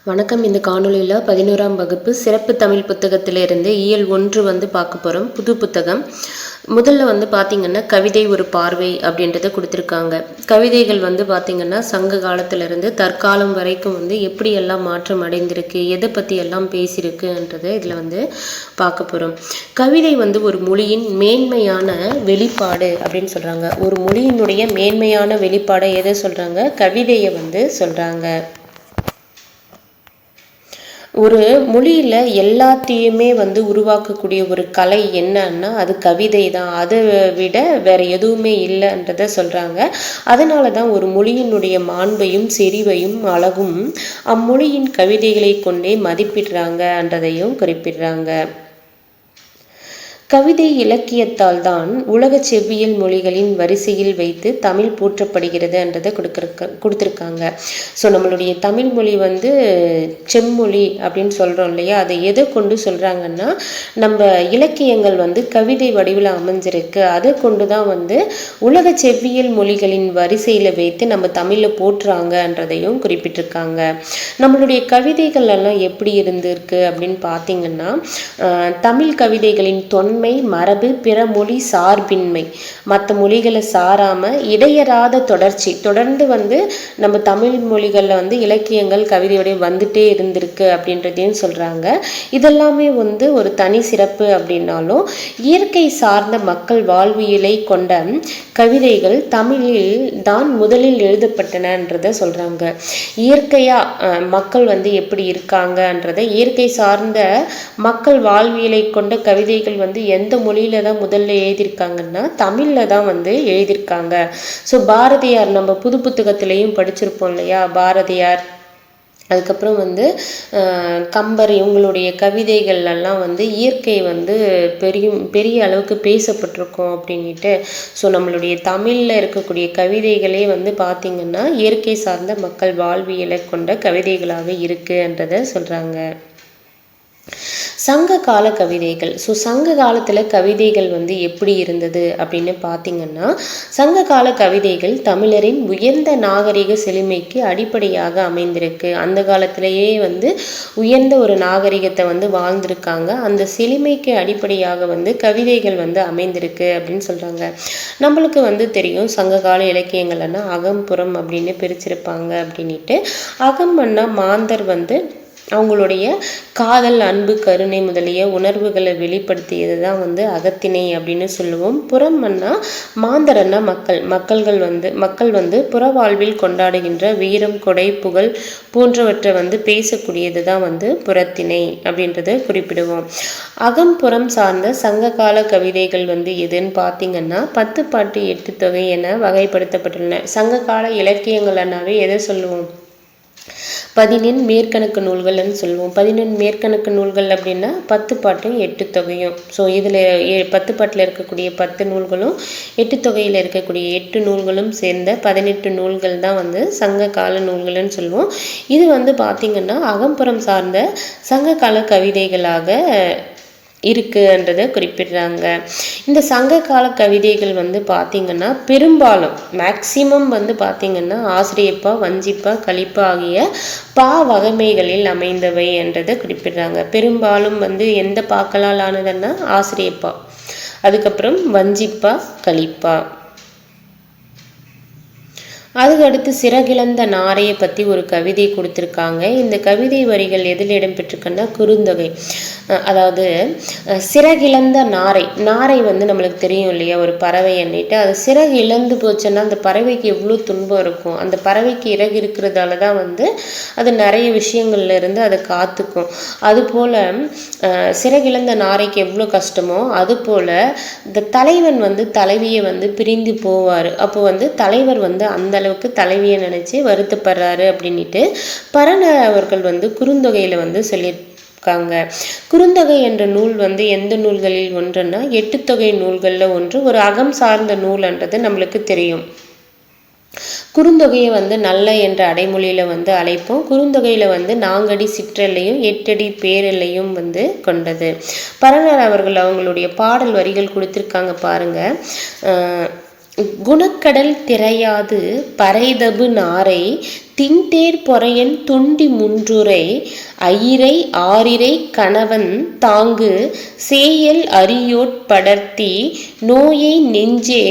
வணக்கம். இந்த காணொலியில் 11ஆம் வகுப்பு சிறப்பு தமிழ் புத்தகத்திலிருந்து இயல் 1 பார்க்க போகிறோம். புது புத்தகம். முதல்ல பார்த்திங்கன்னா கவிதை ஒரு பார்வை அப்படின்றத கொடுத்துருக்காங்க. கவிதைகள் பார்த்திங்கன்னா சங்க காலத்திலிருந்து தற்காலம் வரைக்கும் எப்படியெல்லாம் மாற்றம் அடைந்திருக்கு, எதை பற்றி எல்லாம் பேசியிருக்குன்றதை இதில் பார்க்க போகிறோம். கவிதை ஒரு மொழியின் மேன்மையான வெளிப்பாடு அப்படின்னு சொல்கிறாங்க. ஒரு மொழியினுடைய மேன்மையான வெளிப்பாடை எதை சொல்கிறாங்க? கவிதையை சொல்கிறாங்க. ஒரு மொழியில் எல்லாத்தையுமே உருவாக்கக்கூடிய ஒரு கலை என்னன்னா அது கவிதை தான். அதை விட வேற எதுவுமே இல்லைன்றதை சொல்கிறாங்க. அதனால தான் ஒரு மொழியினுடைய மாண்பையும் செறிவையும் அழகும் அம்மொழியின் கவிதைகளை கொண்டே மதிப்பிடுறாங்கன்றதையும் குறிப்பிடுறாங்க. கவிதை இலக்கியத்தால் தான் உலக செவ்வியல் மொழிகளின் வரிசையில் வைத்து தமிழ் போற்றப்படுகிறது என்றதை கொடுத்துருக்காங்க. ஸோ நம்மளுடைய தமிழ் மொழி செம்மொழி அப்படின்னு சொல்கிறோம் இல்லையா? அதை எதை கொண்டு சொல்கிறாங்கன்னா நம்ம இலக்கியங்கள் கவிதை வடிவில் அமைஞ்சிருக்கு. அதை கொண்டு தான் உலக செவ்வியல் மொழிகளின் வரிசையில் வைத்து நம்ம தமிழில் போற்றுறாங்கன்றதையும் குறிப்பிட்டிருக்காங்க. நம்மளுடைய கவிதைகள் எல்லாம் எப்படி இருந்திருக்கு அப்படின்னு பார்த்தீங்கன்னா தமிழ் கவிதைகளின் மரபு, பிற மொழி சார்பின்மை, மற்ற மொழிகளை சாராம இடையறாத தொடர்ந்து நம்ம தமிழ் மொழிகளில் இலக்கியங்கள் கவிதையோட வந்துட்டே இருந்திருக்கு அப்படின்றதையும் சொல்றாங்க. இதெல்லாமே ஒரு தனி சிறப்பு அப்படின்னாலும் இயற்கை சார்ந்த மக்கள் வாழ்வியலை கொண்ட கவிதைகள் தமிழில் தான் முதலில் எழுதப்பட்டனன்றதை சொல்றாங்க. இயற்கையா மக்கள் எப்படி இருக்காங்கன்றதை, இயற்கை சார்ந்த மக்கள் வாழ்வியலை கொண்ட கவிதைகள் எந்த மொழியில தான் முதல்ல எழுதியிருக்காங்கன்னா தமிழ்ல தான் எழுதியிருக்காங்க. ஸோ பாரதியார் நம்ம புது புத்தகத்திலையும் படிச்சிருப்போம் இல்லையா? பாரதியார், அதுக்கப்புறம் கம்பர், இவங்களுடைய கவிதைகள் எல்லாம் இயற்கை பெரிய அளவுக்கு பேசப்பட்டிருக்கோம் அப்படின்ட்டு. ஸோ நம்மளுடைய தமிழில் இருக்கக்கூடிய கவிதைகளே பார்த்திங்கன்னா இயற்கை சார்ந்த மக்கள் வாழ்வியலை கொண்ட கவிதைகளாக இருக்குன்றதை சொல்கிறாங்க. சங்க கால கவிதைகள். ஸோ சங்க காலத்தில் கவிதைகள் எப்படி இருந்தது அப்படின்னு பார்த்தீங்கன்னா சங்க கால கவிதைகள் தமிழரின் உயர்ந்த நாகரிக செழுமைக்கு அடிப்படையாக அமைந்திருக்கு. அந்த காலத்திலேயே உயர்ந்த ஒரு நாகரிகத்தை வாழ்ந்திருக்காங்க. அந்த செழுமைக்கு அடிப்படையாக கவிதைகள் அமைந்திருக்கு அப்படின்னு சொல்கிறாங்க. நம்மளுக்கு தெரியும் சங்ககால இலக்கியங்கள்னா அகம்புறம் அப்படின்னு பிரிச்சிருப்பாங்க அப்படின்ட்டு. அகம்னா மாந்தர் அவங்களுடைய காதல், அன்பு, கருணை முதலிய உணர்வுகளை வெளிப்படுத்தியது தான் அகத்திணை அப்படின்னு சொல்லுவோம். புறம்னா மாந்தரன்னா மக்கள் புற வாழ்வில் கொண்டாடுகின்ற வீரம், கொடை, புகழ் போன்றவற்றை பேசக்கூடியது தான் புறத்திணை அப்படின்றத குறிப்பிடுவோம். அகம்புறம் சார்ந்த சங்ககால கவிதைகள் எதுன்னு பார்த்தீங்கன்னா 10 பாட்டு 8 தொகை என வகைப்படுத்தப்பட்டுள்ளன. சங்ககால இலக்கியங்கள்னாவே எதை சொல்லுவோம்? 11 மேற்கணக்கு நூல்கள்னு சொல்லுவோம். 11 மேற்கணக்கு நூல்கள் அப்படின்னா 10 பாட்டும் 8 தொகையும். ஸோ இதில் 10 பாட்டில் இருக்கக்கூடிய 10 நூல்களும் 8 தொகையில் இருக்கக்கூடிய 8 நூல்களும் சேர்ந்த 18 நூல்கள் தான் சங்க கால நூல்கள்னு சொல்லுவோம். இது பார்த்திங்கன்னா அகம்புறம் சார்ந்த சங்க கால கவிதைகளாக இருக்குன்றதை குறிப்பிடுறாங்க. இந்த சங்க கால கவிதைகள் பார்த்திங்கன்னா பெரும்பாலும் மேக்சிமம் பார்த்திங்கன்னா ஆசிரியப்பா, வஞ்சிப்பா, கலிப்பா ஆகிய பா வகைமைகளில் அமைந்தவை என்றதை குறிப்பிடுறாங்க. பெரும்பாலும் எந்த பாக்களால் ஆனதுன்னா ஆசிரியப்பா, அதுக்கப்புறம் வஞ்சிப்பா, கலிப்பா. அதுக்கடுத்து சிறகிழந்த நாரையை பற்றி ஒரு கவிதை கொடுத்துருக்காங்க. இந்த கவிதை வரிகள் எதில் இடம்பெற்றிருக்குன்னா குறுந்தொகை. அதாவது சிறகிழந்த நாரை நம்மளுக்கு தெரியும் இல்லையா? ஒரு பறவை எண்ணிட்டு அது சிறகு இழந்து போச்சுன்னா அந்த பறவைக்கு எவ்வளோ துன்பம் இருக்கும். அந்த பறவைக்கு இறகு இருக்கிறதால தான் அது நிறைய விஷயங்கள்ல இருந்து அதை காத்துக்கும். அதுபோல் சிறகிழந்த நாரைக்கு எவ்வளோ கஷ்டமோ அதுபோல் இந்த தலைவன் தலைவியை பிரிந்து போவார். அப்போ தலைவர் அந்த அளவுக்கு தலைவியை நினைச்சு வருத்தப்படுறாரு அப்படின்ட்டு பரணர் அவர்கள் குறுந்தொகையில சொல்லியிருக்காங்க. குறுந்தொகை என்ற நூல் எந்த நூல்களில் ஒன்றுன்னா 8 தொகை நூல்கள்ல ஒன்று. ஒரு அகம் சார்ந்த நூல்ன்றது நம்மளுக்கு தெரியும். குறுந்தொகையை நல்ல என்ற அடைமொழியில அழைப்போம். குறுந்தொகையில நாங்கடி சிற்றலையும் 8 அடி பேரலையும் கொண்டது. பரணர் அவர்கள் அவங்களுடைய பாடல் வரிகள் கொடுத்திருக்காங்க பாருங்க. குணக்கடல் திரையாது பறைதபு நாரை தின்தேர் பொறையன் தொண்டி முன்றுரை ஐயிரை ஆரிரை கணவன் தாங்கு சேயல் அரியோட் படர்த்தி நோயை நெஞ்சே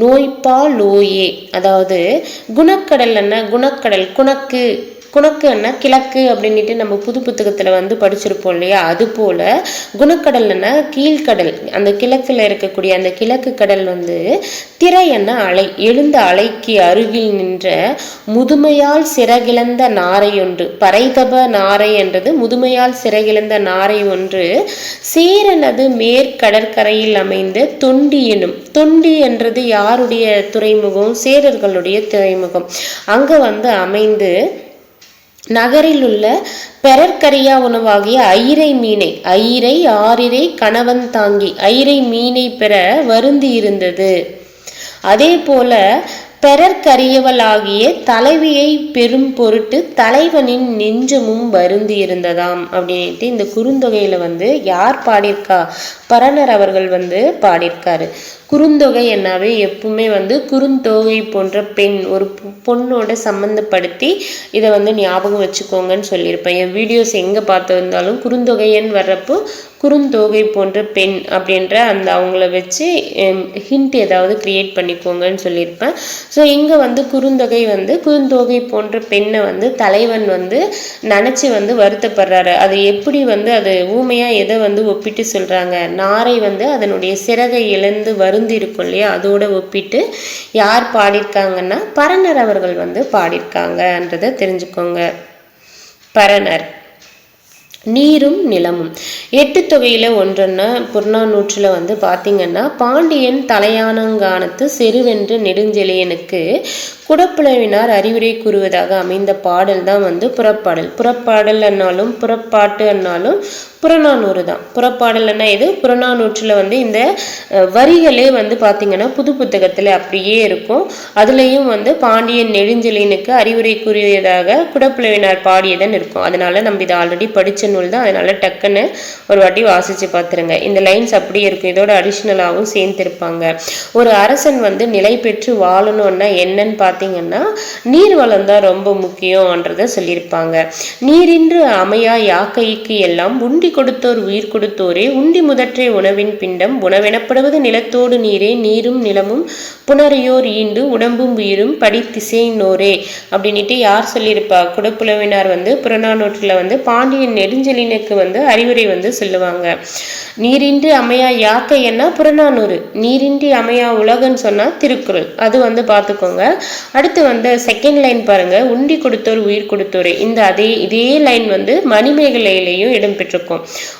நோய்பாலோயே. அதாவது குணக்கடல்னா குணக்கடல் குணக்குன்னா கிழக்கு அப்படின்ட்டு நம்ம புது புத்தகத்தில் வந்து படிச்சிருப்போம் இல்லையா, அது போல் குணக்கடல்னா கீழ்கடல், அந்த கிழக்கில் இருக்கக்கூடிய அந்த கிழக்கு கடல் வந்து திரையன்னா அலை, எழுந்த அலைக்கு அருகில் நின்ற முதுமையால் சிறகிழந்த நாரை ஒன்று, பறைதப நாரை என்றது முதுமையால் சிறகிழந்த நாரை ஒன்று சேரனது மேற்கடற்கரையில் அமைந்த தொண்டி எனும். தொண்டி என்றது யாருடைய துறைமுகம்? சேரர்களுடைய துறைமுகம். அங்கே வந்து அமைந்து நகரில் உள்ள பெறற்கரியா உணவாகிய ஐயிரை மீனை, ஐயிரை ஆரிரை கணவன் தாங்கி ஐயிரை மீனை பெற வருந்தி இருந்தது. அதே போல பெறற்கரியவளாகிய தலைவியை பெரும் பொருட்டு தலைவனின் நெஞ்சமும் வருந்தி இருந்ததாம் அப்படின்ட்டு இந்த குறுந்தொகையில வந்து யார் பாடியிருக்கா? பரணர் அவர்கள் வந்து பாடியிருக்காரு. குறுந்தொகை என்னாவே எப்பவுமே வந்து குறுந்தொகை போன்ற பெண், ஒரு பொண்ணோட சம்மந்தப்படுத்தி இதை வந்து ஞாபகம் வச்சுக்கோங்கன்னு சொல்லியிருப்பேன். என் வீடியோஸ் எங்கே பார்த்துருந்தாலும் குறுந்தொகைன்னு வர்றப்போ குறுந்தொகை போன்ற பெண் அப்படின்ற அந்த அவங்கள வச்சு ஹிண்ட் ஏதாவது கிரியேட் பண்ணிக்கோங்கன்னு சொல்லியிருப்பேன். ஸோ இங்கே வந்து குறுந்தொகை வந்து குறுந்தொகை போன்ற பெண்ணை வந்து தலைவன் வந்து நினச்சி வந்து வருத்தப்படுறாரு. அது எப்படி வந்து அது ஊமையாக எதை வந்து ஒப்பிட்டு சொல்கிறாங்க? நாரை வந்து அதனுடைய சிறகை இழந்து வருந்தி இருக்கும் இல்லையா, அதோட ஒப்பிட்டு யார் பாடியிருக்காங்கன்னா பரணர் அவர்கள் வந்து பாடியிருக்காங்கன்றதை தெரிஞ்சுக்கோங்க. பரணர். நீரும் நிலமும் 8 தொகையில் ஒன்றன்னா புறநானூற்றில் வந்து பார்த்திங்கன்னா பாண்டியன் தலையானங்கானத்து செருவென்று நெடுஞ்செழியனுக்கு குடப்புலவினார் அறிவுரை கூறுவதாக அமைந்த பாடல் தான் வந்து புறப்பாடல். புறப்பாடல் அன்னாலும் புறப்பாட்டு அன்னாலும் புறநானூறு தான். புறப்பாடல்னா இது புறநானூற்றில் வந்து இந்த வரிகளே வந்து பார்த்திங்கன்னா புது புத்தகத்தில் அப்படியே இருக்கும். அதுலேயும் வந்து பாண்டியன் நெடுஞ்செழியனுக்கு அறிவுரை கூறியதாக குடப்புலவினார் பாடியதன் இருக்கும். அதனால நம்ம இதை ஆல்ரெடி படித்த நூல் தான், அதனால டக்குன்னு ஒரு வாட்டி வாசித்து பார்த்துருங்க. இந்த லைன்ஸ் அப்படியே இருக்கும், இதோட அடிஷ்னலாகவும் சேர்த்திருப்பாங்க. ஒரு அரசன் வந்து நிலை பெற்று வாழணும்னா என்னன்னு பார்த்தீங்கன்னா நீர் வளம் தான் ரொம்ப முக்கியம்ன்றதை சொல்லியிருப்பாங்க. நீரின்று அமையா யாக்கைக்கு எல்லாம் உண்டி கொடுத்தோர் உயிர் கொடுத்தோரே உண்டி முதற்றே உணவின் பிண்டம் உணவெனப்படுவது நிலத்தோடு நீரே நீரும் நிலமும் புணரையோர் ஈண்டு உடம்பும் உயிரும் படித்திசைனோரே அப்படின்ட்டு யார் சொல்லியிருப்பா? குடப்புலவினார் வந்து புறநானூற்றில் வந்து பாண்டியன் நெடுஞ்செழியனுக்கு வந்து அறிவுரை வந்து சொல்லுவாங்க. நீரின்றி அமையா யாக்கைன்னா புறநானூறு, நீரின்றி அமையா உலகன்னு சொன்னா திருக்குறள். அது வந்து பார்த்துக்கோங்க. அடுத்து வந்து செகண்ட் லைன் பாருங்க, உண்டி கொடுத்தோர் உயிர் கொடுத்தோரே. இந்த இதே லைன் வந்து மணிமேகலையிலையும் இடம்பெற்றிருக்கும்.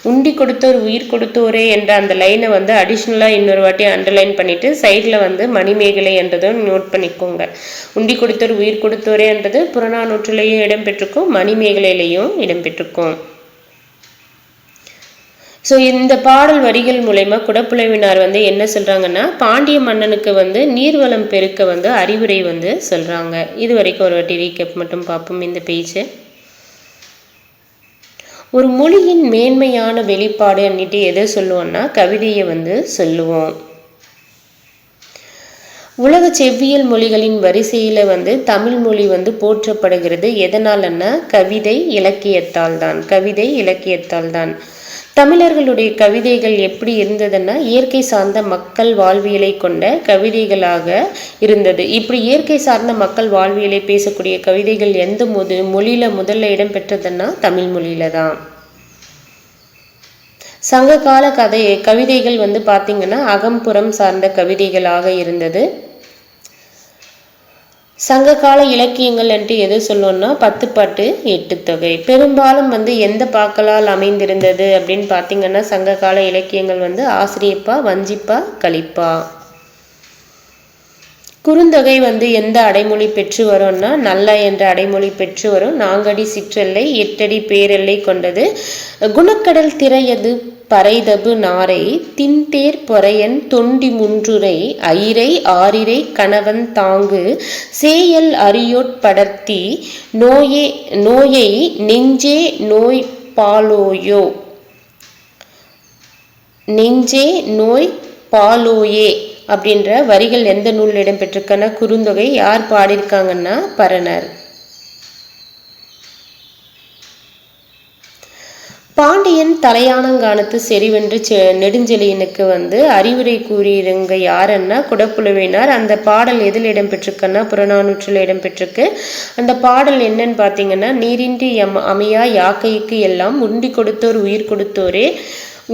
உண்டி கொடுத்தோர் உயிர் கொடுத்தோரே என்ற அந்த லைனை வந்து அடிஷ்னலா இன்னொரு வாட்டி அண்டர்லைன் பண்ணிட்டு சைட்ல வந்து மணிமேகலை என்றதும் நோட் பண்ணிக்கோங்க. உண்டி கொடுத்தோர் உயிர் கொடுத்தோரே என்றது புறநானூற்றிலையும் இடம்பெற்றிருக்கும், மணிமேகலையிலையும் இடம்பெற்றிருக்கும். ஸோ இந்த பாடல் வரிகள் மூலயமா குடப்புலவினார் வந்து என்ன சொல்கிறாங்கன்னா பாண்டிய மன்னனுக்கு வந்து நீர்வளம் பெருக்க வந்து அறிவுரை வந்து சொல்கிறாங்க. இது வரைக்கும் ஒரு வாட்டி ரீகேப் மட்டும் பார்ப்போம் இந்த பேஜை. ஒரு மொழியின் மேன்மையான வெளிப்பாடு அன்னிட்டு எதை சொல்லுவோம்னா கவிதையை வந்து சொல்லுவோம். உலக செவ்வியல் மொழிகளின் வரிசையில் வந்து தமிழ் மொழி வந்து போற்றப்படுகிறது. எதனாலன்னா கவிதை இலக்கியத்தால் தான். கவிதை இலக்கியத்தால் தான். தமிழர்களுடைய கவிதைகள் எப்படி இருந்ததுன்னா இயற்கை சார்ந்த மக்கள் வாழ்வியலை கொண்ட கவிதைகளாக இருந்தது. இப்படி இயற்கை சார்ந்த மக்கள் வாழ்வியலை பேசக்கூடிய கவிதைகள் எந்த மொழியில முதல்ல இடம் பெற்றதுன்னா தமிழ் மொழியில தான். சங்ககால கவிதைகள் வந்து பார்த்தீங்கன்னா அகம்புறம் சார்ந்த கவிதைகளாக இருந்தது. சங்ககால இலக்கியங்கள் என்று எது சொல்லணும்னா 10 பாட்டு 8 தொகை. பெரும்பாலும் வந்து எந்த பாக்களால் அமைந்திருந்தது அப்படின்னு பார்த்தீங்கன்னா சங்ககால இலக்கியங்கள் வந்து ஆசிரியப்பா, வஞ்சிப்பா, கலிப்பா. குறுந்தொகை வந்து எந்த அடைமொழி பெற்று வரும்னா நல்ல என்ற அடைமொழி பெற்று வரும். 4 அடி சிற்றெல்லை 8 அடி பேரெல்லை கொண்டது. குணக்கடல் திரையது பறைதபு நாரை தின்தேர் பொறையன் தொண்டி முன்றுரை ஐயிரை ஆரிரை கணவன் தாங்கு சேயல் அரியோட் படர்த்தி நோயை நெஞ்சே நோய் பாலோயோ நெஞ்சே நோய் பாலோயே அப்படின்ற வரிகள் எந்த நூலில் இடம்பெற்றிருக்குன்னா குறுந்தொகை. யார் பாடியிருக்காங்கன்னா பரணர். பாண்டியன் தலையானங்கானத்து செறிவென்று நெடுஞ்செழியனுக்கு அறிவுரை கூறியிருங்க யாருன்னா குடப்புலவினார். அந்த பாடல் எதில் இடம்பெற்றிருக்குன்னா புறநானூற்றில் இடம்பெற்றிருக்கு. அந்த பாடல் என்னன்னு பார்த்தீங்கன்னா, நீரின்றி அமையா யாக்கைக்கு எல்லாம் உண்டி கொடுத்தோர் உயிர் கொடுத்தோரே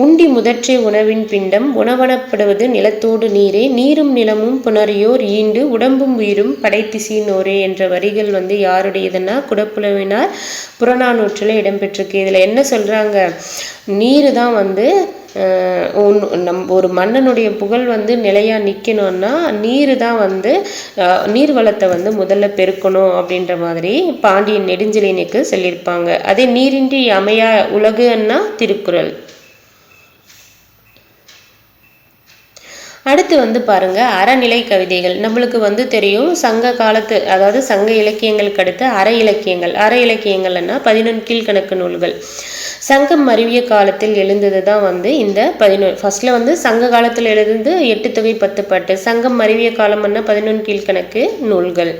உண்டி முதற்றே உணவின் பிண்டம் உணவனப்படுவது நிலத்தோடு நீரே நீரும் நிலமும் புணரியோர் ஈண்டு உடம்பும் உயிரும் படைத்திசீனோரே என்ற வரிகள் யாருடையதுன்னா குடப்புலவினார் புறநானூற்றில் இடம்பெற்றிருக்கு. இதில் என்ன சொல்கிறாங்க, நீர் தான் ஒரு மன்னனுடைய புகழ் நிலையாக நிற்கணும்னா நீர் தான் நீர் வளத்தை முதல்ல பெருக்கணும் அப்படின்ற மாதிரி பாண்டியன் நெடுஞ்செழியனுக்கு சொல்லியிருப்பாங்க. அதே நீரின்றி அமையா உலகுன்னா திருக்குறள். அடுத்து பாருங்க அறநிலை கவிதைகள். நம்மளுக்கு தெரியும் சங்க காலத்து, அதாவது சங்க இலக்கியங்களுக்கு அடுத்து அற இலக்கியங்கள். அற இலக்கியங்கள்னா 11 கீழ்கணக்கு நூல்கள். சங்கம் அறிவிய காலத்தில் எழுந்தது தான் இந்த 11. ஃபர்ஸ்ட்ல சங்க காலத்தில் எழுந்து 8 தொகை 10 பாட்டு. சங்கம் அறிவிய காலம்னா 11 கீழ்கணக்கு நூல்கள்.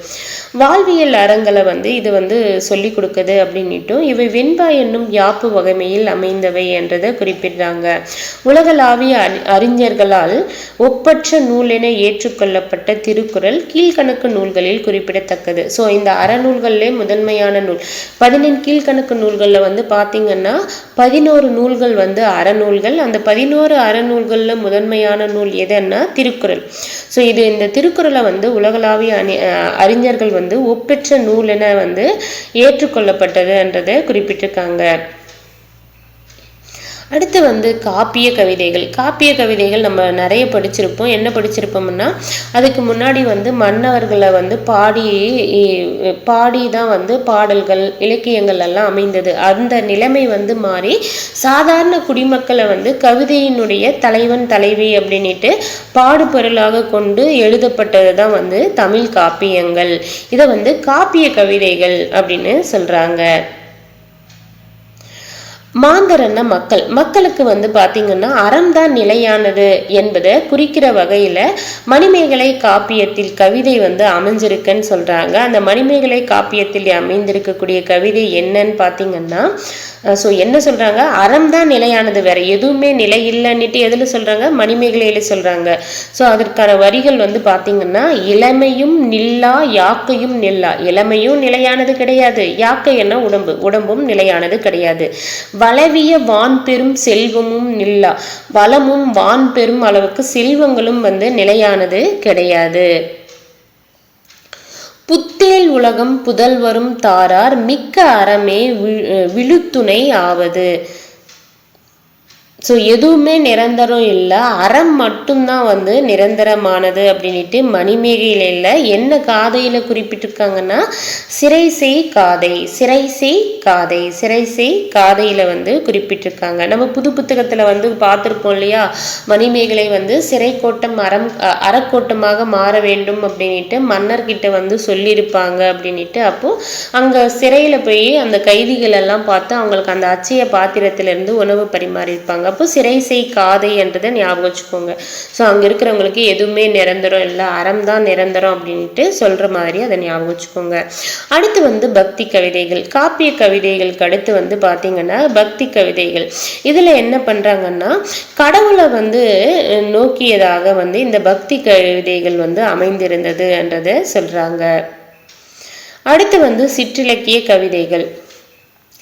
வாழ்வியல் அறங்களை இது சொல்லி கொடுக்குது அப்படின்னுட்டும் இவை வெண்பா என்னும் யாப்பு வகைமையில் அமைந்தவை என்றதை குறிப்பிடுறாங்க. உலகளாவிய அறிஞர்களால் ஒப்பற்ற நூல் என ஏற்றுக்கொள்ளப்பட்ட திருக்குறள் கீழ்கணக்கு நூல்களில் குறிப்பிடத்தக்கது. ஸோ இந்த அறநூல்களிலே முதன்மையான நூல் 11 கீழ்கணக்கு நூல்களில் பார்த்தீங்கன்னா 11 நூல்கள் அறநூல்கள். அந்த 11 அறநூல்களில் முதன்மையான நூல் எதுன்னா திருக்குறள். ஸோ இந்த திருக்குறளை உலகளாவிய அறிஞர்கள் ஒப்பற்ற நூல் என ஏற்றுக்கொள்ளப்பட்டது என்றதை குறிப்பிட்டிருக்காங்க. அடுத்து காப்பிய கவிதைகள். காப்பிய கவிதைகள் நம்ம நிறைய படிச்சிருப்போம். என்ன படிச்சிருப்போம்னா, அதுக்கு முன்னாடி மன்னவர்களை பாடி தான் பாடல்கள் இலக்கியங்கள் எல்லாம் அமைந்தது. அந்த நிலைமை மாறி சாதாரண குடிமக்களை கவிதையினுடைய தலைவன் தலைவி அப்படின்ட்டு பாடுபொருளாக கொண்டு எழுதப்பட்டது தான் தமிழ் காப்பியங்கள். இதை காப்பிய கவிதைகள் அப்படின்னு சொல்றாங்க. மாந்தரன்னா மக்களுக்கு பார்த்தீங்கன்னா அறம்தான் நிலையானது என்பதை குறிக்கிற வகையில் மணிமேகலை காப்பியத்தில் கவிதை அமைஞ்சிருக்குன்னு சொல்கிறாங்க. அந்த மணிமேகலை காப்பியத்தில் அமைந்திருக்கக்கூடிய கவிதை என்னன்னு பார்த்தீங்கன்னா, ஸோ என்ன சொல்கிறாங்க, அறம் தான் நிலையானது, வேற எதுவுமே நிலை இல்லைன்னுட்டு எதில் சொல்கிறாங்க, மணிமேகலையில் சொல்கிறாங்க. ஸோ அதற்கான வரிகள் பார்த்தீங்கன்னா, இளமையும் நில்லா யாக்கையும் நில்லா. இளமையும் நிலையானது கிடையாது, யாக்கை என்ன உடம்பும் நிலையானது கிடையாது. வளவிய வான் பெரும் செல்வமும் நில்லா. வளமும் வான் பெரும் அளவுக்கு செல்வங்களும் நிலையானது கிடையாது. புத்தேல் உலகம் புதல்வரும் தாரார் மிக்க அறமே விழுத்துணை ஆவது. ஸோ எதுவுமே நிரந்தரம் இல்லை, அறம் மட்டும்தான் நிரந்தரமானது அப்படின்ட்டு மணிமேகையில் என்ன காதையில் குறிப்பிட்டிருக்காங்கன்னா, சிறைசை காதை, சிறைசை காதை, சிறைசை காதையில் குறிப்பிட்டிருக்காங்க. நம்ம புது புத்தகத்தில் பார்த்துருப்போம் இல்லையா, மணிமேகலை சிறை கோட்டம் அறக்கோட்டமாக மாற வேண்டும் அப்படின்ட்டு மன்னர்கிட்ட சொல்லியிருப்பாங்க அப்படின்ட்டு. அப்போது அங்கே சிறையில் போய் அந்த கைதிகள் எல்லாம் பார்த்து அவங்களுக்கு அந்த அச்சய பாத்திரத்திலிருந்து உணவு பரிமாறியிருப்பாங்க. அப்போ சிறைசை காதை என்றதை ஞாபகம் வச்சுக்கோங்க. ஸோ அங்கே இருக்கிறவங்களுக்கு எதுவுமே நிரந்தரம் இல்லை, அறம் தான் நிரந்தரம் அப்படின்ட்டு சொல்கிற மாதிரி அதை ஞாபகம் வச்சுக்கோங்க. அடுத்து பக்தி கவிதைகள். காப்பிய கவிதைகளுக்கு அடுத்து பார்த்தீங்கன்னா பக்தி கவிதைகள். இதில் என்ன பண்ணுறாங்கன்னா, கடவுளை நோக்கியதாக இந்த பக்தி கவிதைகள் அமைந்திருந்தது என்றதை சொல்கிறாங்க. அடுத்து சிற்றிலக்கிய கவிதைகள்.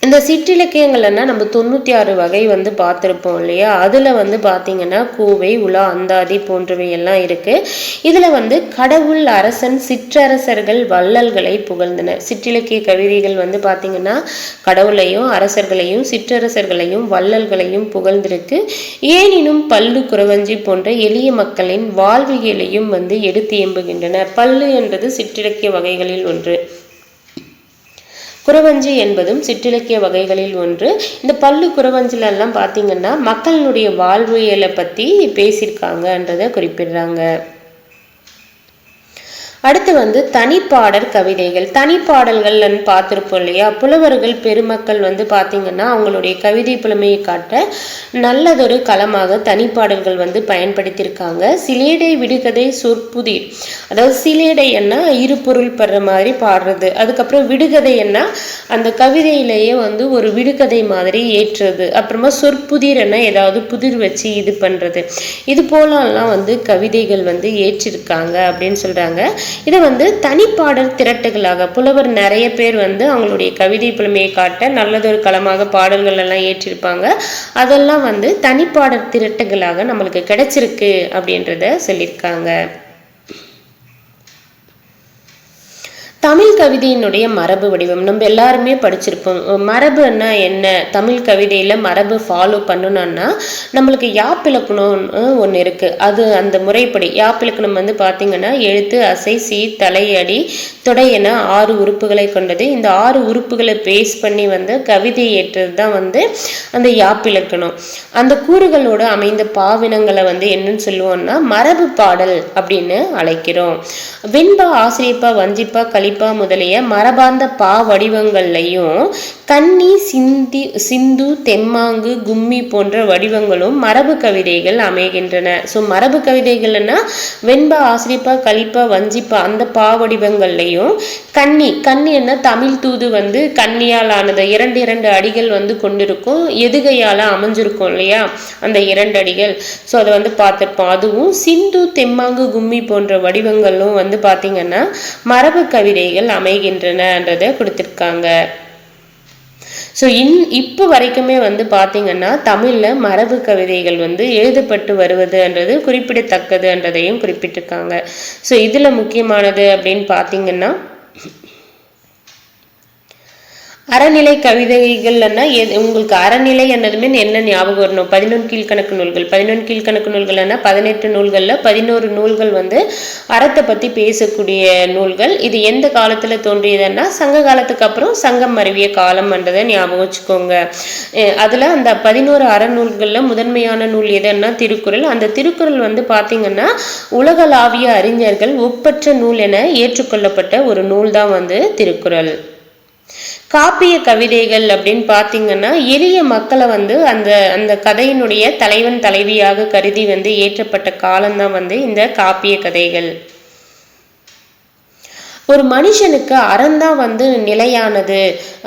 இந்த சிற்றிலக்கியங்கள்னா நம்ம 96 வகை பார்த்துருப்போம் இல்லையா. அதில் பார்த்தீங்கன்னா கூவை, உலா, அந்தாதி போன்றவை எல்லாம் இருக்குது. இதில் கடவுள், அரசன், சிற்றரசர்கள், வள்ளல்களை புகழ்ந்தனர். சிற்றிலக்கிய கவிதைகள் பார்த்தீங்கன்னா கடவுளையும் அரசர்களையும் சிற்றரசர்களையும் வள்ளல்களையும் புகழ்ந்திருக்கு. ஏனினும் பல்லு, குறவஞ்சி போன்ற எளிய மக்களின் வாழ்வியலையும் எடுத்து எம்புகின்றன. பல்லு என்பது சிற்றிலக்கிய வகைகளில் ஒன்று, குறவஞ்சி என்பதும் சிற்றிலக்கிய வகைகளில் ஒன்று. இந்த பல்லு குறவஞ்சில எல்லாம் பார்த்தீங்கன்னா மக்களுடைய வாழ்வியலை பற்றி பேசியிருக்காங்கன்றதை குறிப்பிடுறாங்க. அடுத்து வந்து தனிப்பாடல் கவிதைகள். தனிப்பாடல்கள்னு பார்த்துருப்போம் இல்லையா? புலவர்கள் பெருமக்கள் வந்து பார்த்தீங்கன்னா அவங்களுடைய கவிதை புலமையை காட்ட நல்லதொரு களமாக தனிப்பாடல்கள் வந்து பயன்படுத்தியிருக்காங்க. சிலேடை விடுகதை சொற்புதிர், அதாவது சிலேடை என்ன இரு பொருள் படுற மாதிரி பாடுறது, அதுக்கப்புறம் விடுகதை என்ன அந்த கவிதையிலேயே வந்து ஒரு விடுகதை மாதிரி ஏற்றுறது, அப்புறமா சொற்புதிர் என்ன ஏதாவது புதிர் வச்சு இது பண்ணுறது, இது போலலாம் வந்து கவிதைகள் வந்து ஏற்றிருக்காங்க அப்படின்னு சொல்கிறாங்க. இதை வந்து தனிப்பாடல் திரட்டுகளாக புலவர் நிறைய பேர் வந்து அவங்களுடைய கவிதை புலமையை காட்ட நல்லதொரு களமாக பாடல்கள் எல்லாம் ஏற்றிருப்பாங்க. அதெல்லாம் வந்து தனிப்பாடல் திரட்டுகளாக நம்மளுக்கு கிடைச்சிருக்கு அப்படின்றத சொல்லியிருக்காங்க. தமிழ் கவிதையினுடைய மரபு வடிவம் நம்ம எல்லாருமே படிச்சிருப்போம். மரபுன்னா என்ன? தமிழ் கவிதையில் மரபு ஃபாலோ பண்ணணும்னா நம்மளுக்கு யாப்பிலக்கணம் ஒன்று இருக்குது. அது அந்த முறைப்படி யாப்பிலக்கணம் வந்து பார்த்திங்கன்னா எழுத்து, அசை, சீர், தலை, அடி, தொடை என 6 உறுப்புகளை கொண்டது. இந்த 6 உறுப்புகளை பேஸ் பண்ணி வந்து கவிதை ஏற்றது தான் வந்து அந்த யாப்பிலக்கணம். அந்த கூறுகளோடு அமைந்த பாவினங்களை வந்து என்னன்னு சொல்லுவோம்னா மரபு பாடல் அப்படின்னு அழைக்கிறோம். வெண்பா, ஆசிரியப்பா, வஞ்சிப்பா, கலிப்பா முதலிய மரபார்ந்த பா வடிவங்கள்லையும் கன்னி, சிந்து, தெம்மாங்கு, கும்மி போன்ற வடிவங்களும் மரபு கவிதைகள் அமைகின்றன. ஸோ மரபு கவிதைகள்னா வெண்பா, ஆசிரியப்பா, கலிப்பா, வஞ்சிப்பா அந்த பா வடிவங்கள்லையும் கன்னின்னா தமிழ் தூது வந்து கன்னியால் ஆனது 2 அடிகள் வந்து கொண்டிருக்கும், எதுகையால் அமைஞ்சிருக்கும் இல்லையா அந்த 2 அடிகள். ஸோ அதை வந்து பார்த்துருப்போம். அதுவும் சிந்து, தெம்மாங்கு, கும்மி போன்ற வடிவங்களும் வந்து பார்த்திங்கன்னா மரபு கவிதைகள் அமைகின்றனன்றதை கொடுத்துருக்காங்க. ஸோ இப்போ வரைக்குமே வந்து பார்த்திங்கன்னா தமிழில் மரபு கவிதைகள் வந்து எழுதப்பட்டு வருவதுன்றது குறிப்பிடத்தக்கதுன்றதையும் குறிப்பிட்டிருக்காங்க. ஸோ இதில் முக்கியமானது அப்படின்னு பார்த்திங்கன்னா அறநிலை கவிதைகள்னா உங்களுக்கு அறநிலை என்னதுமே என்ன ஞாபகம் வரணும்? 11 கீழ்கணக்கு நூல்கள். 11 கீழ்கணக்கு நூல்கள்னா 18 நூல்களில் 11 நூல்கள் வந்து அறத்தை பற்றி பேசக்கூடிய நூல்கள். இது எந்த காலத்தில் தோன்றியதுன்னா சங்க காலத்துக்கு அப்புறம் சங்கம் மருவிய காலம்ன்றதை ஞாபகம் வச்சுக்கோங்க. அதில் அந்த 11 அறநூல்களில் முதன்மையான நூல் எதுன்னா திருக்குறள். அந்த திருக்குறள் வந்து பார்த்திங்கன்னா உலகளாவிய அறிஞர்கள் ஒப்பற்ற நூல் என ஏற்றுக்கொள்ளப்பட்ட ஒரு நூல் தான் வந்து திருக்குறள். காப்பிய கவிதைகள் அப்படின்னு பார்த்தீங்கன்னா எளிய மக்களை வந்து அந்த கதையினுடைய தலைவன் தலைவியாக கருதி வந்து ஏற்றப்பட்ட காலம்தான் வந்து இந்த காப்பிய கதைகள். ஒரு மனுஷனுக்கு அறந்தான் வந்து நிலையானது,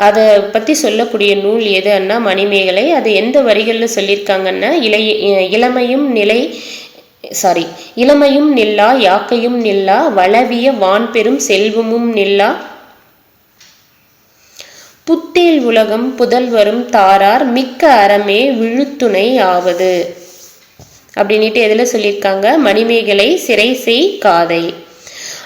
அதை பற்றி சொல்லக்கூடிய நூல் எதுன்னா மணிமேகலை. அது எந்த வரிகளில் சொல்லியிருக்காங்கன்னா இளமையும் நில்லா, யாக்கையும் நில்லா, வளவிய வான்பெரும் செல்வமும் நில்லா, புத்தேல் உலகம் புதல்வரும் தாரார், மிக்க அறமே விழுத்துணை ஆவது அப்படின்ட்டு எதில் சொல்லியிருக்காங்க? மணிமேகலை சிறை செய் காதை.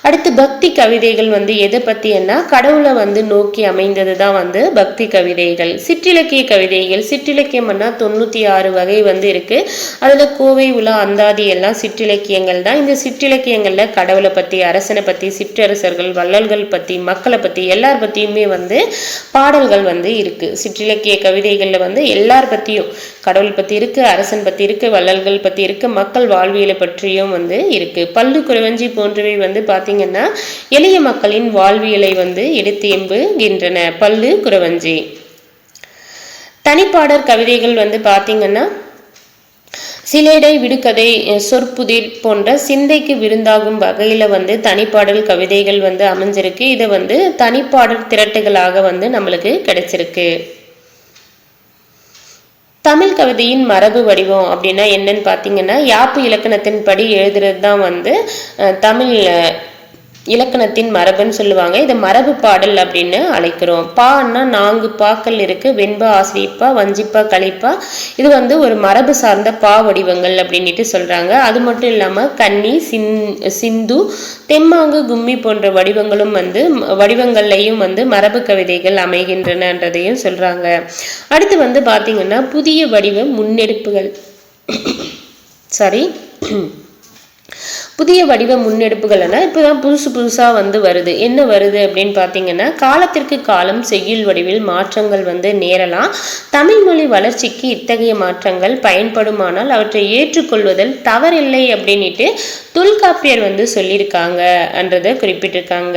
அடுத்து பக்தி கவிதைகள் வந்து எதை பற்றின்னா கடவுளை வந்து நோக்கி அமைந்தது தான் வந்து பக்தி கவிதைகள். சிற்றிலக்கிய கவிதைகள், சிற்றிலக்கியம்னா 96 வகை வந்து இருக்குது. அதில் கோவை, உலா, அந்தாதி எல்லாம் சிற்றிலக்கியங்கள் தான். இந்த சிற்றிலக்கியங்களில் கடவுளை பற்றி, அரசனை பற்றி, சிற்றரசர்கள், வள்ளல்கள் பற்றி, மக்களை பற்றி எல்லார் பற்றியுமே வந்து பாடல்கள் வந்து இருக்குது. சிற்றிலக்கிய கவிதைகளில் வந்து எல்லார் பற்றியும் கடவுள் பற்றி இருக்குது, அரசன் பற்றி இருக்குது, வள்ளல்கள் பற்றி இருக்குது, மக்கள் வாழ்வியலை பற்றியும் வந்து இருக்குது. பல்லு, குறவஞ்சி போன்றவை வந்து பார்த்தீங்கன்னா எளிய மக்களின் வாழ்வியலை வந்து எடுத்து எம்புகின்றன. பல்லு, குறவஞ்சி. தனிப்பாடற் கவிதைகள் வந்து பார்த்தீங்கன்னா சிலேடை, விடுகதை, சொற்புதிர் போன்ற சிந்தைக்கு விருந்தாகும் வகையில் வந்து தனிப்பாடல் கவிதைகள் வந்து அமைஞ்சிருக்கு. இதை வந்து தனிப்பாடல் திரட்டுகளாக வந்து நம்மளுக்கு கிடைச்சிருக்கு. தமிழ் கவிதையின் மரபு வடிவம் அப்படின்னா என்னன்னு பார்த்தீங்கன்னா யாப்பு இலக்கணத்தின் படி எழுதுறது தான் வந்து தமிழ் இலக்கணத்தின் மரபுன்னு சொல்லுவாங்க. இதை மரபு பாடல் அப்படின்னு அழைக்கிறோம். பான்னா 4 பாக்கள் இருக்கு. வெண்பா, ஆசிரியப்பா, வஞ்சிப்பா, கலிப்பா. இது வந்து ஒரு மரபு சார்ந்த பா வடிவங்கள் அப்படின்ட்டு சொல்றாங்க. அது மட்டும் இல்லாம கன்னி, சிந்து, தெம்மாங்கு, கும்மி போன்ற வடிவங்கள்லையும் வந்து மரபு கவிதைகள் அமைகின்றனன்றதையும் சொல்றாங்க. அடுத்து வந்து பாத்தீங்கன்னா புதிய வடிவ முன்னெடுப்புகள்னா இப்போதான் புதுசாக வந்து வருது. என்ன வருது அப்படின்னு பார்த்தீங்கன்னா, காலத்திற்கு காலம் செய்யுள் வடிவில் மாற்றங்கள் வந்து நேரலாம். தமிழ் மொழி வளர்ச்சிக்கு இத்தகைய மாற்றங்கள் பயன்படுமானால் அவற்றை ஏற்றுக்கொள்வதில் தவறில்லை அப்படின்ட்டு தொல்காப்பியர் வந்து சொல்லியிருக்காங்க என்றதை குறிப்பிட்டிருக்காங்க.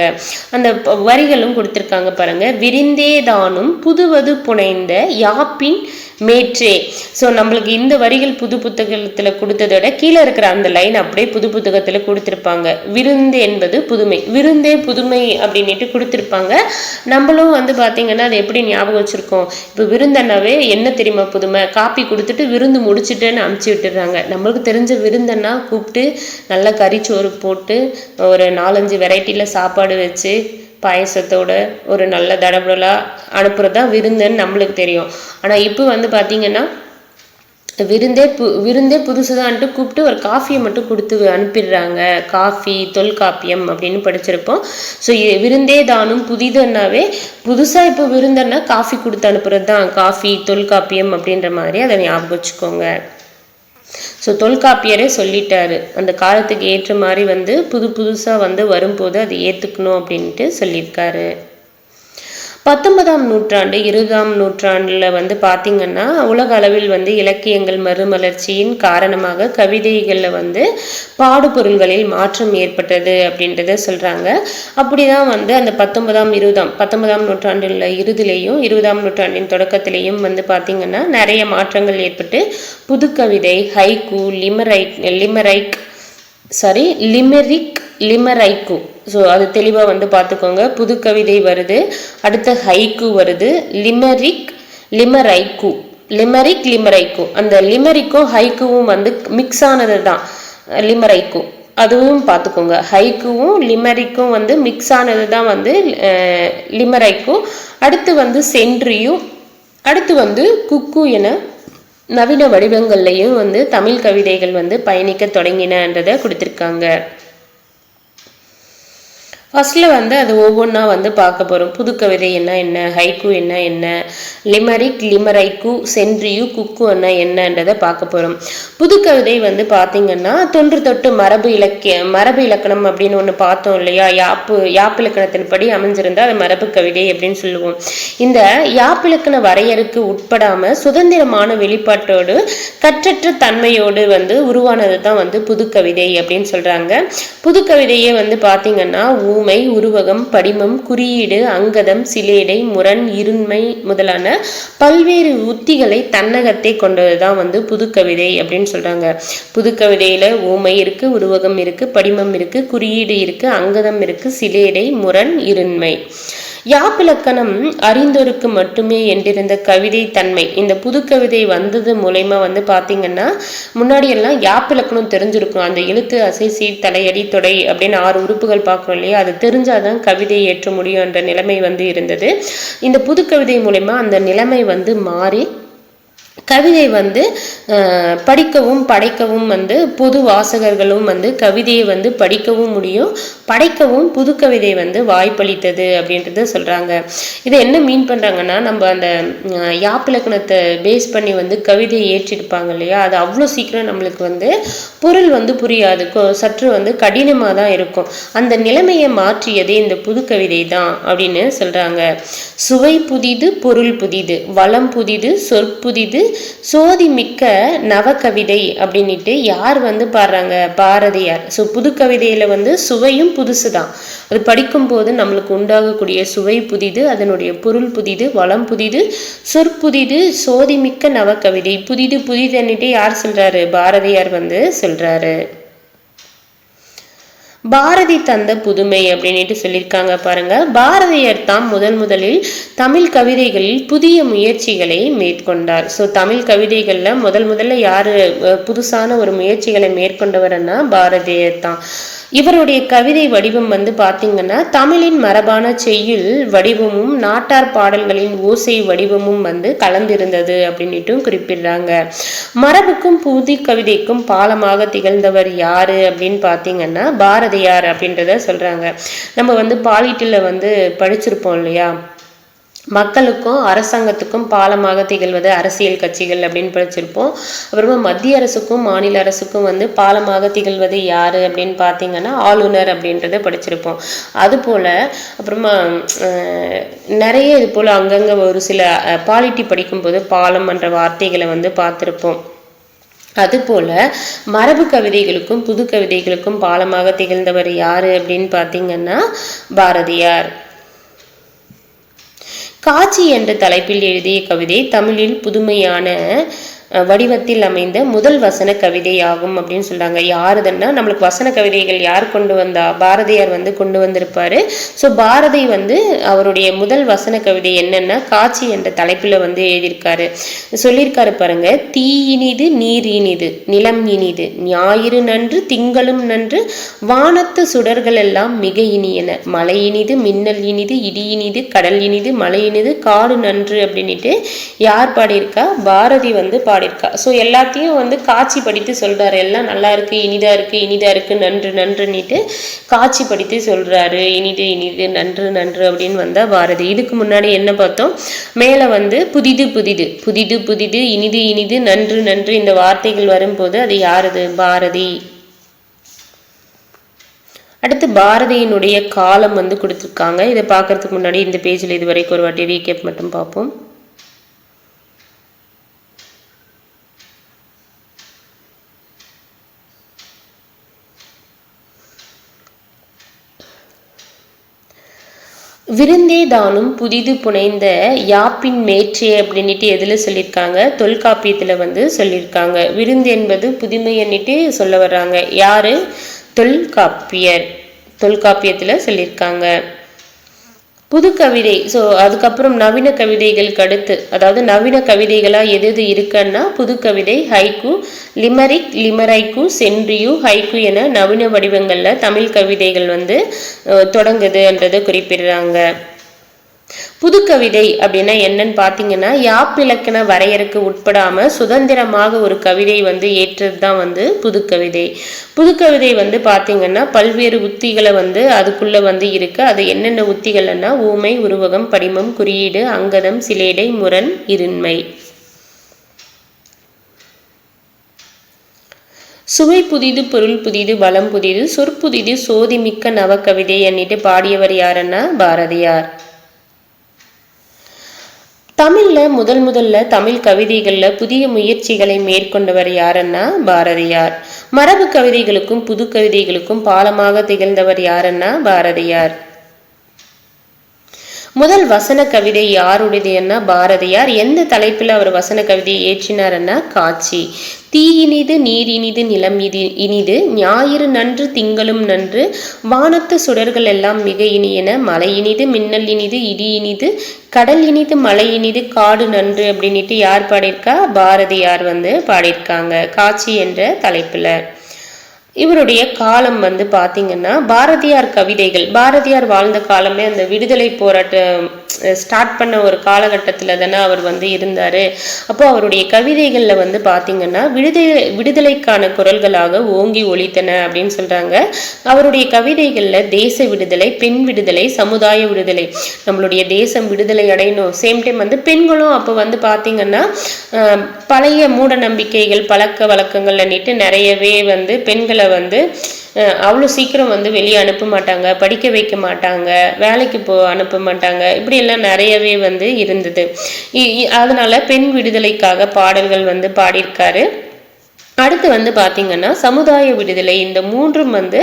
அந்த வரிகளும் கொடுத்திருக்காங்க பாருங்க. விரிந்தேதானும் புதுவது புனைந்த யாப்பின் மேற்றே. ஸோ நம்மளுக்கு இந்த வரிகள் புது புத்தகத்தில் கொடுத்ததோட கீழே இருக்கிற அந்த லைன் அப்படியே புது புத்தகத்தில் கொடுத்துருப்பாங்க. விருந்து என்பது புதுமை, விருந்தே புதுமை அப்படின்ட்டு கொடுத்துருப்பாங்க. நம்மளும் வந்து பார்த்தீங்கன்னா அது எப்படி ஞாபகம் வச்சுருக்கோம். இப்போ விருந்தன்னாவே என்ன தெரியுமா புதுமை, காப்பி கொடுத்துட்டு விருந்து முடிச்சுட்டுன்னு அமுச்சு விட்டுடுறாங்க. நம்மளுக்கு தெரிஞ்ச விருந்தன்னா கூப்பிட்டு நல்லா கறிச்சோறு போட்டு ஒரு 4-5 வெரைட்டியில் சாப்பாடு வச்சு பாயசத்தோட ஒரு நல்ல தடபுடலாக அனுப்புறது தான் விருந்துன்னு நம்மளுக்கு தெரியும். ஆனால் இப்போ வந்து பார்த்தீங்கன்னா விருந்தே புதுசுதான்ட்டு கூப்பிட்டு ஒரு காஃபியை மட்டும் கொடுத்து அனுப்பிடுறாங்க. காஃபி தொல்காப்பியம் அப்படின்னு படிச்சிருப்போம். ஸோ விருந்தே தானும் புதிதுன்னாவே புதுசாக இப்போ விருந்தன்னா காஃபி கொடுத்து அனுப்புறது தான் காஃபி தொல்காப்பியம் அப்படின்ற மாதிரி அதை ஞாபகம் வச்சுக்கோங்க. ஸோ தொல்காப்பியரே சொல்லிட்டாரு, அந்த காலத்துக்கு ஏற்ற மாதிரி வந்து புதுசாக வந்து வரும்போது அதை ஏற்றுக்கணும் அப்படின்ட்டு சொல்லியிருக்காரு. 19ஆம் நூற்றாண்டு 20ஆம் நூற்றாண்டில் வந்து பார்த்திங்கன்னா உலக அளவில் வந்து இலக்கியங்கள் மறுமலர்ச்சியின் காரணமாக கவிதைகளில் வந்து பாடுபொருள்களில் மாற்றம் ஏற்பட்டது அப்படின்றத சொல்கிறாங்க. அப்படி தான் வந்து அந்த 19ஆம் நூற்றாண்டில் இறுதியிலையும் 20ஆம் நூற்றாண்டின் தொடக்கத்திலையும் வந்து பார்த்திங்கன்னா நிறைய மாற்றங்கள் ஏற்பட்டு புதுக்கவிதை, ஹைக்கூ, லிமெரிக்கு, ஸோ அது தெளிவாக வந்து பார்த்துக்கோங்க. புது கவிதை வருது, அடுத்த ஹைக்கூ வருது, லிமெரிக்கு. அந்த லிமெரிக்கும் ஹைக்கூவும் வந்து மிக்ஸ் ஆனது தான் லிமெரைக்கு, அதுவும் பார்த்துக்கோங்க. ஹைக்கூவும் லிமெரிக்கும் வந்து மிக்ஸ் ஆனது தான் வந்து லிமெரைக்கு. அடுத்து வந்து சென்ட்ரியும், அடுத்து வந்து குக்கு என நவீன வடிவங்கள்லையும் வந்து தமிழ் கவிதைகள் வந்து பயணிக்க தொடங்கினன்றதை கொடுத்துருக்காங்க. ஃபர்ஸ்ட்ல வந்து அது ஒவ்வொன்றா வந்து பார்க்க போகிறோம். புதுக்கவிதை என்ன, ஹைக்கூ என்ன, லிமெரைக்கு, சென்ட்ரியூ, குக்கு என்னன்றதை பார்க்க போகிறோம். புதுக்கவிதை வந்து பார்த்திங்கன்னா தொன்று தொட்டு மரபு இலக்கணம் அப்படின்னு ஒன்று பார்த்தோம் இல்லையா. யாப்பிலக்கணத்தின்படி அமைஞ்சிருந்தால் அது மரபு கவிதை அப்படின்னு சொல்லுவோம். இந்த யாப்பிலக்கண வரையறுக்கு உட்படாமல் சுதந்திரமான வெளிப்பாட்டோடு கற்றற்ற தன்மையோடு வந்து உருவானது தான் வந்து புதுக்கவிதை அப்படின்னு சொல்கிறாங்க. புதுக்கவிதையே வந்து பார்த்திங்கன்னா ஊமை, உருவகம், படிமம், குறியீடு, அங்கதம், சிலேடை, முரண், இருண்மை முதலான பல்வேறு உத்திகளை தன்னகத்தை கொண்டதுதான் வந்து புதுக்கவிதை அப்படின்னு சொல்றாங்க. புதுக்கவிதையில ஊமை இருக்கு, உருவகம் இருக்கு, படிமம் இருக்கு, குறியீடு இருக்கு, அங்கதம் இருக்கு, சிலேடை, முரண், இருண்மை. யாப்பிலக்கணம் அறிந்தோருக்கு மட்டுமே என்றிருந்த கவிதை தன்மை இந்த புதுக்கவிதை வந்தது மூலயமா வந்து பார்த்தீங்கன்னா, முன்னாடி எல்லாம் யாப்பிலக்கணம் தெரிஞ்சிருக்கும். அந்த எழுத்து, அசைசி, தலையடி, தொடை அப்படின்னு 6 உறுப்புகள் பார்க்குறோம் இல்லையா, அது தெரிஞ்சாதான் கவிதையை ஏற்ற முடியும் என்ற நிலைமை வந்து இருந்தது. இந்த புதுக்கவிதை மூலயமா அந்த நிலைமை வந்து மாறி கவிதை வந்து படிக்கவும் படைக்கவும் வந்து பொது வாசகர்களும் வந்து கவிதையை வந்து படிக்கவும் முடியும், படைக்கவும் புதுக்கவிதை வந்து வாய்ப்பளித்தது அப்படின்றத சொல்கிறாங்க. இதை என்ன மீன் பண்ணுறாங்கன்னா, நம்ம அந்த யாப்பிலக்கணத்தை பேஸ் பண்ணி வந்து கவிதையை ஏற்றிருப்பாங்க இல்லையா, அது அவ்வளோ சீக்கிரம் நம்மளுக்கு வந்து பொருள் வந்து புரியாது, சற்று வந்து கடினமாக தான் இருக்கும். அந்த நிலைமையை மாற்றியதே இந்த புதுக்கவிதை தான் அப்படின்னு சொல்கிறாங்க. சுவை புதிது, பொருள் புதிது, வளம் புதிது, சொற்புதிது, சோதி மிக்க நவகவிதை அப்படின்ட்டு யார் வந்து பாடுறாங்க? பாரதியார். ஸோ புதுக்கவிதையில வந்து சுவையும் புதுசு தான், அது படிக்கும் போது நம்மளுக்கு உண்டாகக்கூடிய சுவை புதிது, அதனுடைய பொருள் புதிது, வளம் புதிது, சொற்புதிது, சோதிமிக்க நவகவிதை புதிது புதிதுன்னுட்டு யார் சொல்றாரு? பாரதியார் வந்து சொல்றாரு. பாரதி தந்த புதுமை அப்படின்ட்டு சொல்லியிருக்காங்க பாருங்க. பாரதியார் தான் முதலில் தமிழ் கவிதைகளில் புதிய முயற்சிகளை மேற்கொண்டார். ஸோ தமிழ் கவிதைகள்ல முதல்ல யாரு புதுசான ஒரு முயற்சிகளை மேற்கொண்டவர்னா பாரதியார் தான். இவருடைய கவிதை வடிவம் வந்து பார்த்தீங்கன்னா தமிழின் மரபான செய்யுள் வடிவமும் நாட்டார் பாடல்களின் ஓசை வடிவமும் வந்து கலந்திருந்தது அப்படின்னுட்டும் குறிப்பிடுறாங்க. மரபுக்கும் புது கவிதைக்கும் பாலமாக திகழ்ந்தவர் யாரு அப்படின்னு பார்த்தீங்கன்னா பாரதியார் அப்படின்றத சொல்றாங்க. நம்ம வந்து பாலிட்டில வந்து படிச்சிருப்போம் இல்லையா, மக்களுக்கும் அரசாங்கத்துக்கும் பாலமாக திகழ்வது அரசியல் கட்சிகள் அப்படின்னு படிச்சிருப்போம். அப்புறமா மத்திய அரசுக்கும் மாநில அரசுக்கும் வந்து பாலமாக திகழ்வது யாரு அப்படின்னு பார்த்தீங்கன்னா ஆளுநர் அப்படின்றத படிச்சிருப்போம். அதுபோல் அப்புறமா நிறைய இது போல் அங்கங்கே ஒரு சில பாலிட்டி படிக்கும்போது பாலம் என்ற வார்த்தைகளை வந்து பார்த்துருப்போம். அதுபோல் மரபு கவிதைகளுக்கும் புது கவிதைகளுக்கும் பாலமாக திகழ்ந்தவர் யாரு அப்படின்னு பார்த்தீங்கன்னா பாரதியார். காட்சி என்ற தலைப்பில் எழுதிய கவிதை தமிழில் புதுமையான வடிவத்தில் அமைந்த முதல் வசன கவிதை ஆகும் அப்படின்னு சொல்றாங்க. யாருதுன்னா நம்மளுக்கு வசன கவிதைகள் யார் கொண்டு வந்தா? பாரதியார் வந்து கொண்டு வந்திருப்பாரு. ஸோ பாரதி வந்து அவருடைய முதல் வசன கவிதை என்னன்னா காட்சி என்ற தலைப்பில் வந்து எழுதியிருக்காரு. சொல்லியிருக்காரு பாருங்க, தீ இனிது நீர் இனிது நிலம் இனிது ஞாயிறு நன்று திங்களும் நன்று வானத்து சுடர்கள் எல்லாம் மிக இனியன மழை இனிது மின்னல் இனிது இடி இனிது கடல் இனிது மழை இனிது காடு நன்று அப்படின்ட்டு யார் பாடியிருக்கா? பாரதி வந்து பாடியிருக்கா. ஸோ எல்லாத்தையும் வந்து காட்சி படித்து சொல்றாரு. எல்லாம் நல்லா இருக்கு, இனிதா இருக்கு, இனிதா இருக்கு, நன்று நன்றுன்னுட்டு காட்சி படித்து சொல்றாரு. இனிது இனிது நன்று நன்று அப்படின்னு வந்தா பாரதி. இதுக்கு முன்னாடி என்ன பார்த்தோம்? மேல வந்து புதிது புதிது புதிது புதிது இனிது இனிது நன்று நன்று இந்த வார்த்தைகள் வரும்போது அது யாருது? பாரதி. அடுத்து பாரதியினுடைய காலம் வந்து கொடுத்துருக்காங்க. இதை பார்க்கறதுக்கு முன்னாடி இந்த பேஜில் இது வரைக்கும் ஒரு வாட்டி ரீகேப் மட்டும் பார்ப்போம். விருந்தே தானும் புதிது புனைந்த யாப்பின் மேற்றே அப்படின்ட்டு எதில் சொல்லியிருக்காங்க? தொல்காப்பியத்தில் வந்து சொல்லியிருக்காங்க. விருந்து என்பது புதுமைன்னுட்டு சொல்ல வர்றாங்க. யாரு? தொல்காப்பியர். தொல்காப்பியத்தில் சொல்லியிருக்காங்க. புது கவிதை. ஸோ அதுக்கப்புறம் நவீன கவிதைகளுக்கு அடுத்து, அதாவது நவீன கவிதைகளாக எது எது இருக்குன்னா புது கவிதை, ஹைக்கு, லிமரிக், லிமரைக்கு, சென்றியு, ஹைக்கு என நவீன வடிவங்களில் தமிழ் கவிதைகள் வந்து தொடங்குதுன்றதை குறிப்பிடுறாங்க. புது கவிதை அப்படின்னா என்னன்னு பார்த்தீங்கன்னா யாப்பிலக்கண வரையறுக்கு உட்படாம சுதந்திரமாக ஒரு கவிதை வந்து ஏற்றது தான் வந்து புது கவிதை. புது கவிதை வந்து பார்த்தீங்கன்னா பல்வேறு உத்திகளை வந்து அதுக்குள்ள வந்து இருக்கு. அது என்னென்ன உத்திகள்னா ஊமை, உருவகம், படிமம், குறியீடு, அங்கதம், சிலேடை, முரண், இருண்மை. சுவை புதிது, பொருள் புதிது, பலம் புதிது, சொற்புதிது, சோதிமிக்க நவக்கவிதை என்னிட்டு பாடியவர் யாருன்னா பாரதியார். தமிழ்ல முதல்ல தமிழ் கவிதைகள்ல புதிய முயற்சிகளை மேற்கொண்டவர் யாருன்னா பாரதியார். மரபு கவிதைகளுக்கும் புது கவிதைகளுக்கும் பாலமாக திகழ்ந்தவர் யாருன்னா பாரதியார். முதல் வசன கவிதை யாருடையதுன்னா பாரதியார். எந்த தலைப்பில் அவர் வசன கவிதையை ஏற்றினார்னா காட்சி. தீ இனிது நீர் இனிது நிலம் இனிது ஞாயிறு நன்று திங்களும் நன்று வானத்து சுடர்கள் எல்லாம் மிக இனியன மழை இனிது மின்னல் இனிது இடி இனிது கடல் இனிது மழை இனிது காடு நன்று அப்படின்ட்டு யார் பாடியிருக்கா? பாரதியார் வந்து பாடியிருக்காங்க காட்சி என்ற தலைப்புல. இவருடைய காலம் வந்து பார்த்தீங்கன்னா பாரதியார் கவிதைகள், பாரதியார் வாழ்ந்த காலமே அந்த விடுதலை போராட்டம் ஸ்டார்ட் பண்ண ஒரு காலகட்டத்தில் தானே அவர் வந்து இருந்தார். அப்போ அவருடைய கவிதைகளில் வந்து பார்த்தீங்கன்னா விடுதலைக்கான குரல்களாக ஓங்கி ஒலித்தன அப்படின்னு சொல்கிறாங்க. அவருடைய கவிதைகளில் தேச விடுதலை, பெண் விடுதலை, சமுதாய விடுதலை, நம்மளுடைய தேசம் விடுதலை அடையணும், சேம் டைம் வந்து பெண்களும் அப்போ வந்து பார்த்தீங்கன்னா பழைய மூட நம்பிக்கைகள் பழக்க வழக்கங்கள் அன்னிட்டு நிறையவே வந்து பெண்களை வந்து அவ்வளோ சீக்கிரம் வந்து வெளியே அனுப்ப மாட்டாங்க, படிக்க வைக்க மாட்டாங்க, வேலைக்கு அனுப்ப மாட்டாங்க, இப்படி எல்லாம் நிறையவே வந்து இருந்தது. அதனால பெண் விடுதலைக்காக பாடல்கள் வந்து பாடியிருக்காரு. அடுத்து வந்து பார்த்தீங்கன்னா சமுதாய விடுதலை, இந்த மூன்றும் வந்து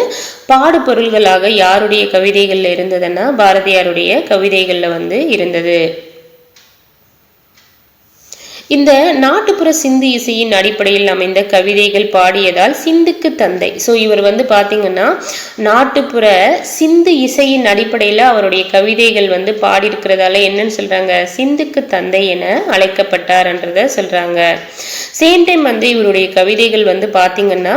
பாடு பொருள்களாக யாருடைய கவிதைகள்ல இருந்ததுன்னா பாரதியாருடைய கவிதைகள்ல வந்து இருந்தது. இந்த நாட்டுப்புற சிந்து இசையின் அடிப்படையில் அமைந்த கவிதைகள் பாடியதால் சிந்துக்கு தந்தை. ஸோ இவர் வந்து பார்த்தீங்கன்னா நாட்டுப்புற சிந்து இசையின் அடிப்படையில் அவருடைய கவிதைகள் வந்து பாடியிருக்கிறதால என்னன்னு சொல்றாங்க? சிந்துக்கு தந்தை என அழைக்கப்பட்டார்ன்றத சொல்றாங்க. சேம் டைம் வந்து இவருடைய கவிதைகள் வந்து பார்த்தீங்கன்னா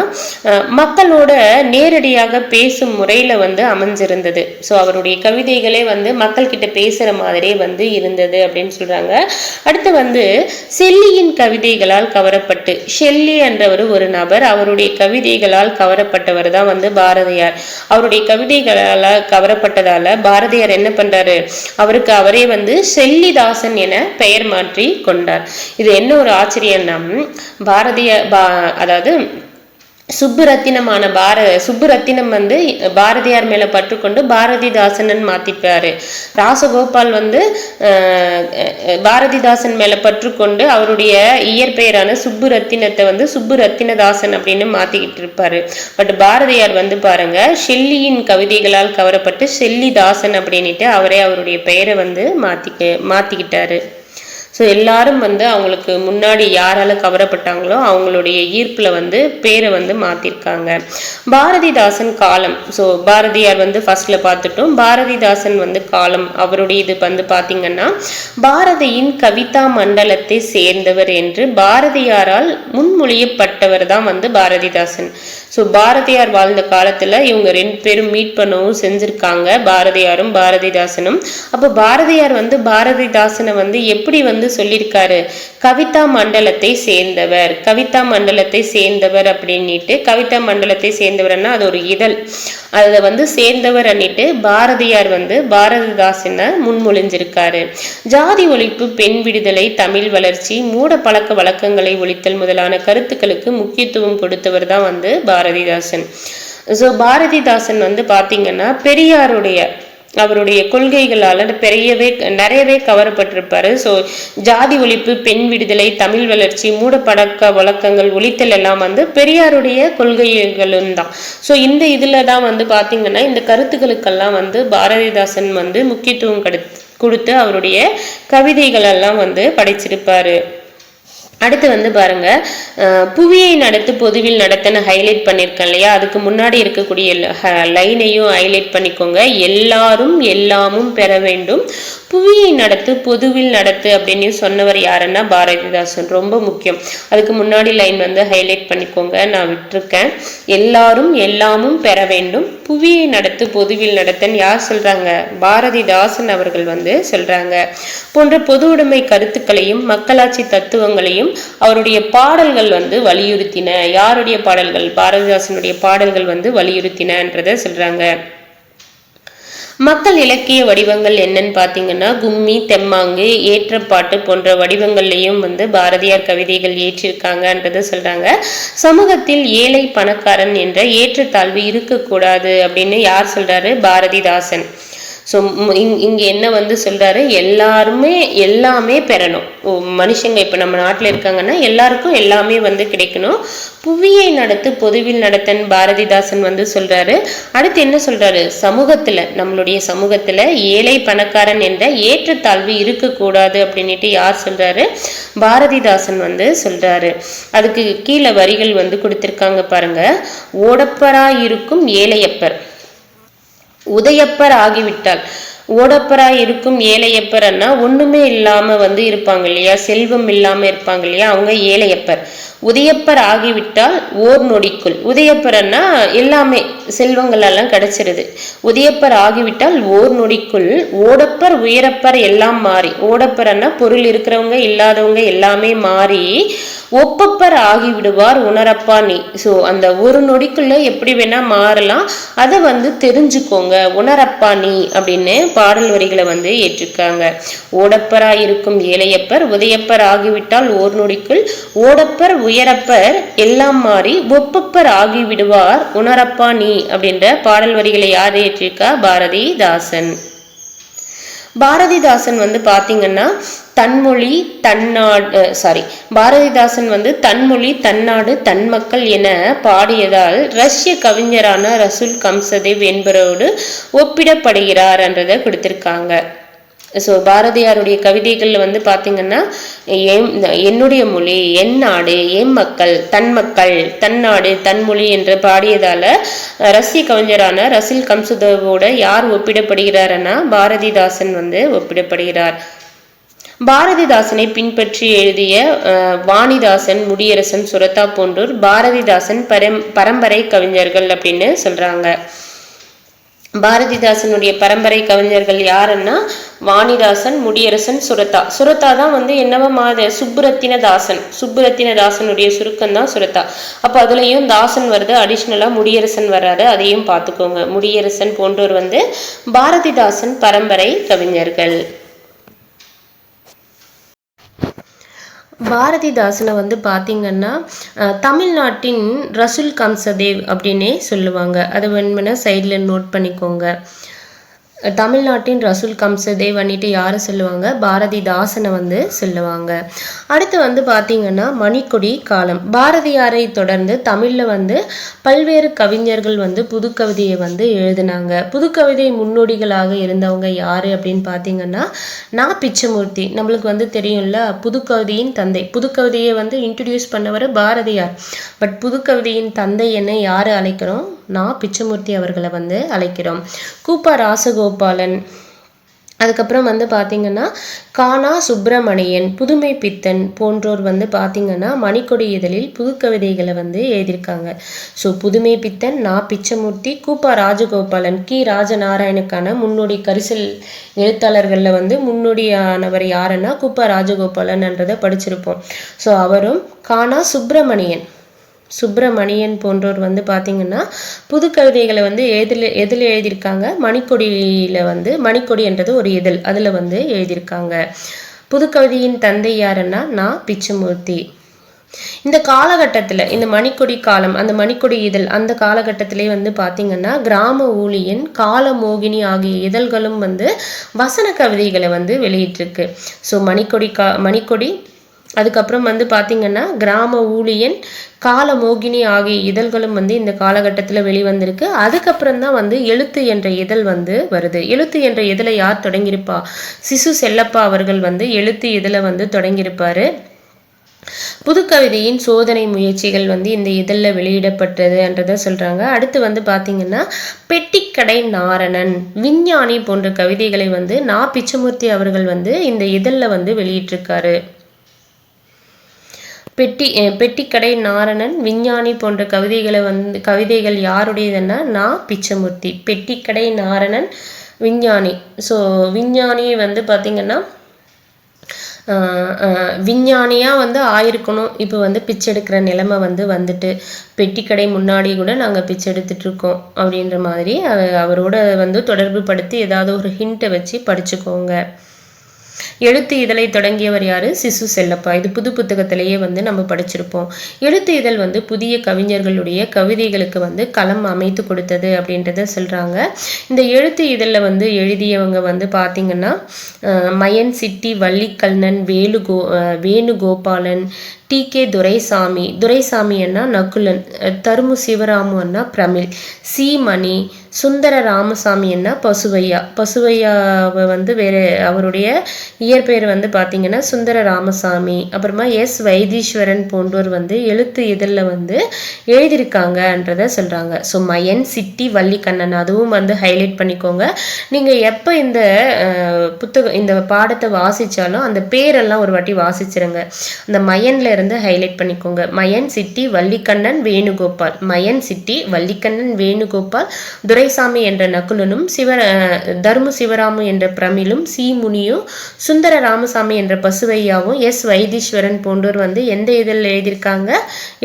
மக்களோட நேரடியாக பேசும் முறையில் வந்து அமைஞ்சிருந்தது. ஸோ அவருடைய கவிதைகளே வந்து மக்கள்கிட்ட பேசுகிற மாதிரியே வந்து இருந்தது அப்படின்னு சொல்றாங்க. அடுத்து வந்து ஷெல்லியின் கவிதைகளால் கவரப்பட்டு, ஷெல்லி என்றவர் ஒரு நபர், அவருடைய கவிதைகளால் கவரப்பட்டவர் தான் வந்து பாரதியார். அவருடைய கவிதைகளால் கவரப்பட்டதால பாரதியார் என்ன பண்றாரு, அவருக்கு அவரே வந்து ஷெல்லிதாசன் என பெயர் மாற்றி கொண்டார். இது என்ன ஒரு ஆச்சரியம்னா, அதாவது சுப்புரத்தினமான சுப்புரத்தினம் வந்து பாரதியார் மேல பற்றுக்கொண்டு பாரதிதாசன் மாத்திப்பாரு. ராசகோபால் வந்து பாரதிதாசன் மேல பற்றுக்கொண்டு அவருடைய இயற்பெயரான சுப்புரத்தினத்தை வந்து சுப்புரத்தினதாசன் அப்படின்னு மாத்திக்கிட்டு இருப்பாரு. பட் பாரதியார் வந்து பாருங்க, ஷெல்லியின் கவிதைகளால் கவரப்பட்டு ஷெல்லிதாசன் அப்படின்ட்டு அவரே அவருடைய பெயரை வந்து மாத்திக்கிட்டாரு. ஸோ எல்லாரும் வந்து அவங்களுக்கு முன்னாடி யாரால கவரப்பட்டாங்களோ அவங்களுடைய ஈர்ப்பில் வந்து பேரை வந்து மாற்றிருக்காங்க. பாரதிதாசன் காலம். ஸோ பாரதியார் வந்து ஃபர்ஸ்ட்ல பார்த்துட்டோம். பாரதிதாசன் வந்து காலம், அவருடைய இது வந்து பார்த்தீங்கன்னா, பாரதியின் கவிதா மண்டலத்தை சேர்ந்தவர் என்று பாரதியாரால் முன்மொழியப்பட்டவர் தான் வந்து பாரதிதாசன். ஸோ பாரதியார் வாழ்ந்த காலத்தில் இவங்க 2 பேரும் மீட் பண்ணவும் செஞ்சுருக்காங்க, பாரதியாரும் பாரதிதாசனும். அப்போ பாரதியார் வந்து பாரதிதாசனை வந்து எப்படி வந்து சொல்லியிருக்காரு, கவிதா மண்டலத்தை சேர்ந்தவர், கவிதா மண்டலத்தை சேர்ந்தவர் அப்படின்ட்டு. கவிதா மண்டலத்தை சேர்ந்தவர்னா அது ஒரு இதழ், அதுல வந்து சேர்ந்தவர் அன்னிட்டு பாரதியார் வந்து பாரதிதாசனை முன்மொழிஞ்சிருக்காரு. ஜாதி ஒழிப்பு, பெண் விடுதலை, தமிழ் வளர்ச்சி, மூட பழக்க வழக்கங்களை ஒழித்தல் முதலான கருத்துக்களுக்கு முக்கியத்துவம் கொடுத்தவர் தான் வந்து பாரதிதாசன். ஸோ பாரதிதாசன் வந்து பார்த்தீங்கன்னா பெரியாருடைய அவருடைய கொள்கைகளால் நிறையவே கவரப்பட்டிருப்பாரு. ஸோ ஜாதி ஒழிப்பு, பெண் விடுதலை, தமிழ் வளர்ச்சி, மூட பழக்க வழக்கங்கள் ஒழித்தல் எல்லாம் வந்து பெரியாருடைய கொள்கைகளும் தான். ஸோ இந்த இதில் தான் வந்து பார்த்தீங்கன்னா இந்த கருத்துக்களுக்கெல்லாம் வந்து பாரதிதாசன் வந்து முக்கியத்துவம் கொடுத்து அவருடைய கவிதைகள் எல்லாம் வந்து படைச்சிருப்பாரு. அடுத்து வந்து பாருங்க, புவியை நடத்து பொதுவில் நடத்தன்னு ஹைலைட் பண்ணியிருக்கேன் இல்லையா, அதுக்கு முன்னாடி இருக்கக்கூடிய லைனையும் ஹைலைட் பண்ணிக்கோங்க. எல்லாரும் எல்லாமும் பெற வேண்டும், புவியை நடத்து பொதுவில் நடத்து அப்படின்னு சொன்னவர் யாருன்னா பாரதிதாசன். ரொம்ப முக்கியம். அதுக்கு முன்னாடி லைன் வந்து ஹைலைட் பண்ணிக்கோங்க, நான் விட்டுருக்கேன். எல்லாரும் எல்லாமும் பெற வேண்டும், புவியை நடத்து பொதுவில் நடத்தன்னு யார் சொல்றாங்க, பாரதிதாசன் அவர்கள் வந்து சொல்றாங்க. போன்ற பொது உடைமை கருத்துக்களையும் மக்களாட்சி தத்துவங்களையும் அவருடைய பாடல்கள் வந்து வலியுறுத்தின. யாருடைய பாடல்கள், பாரதிதாசனுடைய பாடல்கள் வந்து வலியுறுத்தினன்றத சொல்றாங்க. மக்கள் இலக்கிய வடிவங்கள் என்னன்னு பார்த்தீங்கன்னா, கும்மி, தெம்மாங்கு, ஏற்றப்பாட்டு போன்ற வடிவங்கள்லையும் வந்து பாரதியார் கவிதைகள் ஏற்றிருக்காங்கன்றத சொல்றாங்க. சமூகத்தில் ஏழை பணக்காரன் என்ற ஏற்றத்தாழ்வு இருக்கக்கூடாது அப்படின்னு யார் சொல்றாரு, பாரதிதாசன். ஸோ இங்கே என்ன வந்து சொல்றாரு, எல்லாமே பெறணும். மனுஷங்க இப்போ நம்ம நாட்டில் இருக்காங்கன்னா எல்லாருக்கும் எல்லாமே வந்து கிடைக்கணும், புவியை நடத்து பொதுவில் நடத்தன்னு பாரதிதாசன் வந்து சொல்றாரு. அடுத்து என்ன சொல்றாரு, நம்மளுடைய சமூகத்துல ஏழை பணக்காரன் என்ற ஏற்றத்தாழ்வு இருக்கக்கூடாது அப்படின்ட்டு யார் சொல்றாரு, பாரதிதாசன் வந்து சொல்றாரு. அதுக்கு கீழே வரிகள் வந்து கொடுத்திருக்காங்க பாருங்க. ஓடப்பராயிருக்கும் ஏழையப்பர் உதயப்பர் ஆகிவிட்டால், ஓடப்பராய் இருக்கும் ஏழையப்பர்னா ஒண்ணுமே இல்லாம வந்து இருப்பாங்க இல்லையா, செல்வம் இல்லாம இருப்பாங்க இல்லையா, அவங்க ஏழையப்பர். உதயப்பர் ஆகிவிட்டால் ஓர் நொடிக்குள், உதயப்பர்னா எல்லாமே செல்வங்கள் எல்லாம் கிடைச்சிருது. உதயப்பர் ஆகிவிட்டால் ஓர் நொடிக்குள் ஓடப்பர் உயரப்பர் எல்லாம் மாறி, ஓடப்பர்னா பொருள் இருக்கிறவங்க இல்லாதவங்க எல்லாமே மாறி ஒப்பப்பர் ஆகிவிடுவார் உணரப்பா நீ. ஸோ அந்த ஒரு நொடிக்குள்ள எப்படி வேணா மாறலாம், அதை வந்து தெரிஞ்சுக்கோங்க உணரப்பா நீ அப்படின்னு பாடல் வரிகளை வந்து ஏற்றிருக்காங்க. ஓடப்பராய் இருக்கும் ஏழையப்பர் உதயப்பர் ஆகிவிட்டால் ஓர் நொடிக்குள் ஓடப்பர் உயரப்பர் எல்லாம் மாறி ஒப்பப்பர் ஆகிவிடுவார் உணரப்பா நீ அப்படின்ற பாடல் வரிகளை யார் ஏற்றிருக்கா, பாரதிதாசன். பாரதிதாசன் வந்து பாத்தீங்கன்னா தன்மொழி பாரதிதாசன் வந்து தன்மொழி தன்னாடு தன் மக்கள் என பாடியதால் ரஷ்ய கவிஞரான ரசூல் கம்சதேவ் என்பவரோடு ஒப்பிடப்படுகிறார் என்றதை கொடுத்திருக்காங்க. ஸோ பாரதியாருடைய கவிதைகள்ல வந்து பாத்தீங்கன்னா என்னுடைய மொழி, என் நாடு, என் மக்கள், தன்னாடு, தன்மொழி என்று பாடியதால ரஷ்ய கவிஞரான ரசூல் கம்சதேவோட யார் ஒப்பிடப்படுகிறார்னா பாரதிதாசன் வந்து ஒப்பிடப்படுகிறார். பாரதிதாசனை பின்பற்றி எழுதிய வாணிதாசன், முடியரசன், சுரதா போன்றோர் பாரதிதாசன் பரம்பரை கவிஞர்கள் அப்படின்னு சொல்றாங்க. பாரதிதாசனுடைய பரம்பரை கவிஞர்கள் யாருன்னா வாணிதாசன், முடியரசன், சுரதா. சுரதா தான் வந்து என்னவா சுப்புரத்தினதாசனுடைய சுருக்கம் தான் சுரதா. அப்போ அதுலேயும் தாசன் வருது, அடிஷ்னலாக முடியரசன் வர்றாரு, அதையும் பார்த்துக்கோங்க. முடியரசன் போன்றோர் வந்து பாரதிதாசன் பரம்பரை கவிஞர்கள். பாரதிதாசனை வந்து பார்த்திங்கன்னா தமிழ்நாட்டின் ரசூல் கம்சதேவ் அப்படின்னே சொல்லுவாங்க. அதை வேணுமென்னா சைடில் நோட் பண்ணிக்கோங்க. தமிழ்நாட்டின் ரசூல் கம்சதேவ் பண்ணிட்டு யாரை சொல்லுவாங்க? பாரதிதாசனை வந்து சொல்லுவாங்க. அடுத்து வந்து பார்த்திங்கன்னா மணிக்கொடி காலம். பாரதியாரை தொடர்ந்து தமிழில் வந்து பல்வேறு கவிஞர்கள் வந்து புதுக்கவிதையை வந்து எழுதினாங்க. புதுக்கவிதை முன்னோடிகளாக இருந்தவங்க யார் அப்படின்னு பார்த்தீங்கன்னா நான் பிச்சமூர்த்தி. நம்மளுக்கு வந்து தெரியும்ல, புதுக்கவிதையின் தந்தை. புதுக்கவிதையை வந்து இன்ட்ரடியூஸ் பண்ணவர் பாரதியார். பட் புதுக்கவிதையின் தந்தை என்ன யார் அழைக்கிறோம்? நான் பிச்சமூர்த்தி அவர்களை வந்து அழைக்கிறோம். கூப்பா ராசகோபாலன், அதுக்கப்புறம் வந்து பார்த்திங்கன்னா கானா சுப்பிரமணியன், புதுமை பித்தன் போன்றோர் வந்து பார்த்திங்கன்னா மணிக்கொடி இதழில் புதுக்கவிதைகளை வந்து எழுதியிருக்காங்க. ஸோ புதுமை பித்தன், நான் பிச்சமூர்த்தி, கூப்பா ராஜகோபாலன், கி ராஜநாராயணுக்கான முன்னோடி கரிசல் எழுத்தாளர்களில் வந்து முன்னோடியானவர் யாருன்னா கூப்பா ராஜகோபாலன்ன்றதை படிச்சிருப்போம். ஸோ அவரும் கானா சுப்பிரமணியன் போன்றோர் வந்து பார்த்திங்கன்னா புது கவிதைகளை வந்து எதில் எழுதியிருக்காங்க? மணிக்கொடியில் வந்து மணிக்கொடி என்றது ஒரு இதழ், அதில் வந்து எழுதியிருக்காங்க. புதுக்கவிதையின் தந்தை யாருன்னா நான் பிச்சமூர்த்தி. இந்த காலகட்டத்தில் இந்த மணிக்கொடி காலம், அந்த மணிக்கொடி இதழ் அந்த காலகட்டத்திலே வந்து பார்த்திங்கன்னா கிராம ஊழியன், காலமோகினி ஆகிய இதழ்களும் வந்து வசன கவிதைகளை வந்து வெளியிட்டிருக்கு. ஸோ மணிக்கொடி அதுக்கப்புறம் வந்து பார்த்திங்கன்னா கிராம ஊழியன், காலமோகினி ஆகிய இதழ்களும் வந்து இந்த காலகட்டத்தில் வெளிவந்திருக்கு. அதுக்கப்புறம் தான் வந்து எழுத்து என்ற இதழ் வந்து வருது. எழுத்து என்ற இதழை யார் தொடங்கியிருப்பா? சிசு செல்லப்பா அவர்கள் வந்து எழுத்து இதழை வந்து தொடங்கியிருப்பாரு. புதுக்கவிதையின் சோதனை முயற்சிகள் வந்து இந்த இதழில் வெளியிடப்பட்டதுன்றதை சொல்கிறாங்க. அடுத்து வந்து பார்த்திங்கன்னா பெட்டிக்கடை நாரணன், விஞ்ஞானி போன்ற கவிதைகளை வந்து நான் பிச்சமூர்த்தி அவர்கள் வந்து இந்த இதழில் வந்து வெளியிட்டிருக்காரு. பெட்டிக்கடை நாரணன், விஞ்ஞானி போன்ற கவிதைகள் யாருடையதுன்னா நான் பிச்சமூர்த்தி. பெட்டிக்கடை நாரணன், விஞ்ஞானி. ஸோ விஞ்ஞானி வந்து பார்த்திங்கன்னா விஞ்ஞானியாக வந்து ஆயிருக்கணும். இப்போ வந்து பிச்சை எடுக்கிற நிலைமை வந்து வந்துட்டு பெட்டிக்கடை முன்னாடி கூட நாங்கள் பிச்சை எடுத்துட்ருக்கோம் அப்படின்ற மாதிரி அவரோட வந்து தொடர்பு படுத்தி ஏதாவது ஒரு ஹிண்ட்டை வச்சு படிச்சுக்கோங்க. எழுத்து இதழை தொடங்கியவர் யாரு? சிசு செல்லப்பா. இது புது புத்தகத்திலேயே வந்து நம்ம படிச்சிருப்போம். எழுத்து இதழ் வந்து புதிய கவிஞர்களுடைய கவிதைகளுக்கு வந்து களம் அமைத்து கொடுத்தது அப்படின்றத சொல்றாங்க. இந்த எழுத்து இதழில் வந்து எழுதியவங்க வந்து பார்த்தீங்கன்னா மயன் சிட்டி, வள்ளிக்கண்ணன், வேணுகோபாலன், டி.கே. துரைசாமி அண்ணா நகுலன், தருமு சிவராமு அண்ணா பிரமிழ், சி மணி, சுந்தர ராமசாமி அண்ணா பசுவையாவை வந்து வேற அவருடைய இயற்பெயர் வந்து பார்த்தீங்கன்னா சுந்தர ராமசாமி. அப்புறமா எஸ் வைத்தீஸ்வரன் போன்றோர் வந்து எழுத்து இதழில் வந்து எழுதியிருக்காங்கன்றத சொல்கிறாங்க. ஸோ மயன் சிட்டி, வள்ளிக்கண்ணன் அதுவும் வந்து ஹைலைட் பண்ணிக்கோங்க. நீங்கள் எப்போ இந்த பாடத்தை வாசித்தாலும் அந்த பேரெல்லாம் ஒரு வாட்டி வாசிச்சிருங்க. அந்த மயன்ல இருந்து ஹைலைட் பண்ணிக்கோங்க. மயன் சிட்டி, வள்ளிக்கண்ணன், வேணுகோபால். மயன் சிட்டி, வள்ளிக்கண்ணன், வேணுகோபால், துரைசாமி என்ற நகுலனும், தர்மு சிவராமு என்ற பிரமிழும், சி முனியும், சுந்தர ராமசாமி என்ற பசுவையாவும், எஸ் வைத்தீஸ்வரன் போன்றோர் வந்து எந்த இதழில் எழுதியிருக்காங்க?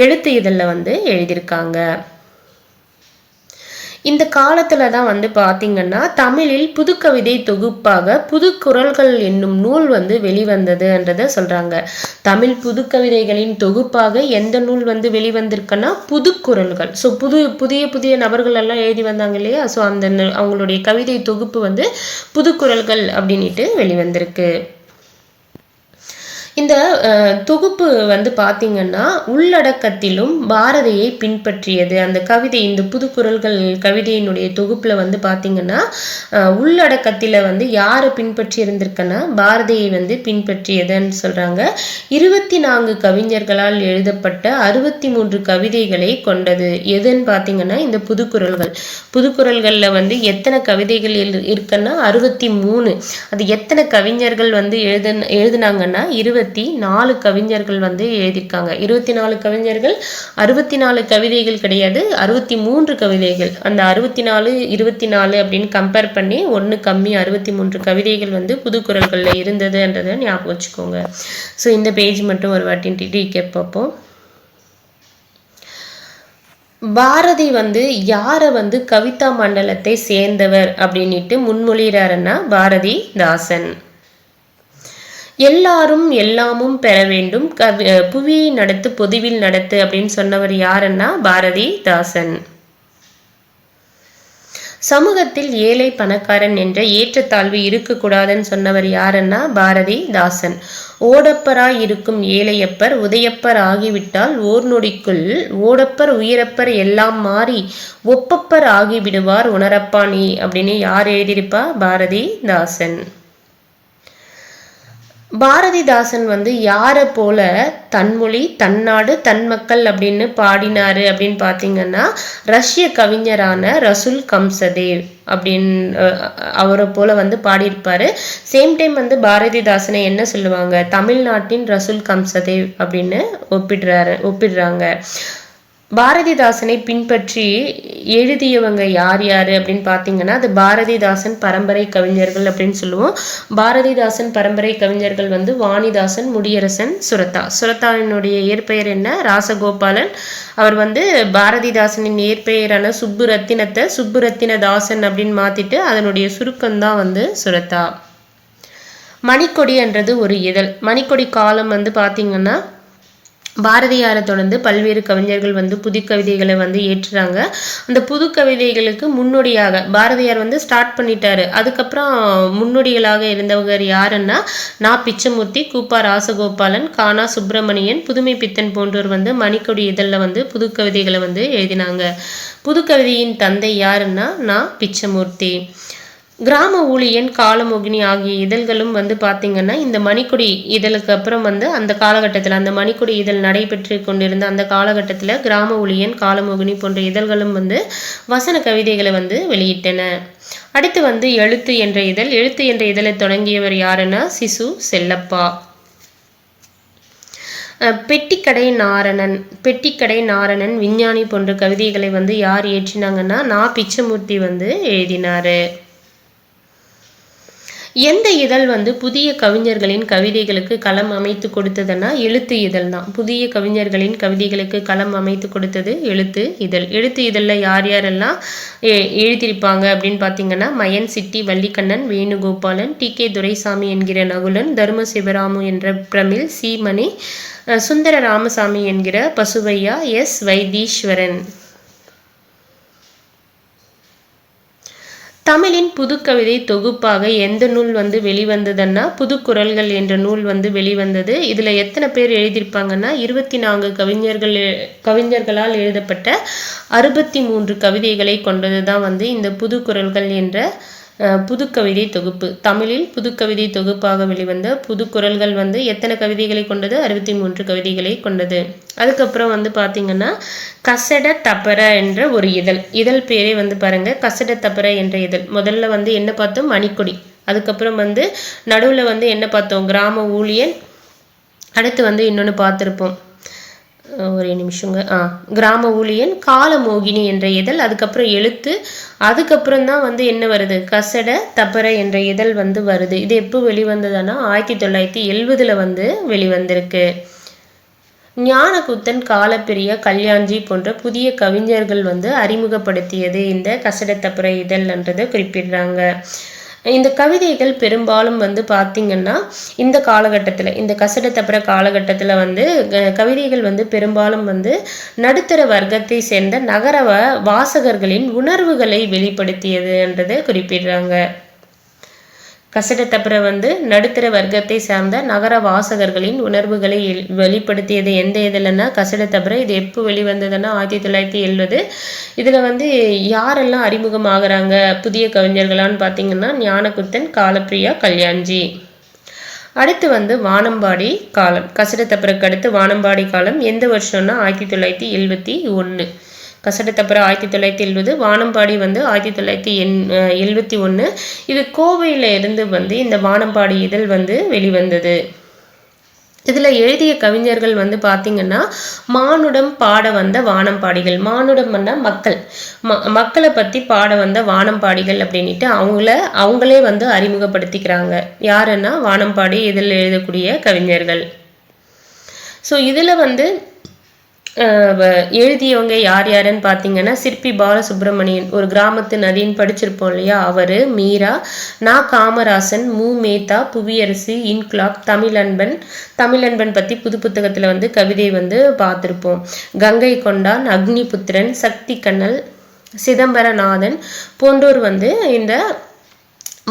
எழுத்து இதழில் வந்து எழுதியிருக்காங்க. இந்த காலத்துல தான் வந்து பார்த்தீங்கன்னா தமிழில் புதுக்கவிதை தொகுப்பாக புதுக்குறள்கள் என்னும் நூல் வந்து வெளிவந்ததுன்றதை சொல்றாங்க. தமிழ் புதுக்கவிதைகளின் தொகுப்பாக எந்த நூல் வந்து வெளிவந்திருக்குன்னா புதுக்குறள்கள். ஸோ புதிய நபர்கள் எல்லாம் எழுதி வந்தாங்க இல்லையா? ஸோ அவங்களுடைய கவிதை தொகுப்பு வந்து புதுக்குறள்கள் அப்படின்ட்டு வெளிவந்திருக்கு. இந்த தொகுப்பு வந்து பார்த்திங்கன்னா உள்ளடக்கத்திலும் பாரதியை பின்பற்றியது. அந்த கவிதை, இந்த புதுக்குறள்கள் கவிதையினுடைய தொகுப்பில் வந்து பார்த்திங்கன்னா உள்ளடக்கத்தில் வந்து யாரை பின்பற்றி இருந்திருக்குன்னா பாரதியை வந்து பின்பற்றியதுன்னு சொல்கிறாங்க. 24 கவிஞர்களால் எழுதப்பட்ட 63 கவிதைகளை கொண்டது. எதுன்னு பார்த்திங்கன்னா இந்த புதுக்குறள்களில் வந்து எத்தனை கவிதைகள் இருக்குன்னா 63. அது எத்தனை கவிஞர்கள் வந்து எழுதுனாங்கன்னா 23. 24 கவிஞர்கள் வந்து எழுதியிருக்காங்க. 24 கவிஞர்கள், 64 கவிதைகள் கிடையாது, 63 கவிதைகள். அந்த 64 24 அப்படின்னு கம்பேர் பண்ணி 1 கம்மி 63 கவிதைகள் வந்து புதுக்குறள்களில் இருந்ததுன்றதை ஞாபகம் வச்சுக்கோங்க. ஸோ இந்த பேஜ் மட்டும் ஒரு வாட்டி ரீகேப் பார்ப்போம். பாரதி வந்து யாரை வந்து கவிதா மண்டலத்தை சேர்ந்தவர் அப்படின்ட்டு முன்மொழிகிறாருன்னா பாரதிதாசன். எல்லாரும் எல்லாமும் பெற வேண்டும், புவியை நடத்து பொதுவில் நடத்து அப்படின்னு சொன்னவர் யாருன்னா பாரதிதாசன். சமூகத்தில் ஏழை பணக்காரன் என்ற ஏற்றத்தாழ்வு இருக்கக்கூடாதுன்னு சொன்னவர் யாருன்னா பாரதிதாசன். ஓடப்பராய் இருக்கும் ஏழையப்பர் உதயப்பர் ஆகிவிட்டால் ஓர் நொடிக்குள் ஓடப்பர் உயிரப்பர் எல்லாம் மாறி ஒப்பப்பர் ஆகிவிடுவார் உணரப்பா நீ அப்படின்னு யார் எழுதியிருப்பா? பாரதிதாசன். பாரதிதாசன் வந்து யாரை போல தன்மொழி தன்னாடு தன் மக்கள் அப்படின்னு பாடினாரு அப்படின்னு பார்த்தீங்கன்னா ரஷ்ய கவிஞரான ரசூல் கம்சதேவ் அப்படின்னு அவரை போல வந்து பாடியிருப்பாரு. சேம் டைம் வந்து பாரதிதாசனை என்ன சொல்லுவாங்க? தமிழ்நாட்டின் ரசூல் கம்சதேவ் அப்படின்னு ஒப்பிடுறாங்க. பாரதிதாசனை பின்பற்றி எழுதியவங்க யார் யார் அப்படின்னு பார்த்தீங்கன்னா அது பாரதிதாசன் பரம்பரை கவிஞர்கள் அப்படின்னு சொல்லுவோம். பாரதிதாசன் பரம்பரை கவிஞர்கள் வந்து வாணிதாசன், முடியரசன், சுரத்தாவினுடைய இயற்பெயர் என்ன? ராசகோபாலன். அவர் வந்து பாரதிதாசனின் இயற்பெயரான சுப்புரத்தின தாசன் அப்படின்னு மாற்றிட்டு அதனுடைய சுருக்கம்தான் வந்து சுரத்தா. மணிக்கொடி என்றது ஒரு இதழ். மணிக்கொடி காலம் வந்து பார்த்தீங்கன்னா பாரதியாரை தொடர்ந்து பல்வேறு கவிஞர்கள் வந்து புது கவிதைகளை வந்து ஏற்றுறாங்க. அந்த புது கவிதைகளுக்கு முன்னோடியாக பாரதியார் வந்து ஸ்டார்ட் பண்ணிட்டாரு. அதுக்கப்புறம் முன்னோடிகளாக இருந்தவங்க யாருன்னா பிச்சமூர்த்தி, கூப்பா ராசகோபாலன், கானா சுப்பிரமணியன், புதுமை பித்தன் போன்றோர் வந்து மணிக்கொடி இதழில் வந்து புது கவிதைகளை வந்து எழுதினாங்க. புது கவிதையின் தந்தை யாருன்னா பிச்சமூர்த்தி. கிராம ஊழியன், காலமோகினி ஆகிய இதழ்களும் வந்து பார்த்தீங்கன்னா இந்த மணிக்கொடி இதழுக்கு அப்புறம் வந்து அந்த காலகட்டத்தில் அந்த மணிக்கொடி இதழ் நடைபெற்று கொண்டிருந்த அந்த காலகட்டத்தில் கிராம ஊழியன், காலமோகினி போன்ற இதழ்களும் வந்து வசன கவிதைகளை வந்து வெளியிட்டன. அடுத்து வந்து எழுத்து என்ற இதழை தொடங்கியவர் யாருன்னா சிசு செல்லப்பா. பெட்டிக்கடை நாரணன், விஞ்ஞானி போன்ற கவிதைகளை வந்து யார் ஏற்றினாங்கன்னா பிச்சமூர்த்தி வந்து எழுதினாரு. எந்த இதழ் வந்து புதிய கவிஞர்களின் கவிதைகளுக்கு களம் அமைத்து கொடுத்ததுன்னா எழுத்து இதழ் தான். புதிய கவிஞர்களின் கவிதைகளுக்கு களம் அமைத்து கொடுத்தது எழுத்து இதழ். எழுத்து இதழில் யாரெல்லாம் எழுதியிருப்பாங்க அப்படின்னு பார்த்தீங்கன்னா மயன் சிட்டி, வள்ளிக்கண்ணன், வேணுகோபாலன், டி.கே. துரைசாமி என்கிற நகுலன், தர்ம சிவராமு என்ற பிரமிழ், சி. மணி, சுந்தர ராமசாமி என்கிற பசுவையா, எஸ். வைத்தீஸ்வரன். தமிழின் புதுக்கவிதை தொகுப்பாக எந்த நூல் வந்து வெளிவந்ததுன்னா புதுக்குறள்கள் என்ற நூல் வந்து வெளிவந்தது. இதில் எத்தனை பேர் எழுதியிருப்பாங்கன்னா 24 கவிஞர்களால் எழுதப்பட்ட 63 கவிதைகளை கொண்டது தான் வந்து இந்த புதுக்குறள்கள் என்ற புதுக்கவிதை தொகுப்பு. தமிழில் புதுக்கவிதை தொகுப்பாக வெளிவந்த புதுக்குறள்கள் வந்து எத்தனை கவிதைகளை கொண்டது? 63 கவிதைகளை கொண்டது. அதுக்கப்புறம் வந்து பார்த்தீங்கன்னா கசட தப்பர என்ற ஒரு இதழ் பேரே வந்து பாருங்க, கசட தப்பர என்ற இதழ். முதல்ல வந்து என்ன பார்த்தோம்? மணிக்கொடி. அதுக்கப்புறம் வந்து நடுவில் வந்து என்ன பார்த்தோம்? கிராம ஊழியன். அடுத்து வந்து இன்னொன்று பார்த்துருப்போம், ஒரே நிமிஷங்க. கிராம ஊழியன், காலமோகினி என்ற இதழ், அதுக்கப்புறம் எழுத்து, அதுக்கப்புறம் தான் வந்து என்ன வருது? கசட தப்பர என்ற இதழ் வந்து வருது. இது எப்போ வெளிவந்ததுன்னா 1970 வந்து வெளிவந்திருக்கு. ஞானகுத்தன், காலப்பிரியா, கல்யாண்ஜி போன்ற புதிய கவிஞர்கள் வந்து அறிமுகப்படுத்தியது இந்த கசட தப்பர இதழ்ன்றதை குறிப்பிடுறாங்க. இந்த கவிதைகள் பெரும்பாலும் வந்து பார்த்திங்கன்னா இந்த காலகட்டத்தில், இந்த கசட தப்பர காலகட்டத்தில் வந்து கவிதைகள் வந்து பெரும்பாலும் வந்து நடுத்தர வர்க்கத்தை சேர்ந்த நகர வாசகர்களின் உணர்வுகளை வெளிப்படுத்தியதுன்றதை குறிப்பிடுறாங்க. கசட தப்பர வந்து நடுத்தர வர்க்கத்தை சார்ந்த நகர வாசகர்களின் உணர்வுகளை வெளிப்படுத்தியது எந்த இதழ்னா கசட தப்பர. இது எப்போ வெளிவந்ததுன்னா 1970. இதில் வந்து யாரெல்லாம் அறிமுகமாகறாங்க புதிய கவிஞர்களான்னு பார்த்தீங்கன்னா ஞானகுத்தன், காலப்பிரியா, கல்யாண்ஜி. அடுத்து வந்து வானம்பாடி காலம். கசட தப்பருக்கு அடுத்து வானம்பாடி காலம் எந்த வருஷம்னா 1971. கசட தப்பர 1970, வானம்பாடி வந்து 1971. இது கோவையில் இருந்து வந்து இந்த வானம்பாடி இதழ் வந்து வெளிவந்தது. இதில் எழுதிய கவிஞர்கள் வந்து பார்த்திங்கன்னா மானுடம் பாட வந்த வானம்பாடிகள். மானுடம்னா மக்கள், மக்களை பற்றி பாட வந்த வானம்பாடிகள் அப்படின்ட்டு அவங்களே வந்து அறிமுகப்படுத்திக்கிறாங்க. யாருன்னா வானம்பாடி இதில் எழுதக்கூடிய கவிஞர்கள். ஸோ இதில் வந்து எழுதியவங்க யார் யாருன்னு பார்த்தீங்கன்னா சிற்பி பாலசுப்ரமணியன், ஒரு கிராமத்து நதின்னு படிச்சிருப்போம் இல்லையா, அவர், மீரா, நா காமராசன், மு மேத்தா, புவியரசி, இன்குலாப், தமிழன்பன் பற்றி புது புத்தகத்தில் வந்து கவிதை வந்து பார்த்துருப்போம். கங்கை கொண்டான், அக்னிபுத்திரன், சக்தி கண்ணல், சிதம்பரநாதன் போன்றோர் வந்து இந்த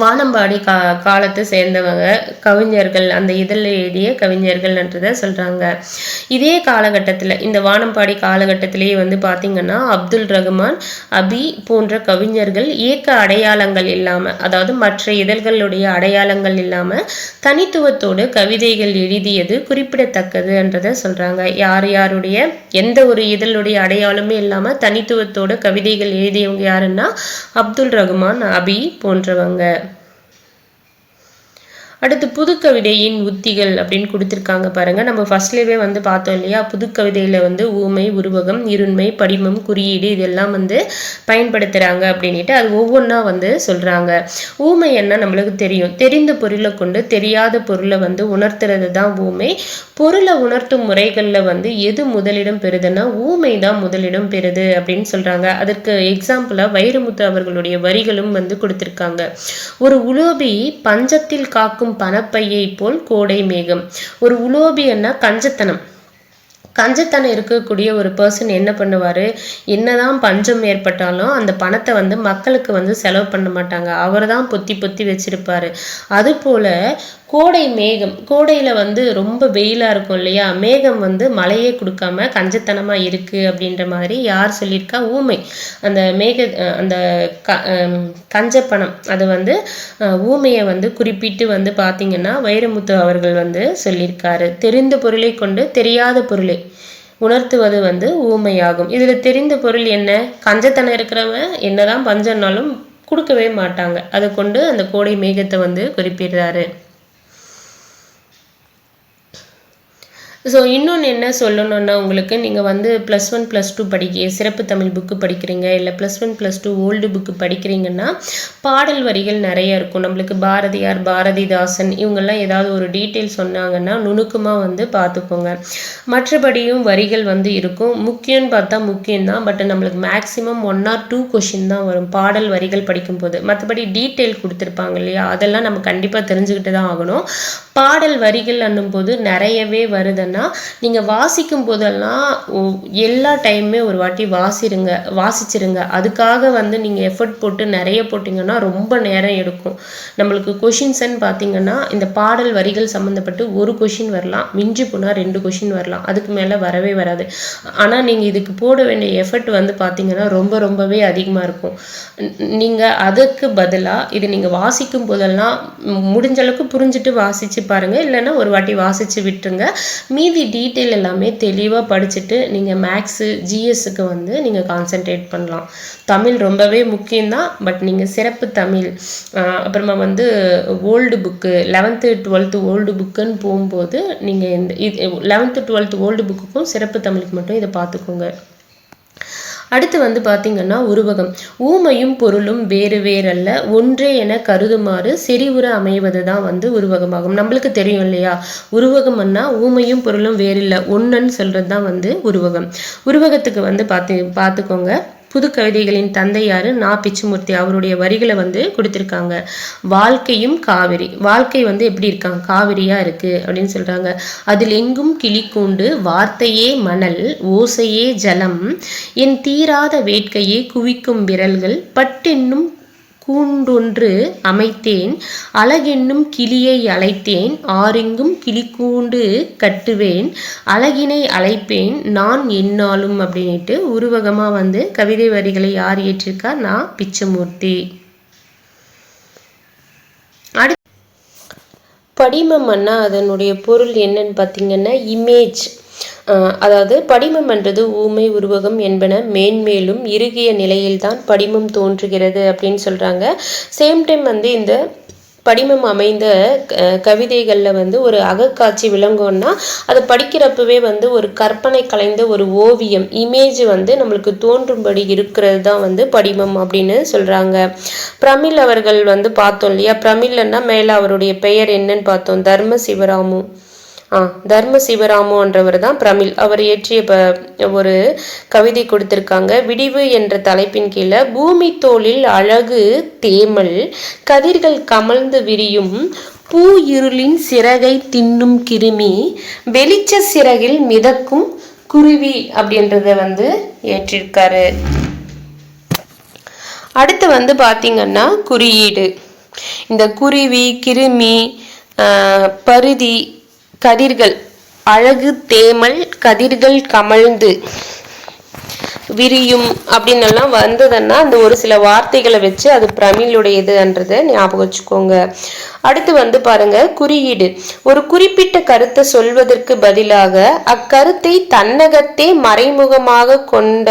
வானம்பாடி காலத்தை சேர்ந்தவங்க கவிஞர்கள், அந்த இதழில் எழுதிய கவிஞர்கள்ன்றதை சொல்கிறாங்க. இதே காலகட்டத்தில், இந்த வானம்பாடி காலகட்டத்திலேயே வந்து பார்த்திங்கன்னா அப்துல் ரகுமான், அபி போன்ற கவிஞர்கள் இயக்க அடையாளங்கள் இல்லாமல், அதாவது மற்ற இதழ்களுடைய அடையாளங்கள் இல்லாமல் தனித்துவத்தோடு கவிதைகள் எழுதியது குறிப்பிடத்தக்கதுன்றதை சொல்கிறாங்க. யாருடைய எந்த ஒரு இதழுடைய அடையாளமே இல்லாமல் தனித்துவத்தோடு கவிதைகள் எழுதியவங்க யாருன்னா அப்துல் ரகுமான், அபி போன்றவங்க. அடுத்து புதுக்கவிதையின் உத்திகள் அப்படின்னு கொடுத்துருக்காங்க பாருங்க. நம்ம ஃபர்ஸ்ட்லேயே வந்து பார்த்தோம் இல்லையா, புதுக்கவிதையில் வந்து ஊமை, உருவகம், இருண்மை, படிமம், குறியீடு இதெல்லாம் வந்து பயன்படுத்துகிறாங்க அப்படின்ட்டு அது ஒவ்வொன்றா வந்து சொல்கிறாங்க. ஊமை என்ன நம்மளுக்கு தெரியும், தெரிந்த பொருளை கொண்டு தெரியாத பொருளை வந்து உணர்த்துறது தான் ஊமை. பொருளை உணர்த்தும் முறைகளில் வந்து எது முதலிடம் பெறுதுன்னா ஊமை தான் முதலிடம் பெறுது அப்படின்னு சொல்கிறாங்க. அதற்கு எக்ஸாம்பிளாக வைரமுத்து அவர்களுடைய வரிகளும் வந்து கொடுத்துருக்காங்க. ஒரு உலோபி பஞ்சத்தில் காக்கும் பணப்பையை போல் கோடை மேகம். ஒரு உலோபியன்னா கஞ்சத்தனம் இருக்கக்கூடிய ஒரு பர்சன் என்ன பண்ணுவார், என்னதான் பஞ்சம் ஏற்பட்டாலும் அந்த பணத்தை வந்து மக்களுக்கு வந்து செலவு பண்ண மாட்டாங்க, அவர் தான் பொத்தி வச்சிருப்பாரு. அதுபோல் கோடை மேகம், கோடையில் வந்து ரொம்ப வெயிலாக இருக்கும் இல்லையா, மேகம் வந்து மழையே கொடுக்காம கஞ்சத்தனமாக இருக்குது அப்படின்ற மாதிரி யார் சொல்லியிருக்கா, ஊமை. அந்த அந்த கஞ்சப்பணம் அது வந்து ஊமையை வந்து குறிப்பிட்டு வந்து பார்த்திங்கன்னா வைரமுத்து அவர்கள் வந்து சொல்லியிருக்காரு. தெரிந்த பொருளை கொண்டு தெரியாத பொருளை உணர்த்துவது வந்து ஊமையாகும். இதில் தெரிந்த பொருள் என்ன, கஞ்சத்தனம் இருக்கிறவன் என்னதான் பஞ்சம்னாலும் கொடுக்கவே மாட்டாங்க, அதை கொண்டு அந்த கோடை மேகத்தை வந்து குறிப்பிடுறாரு. ஸோ இன்னொன்று என்ன சொல்லணுன்னா, உங்களுக்கு நீங்கள் வந்து +1 +2 சிறப்பு தமிழ் புக்கு படிக்கிறீங்க, இல்லை +1 +2 ஓல்டு புக்கு படிக்கிறீங்கன்னா பாடல் வரிகள் நிறைய இருக்கும். நம்மளுக்கு பாரதியார், பாரதிதாசன் இவங்கெல்லாம் ஏதாவது ஒரு டீட்டெயில் சொன்னாங்கன்னா நுணுக்கமாக வந்து பார்த்துக்கோங்க. மற்றபடியும் வரிகள் வந்து இருக்கும். முக்கியம்னு பார்த்தா முக்கியம்தான், பட் நம்மளுக்கு மேக்ஸிமம் 1 or 2 கொஷின் தான் வரும் பாடல் வரிகள் படிக்கும்போது. மற்றபடி டீட்டெயில் கொடுத்துருப்பாங்க இல்லையா, அதெல்லாம் நம்ம கண்டிப்பாக தெரிஞ்சுக்கிட்டு தான் ஆகணும். பாடல் வரிகள் என்னும்போது நிறையவே வருதுன்னா நீங்கள் வாசிக்கும் போதெல்லாம் எல்லா டைமுமே ஒரு வாட்டி வாசிச்சிருங்க. அதுக்காக வந்து நீங்கள் எஃபர்ட் போட்டு நிறைய போட்டிங்கன்னா ரொம்ப நேரம் எடுக்கும். நம்மளுக்கு கொஷின்ஸ்ன்னு பார்த்தீங்கன்னா இந்த பாடல் வரிகள் சம்மந்தப்பட்டு ஒரு கொஷின் வரலாம், மிஞ்சி போனால் 2 கொஷின் வரலாம், அதுக்கு மேலே வரவே வராது. ஆனால் நீங்கள் இதுக்கு போட வேண்டிய எஃபர்ட் வந்து பார்த்தீங்கன்னா ரொம்பவே அதிகமாக இருக்கும். நீங்கள் அதுக்கு பதிலாக இது நீங்கள் வாசிக்கும் போதெல்லாம் முடிஞ்ச அளவுக்கு புரிஞ்சுட்டு வாசித்து பாருங்கள், இல்லைன்னா ஒரு வாட்டி வாசித்து விட்டுருங்க. மீதி டீட்டெயில் எல்லாமே தெளிவாக படிச்சுட்டு நீங்கள் மேக்ஸு, ஜிஎஸ்ஸுக்கு வந்து நீங்கள் கான்சென்ட்ரேட் பண்ணலாம். தமிழ் ரொம்பவே முக்கியம்தான், பட் நீங்கள் சிறப்பு தமிழ் அப்புறமா வந்து old book 11th 12th old புக்குன்னு போகும்போது நீங்கள் இந்த 11th 12th ஓல்டு புக்குக்கும் சிறப்பு தமிழுக்கு மட்டும் இதை பார்த்துக்கோங்க. அடுத்து வந்து பார்த்திங்கன்னா உருவகம். ஊமையும் பொருளும் வேறு வேறல்ல, ஒன்றே என கருதுமாறு செறிவுற அமைவது தான் வந்து உருவகமாகும். நம்மளுக்கு தெரியும் இல்லையா, உருவகம்னா ஊமையும் பொருளும் வேறில்லை, ஒன்றுன்னு சொல்கிறது தான் வந்து உருவகம். உருவகத்துக்கு வந்து பார்த்துக்கோங்க. புது கவிதைகளின் தந்தை யாரு, நா பிச்சுமூர்த்தி. அவருடைய வரிகளை வந்து கொடுத்துருக்காங்க. வாழ்க்கையும் காவிரி, வாழ்க்கை வந்து எப்படி இருக்காங்க, காவிரியா இருக்கு அப்படின்னு சொல்றாங்க. அதில் எங்கும் கிளிக்கூண்டு, வார்த்தையே மணல், ஓசையே ஜலம், என் தீராத வேட்கையே குவிக்கும் விரல்கள், பட்டென்னும் கூண்டொன்று அமைத்தேன், அழகென்னும் கிளியை அழைத்தேன், ஆரெங்கும் கிளிக்கூண்டு கட்டுவேன், அழகினை அழைப்பேன் நான் என்னாலும் அப்படின்ட்டு உருவகமாக வந்து கவிதை வரிகளை யார் ஏற்றிருக்கா, நான் பிச்சமூர்த்தி. படிமம்னா அதனுடைய பொருள் என்னன்னு பார்த்தீங்கன்னா இமேஜ். அதாவது படிமம் என்றது ஊமை, உருவகம் என்பன மேன்மேலும் இறுகிய நிலையில்தான் படிமம் தோன்றுகிறது அப்படின்னு சொல்கிறாங்க. சேம் டைம் வந்து இந்த படிமம் அமைந்த கவிதைகளில் வந்து ஒரு அகக்காட்சி விளங்கும்னா அதை படிக்கிறப்பவே வந்து ஒரு கற்பனை கலைந்த ஒரு ஓவியம் இமேஜ் வந்து நம்மளுக்கு தோன்றும்படி இருக்கிறது தான் வந்து படிமம் அப்படின்னு சொல்கிறாங்க. பிரமிழ் அவர்கள் வந்து பார்த்தோம் இல்லையா, பிரமிழ்னா மேலே அவருடைய பெயர் என்னன்னு பார்த்தோம், தர்ம சிவராமுன்றவர் தான் பிரமிழ். அவர் இயற்றிய ஒரு கவிதை கொடுத்திருக்காங்க. விடிவு என்ற தலைப்பின் கீழே பூமி தோளில் அழகு தேமல் கதிர்கள் கமழ்ந்து விரியும் பூ இருளின் சிறகை தின்னும் கிருமி வெளிச்ச சிறகில் மிதக்கும் குருவி அப்படின்றத வந்து ஏற்றிருக்காரு. அடுத்து வந்து பார்த்தீங்கன்னா குறியீடு. இந்த குருவி, கிருமி, பருதி, கதிர்கள், அழகு தேமல், கதிர்கள் கமழ்ந்து விரியும் அப்படின்னு எல்லாம் வந்ததுன்னா அந்த ஒரு சில வார்த்தைகளை வச்சு அது பிரமிழுடையதுன்றதை ஞாபகம் வச்சுக்கோங்க. அடுத்து வந்து பாருங்க குறியீடு. ஒரு குறிப்பிட்ட கருத்தை சொல்வதற்கு பதிலாக அக்கருத்தை தன்னகத்தே மறைமுகமாக கொண்ட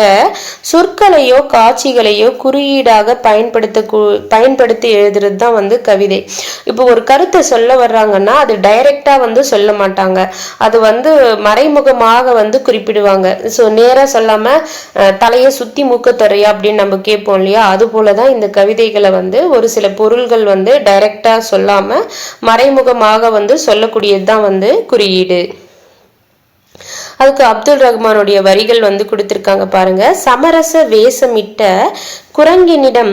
சொற்களையோ காட்சிகளையோ குறியீடாக பயன்படுத்தி எழுதுறது தான் வந்து கவிதை. இப்போ ஒரு கருத்தை சொல்ல வர்றாங்கன்னா அது டைரக்டா வந்து சொல்ல மாட்டாங்க, அது வந்து மறைமுகமாக வந்து குறிப்பிடுவாங்க. ஸோ நேராக சொல்லாம தலையை சுத்தி மூக்கத்தறையா அப்படின்னு நம்ம கேட்போம் இல்லையா, அது போலதான் இந்த கவிதைகளை வந்து ஒரு சில பொருள்கள் வந்து டைரக்டா சொல்லாம மறைமுகமாக வந்து சொல்லக்கூடியதுதான் வந்து குறியீடு. அதுக்கு அப்துல் ரஹ்மானுடைய வரிகள் வந்து கொடுத்திருக்காங்க பாருங்க. சமரச வேஷமிட்ட குரங்கினிடம்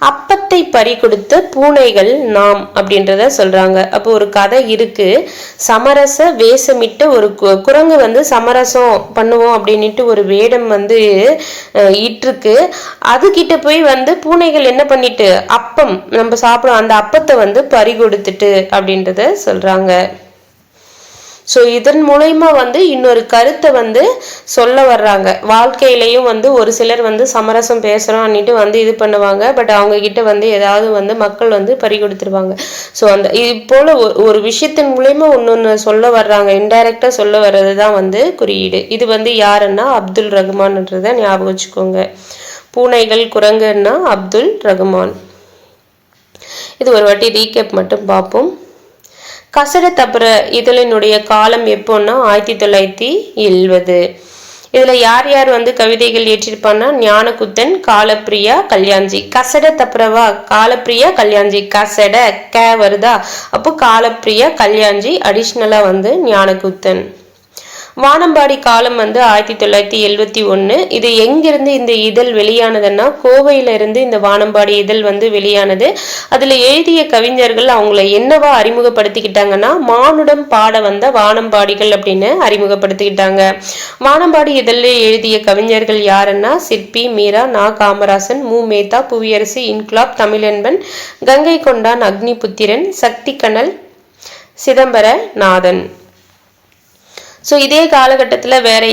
அப்பத்தை பறி கொடுத்த பூனைகள் நாம் அப்படின்றத சொல்றாங்க. அப்போ ஒரு கதை இருக்கு. சமரச வேஷமிட்ட ஒரு குரங்கு வந்து சமரசம் பண்ணுவோம் அப்படின்ட்டு ஒரு வேடம் வந்து இட்டிருக்கு. அது கிட்ட போய் வந்து பூனைகள் என்ன பண்ணிட்டு அப்பம் நம்ம சாப்பிடும் அந்த அப்பத்தை வந்து பறி கொடுத்துட்டு அப்படின்றத சொல்றாங்க. ஸோ இதன் மூலயமா வந்து இன்னொரு கருத்தை வந்து சொல்ல வர்றாங்க. வாழ்க்கையிலையும் வந்து ஒரு சிலர் வந்து சமரசம் பேசுகிறோன்னுட்டு வந்து இது பண்ணுவாங்க, பட் அவங்க கிட்ட வந்து ஏதாவது வந்து மக்கள் வந்து பறி கொடுத்துருவாங்க. ஸோ அந்த இது போல் ஒரு விஷயத்தின் மூலயமா ஒன்று சொல்ல வர்றாங்க, இன்டைரக்டாக சொல்ல வர்றது தான் வந்து குறியீடு. இது வந்து யாருன்னா அப்துல் ரஹ்மான்ன்றதை ஞாபகம் வச்சுக்கோங்க. பூனைகள் குரங்குன்னா அப்துல் ரஹ்மான். இது ஒரு வாட்டி ரீகேப் மட்டும் பார்ப்போம். கசட தப்புற இதழினுடைய காலம் எப்போன்னா 1970. இதுல யார் யார் வந்து கவிதைகள் ஏற்றிருப்பான்னா ஞானகுத்தன், காலப்பிரியா, கல்யாண்ஜி. கசட தப்புறவா காலப்பிரியா கல்யாண்ஜி, கசட க வருதா, அப்போ காலப்பிரியா கல்யாண்ஜி, அடிஷ்னலா வந்து ஞானகுத்தன். வானம்பாடி காலம் வந்து 1971. இது எங்கிருந்து இந்த இதழ் வெளியானதுன்னா கோவையில இருந்து இந்த வானம்பாடி இதழ் வந்து வெளியானது. அதுல எழுதிய கவிஞர்கள் அவங்கள என்னவா அறிமுகப்படுத்திக்கிட்டாங்கன்னா மானுடம் பாட வந்த வானம்பாடிகள் அப்படின்னு அறிமுகப்படுத்திக்கிட்டாங்க. வானம்பாடி இதழில் எழுதிய கவிஞர்கள் யாருன்னா சிற்பி, மீரா, நா. காமராசன், மு. மேத்தா, புவியரசு, இன்குலாப், தமிழன்பன், கங்கை கொண்டான், அக்னிபுத்திரன், சக்தி கனல், சிதம்பர நாதன். ஸோ இதே காலகட்டத்தில் வேற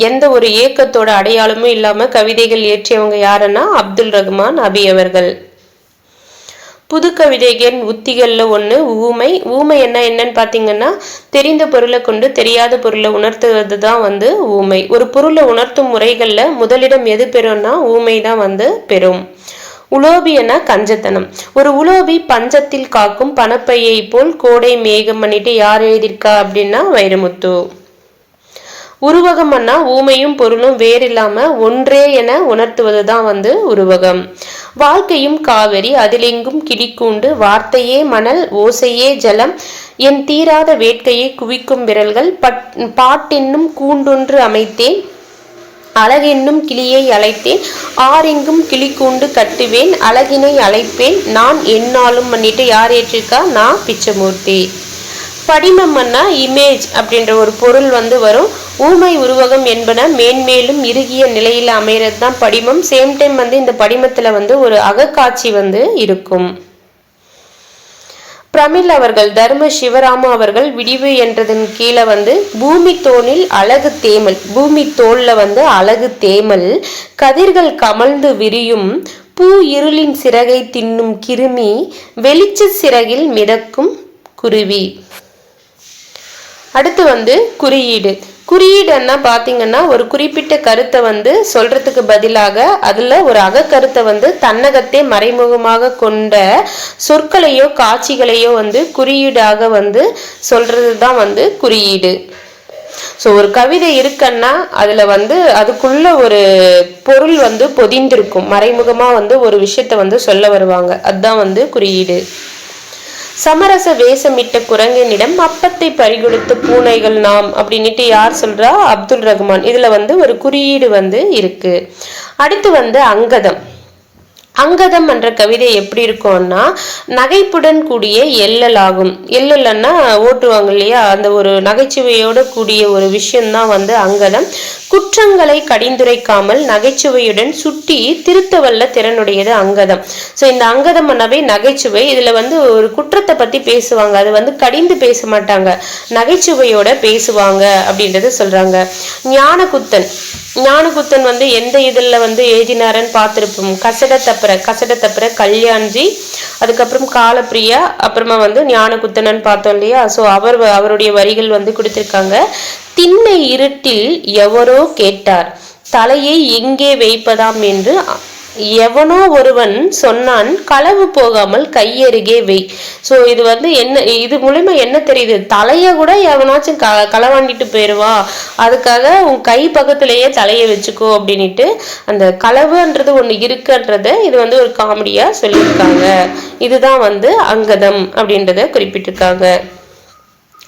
எந்த ஒரு இயக்கத்தோட அடையாளமும் இல்லாமல் கவிதைகள் இயற்றியவங்க யாருன்னா அப்துல் ரஹ்மான் அபி அவர்கள். புது கவிதைகளின் உத்திகளில் ஒன்று ஊமை. ஊமை என்னன்னு பார்த்தீங்கன்னா தெரிந்த பொருளை கொண்டு தெரியாத பொருளை உணர்த்துவது தான் வந்து ஊமை. ஒரு பொருளை உணர்த்தும் முறைகளில் முதலிடம் எது பெறும்னா ஊமை தான் வந்து பெறும். உலோபி என கஞ்சத்தனம். ஒரு உலோபி பஞ்சத்தில் காக்கும் பணப்பையை போல் கோடை மேகம் பண்ணிட்டு யார் எழுதியிருக்கா அப்படின்னா வைரமுத்து. உருவகம்னா ஊமையும் பொருளும் வேறில்லாம ஒன்றே என உணர்த்துவது தான் வந்து உருவகம். வாழ்க்கையும் காவிரி அதிலெங்கும் கிடிக்கூண்டு வார்த்தையே மணல் ஓசையே ஜலம் என் தீராத வேட்கையை குவிக்கும் விரல்கள் பாட்டென்னும் கூண்டொன்று அமைத்தேன் அழகென்னும் கிளியை அழைத்தேன் ஆரெங்கும் கிளி கூண்டு கட்டுவேன் அழகினை அழைப்பேன் நான் என்னாலும் பண்ணிட்டு யார் ஏற்றிருக்கா நான் பிச்சமூர்த்தி. படிமம்னா இமேஜ் அப்படின்ற ஒரு பொருள் வந்து வரும். ஊமை உருவகம் என்பன மேன்மேலும் இறுகிய நிலையில் அமைகிறது தான் படிமம். சேம் டைம் வந்து இந்த படிமத்துல வந்து ஒரு அகக்காட்சி வந்து இருக்கும். பிரமிழ் அவர்கள் தர்ம சிவராமு அவர்கள் விடிவு என்றதன் கீழே வந்து பூமி தோளில் அழகு தேமல், பூமி தோல்ல வந்து அழகு தேமல் கதிர்கள் கமழ்ந்து விரியும் பூ இருளின் சிறகை தின்னும் கிருமி வெளிச்ச சிறகில் மிதக்கும் குருவி. அடுத்து வந்து குறியீடு. குறியீடுன்னா பார்த்தீங்கன்னா ஒரு குறிப்பிட்ட கருத்தை வந்து சொல்றதுக்கு பதிலாக அதுல ஒரு அகக்கருத்தை வந்து தன்னகத்தே மறைமுகமாக கொண்ட சொற்களையோ காட்சிகளையோ வந்து குறியீடாக வந்து சொல்றது தான் வந்து குறியீடு. ஸோ ஒரு கவிதை இருக்குன்னா அதுல வந்து அதுக்குள்ள ஒரு பொருள் வந்து பொதிந்திருக்கும், மறைமுகமா வந்து ஒரு விஷயத்த வந்து சொல்ல வருவாங்க, அதுதான் வந்து குறியீடு. சமரச வேஷமிட்ட குரங்கனிடம் அப்பத்தை பறிகொடுத்த பூனைகள் நாம் அப்படின்ட்டு யார் சொல்றா? அப்துல் ரஹ்மான். இதுல வந்து ஒரு குறியீடு வந்து இருக்கு. அடுத்து வந்து அங்கதம். அங்கதம் என்ற கவிதை எப்படி இருக்கும்னா நகைப்புடன் கூடிய எல்லல் ஆகும். எல்லல்னா ஓட்டுவாங்க இல்லையா, அந்த ஒரு நகைச்சுவையோட கூடிய ஒரு விஷயம்தான் வந்து அங்கதம். குற்றங்களை கடிந்துரைக்காமல் நகைச்சுவையுடன் சுட்டி திருத்த வல்ல திறனுடையது அங்கதம். ஸோ இந்த அங்கதம் பண்ணவே நகைச்சுவை. இதுல வந்து ஒரு குற்றத்தை பத்தி பேசுவாங்க, அது வந்து கடிந்து பேச மாட்டாங்க, நகைச்சுவையோட பேசுவாங்க அப்படின்றத சொல்றாங்க. ஞானகுத்தன். ஞானகுத்தன் வந்து எந்த இதில் வந்து எழுதினாரன்னு பார்த்துருப்போம். கசட தப்புற கல்யாண்ஜி, அதுக்கப்புறம் காலப்பிரியா, அப்புறமா வந்து ஞானகுத்தனன் பார்த்தோம் இல்லையா. ஸோ அவருடைய வரிகள் வந்து கொடுத்திருக்காங்க. திண்ணை இருட்டில் எவரோ கேட்டார், தலையை எங்கே வைப்பதாம் என்று எவனோ ஒருவன் சொன்னான், களவு போகாமல் கையருகே வை. ஸோ இது வந்து என்ன, இது மூலமா என்ன தெரியுது? தலைய கூட எவனாச்சும் களவாண்டிட்டு போயிடுவா, அதுக்காக உன் கை பக்கத்திலேயே தலையை வச்சுக்கோ அப்படின்ட்டு அந்த களவுன்றது ஒன்று இருக்குன்றத இது வந்து ஒரு காமெடியா சொல்லியிருக்காங்க. இதுதான் வந்து அங்கதம் அப்படின்றத குறிப்பிட்டிருக்காங்க.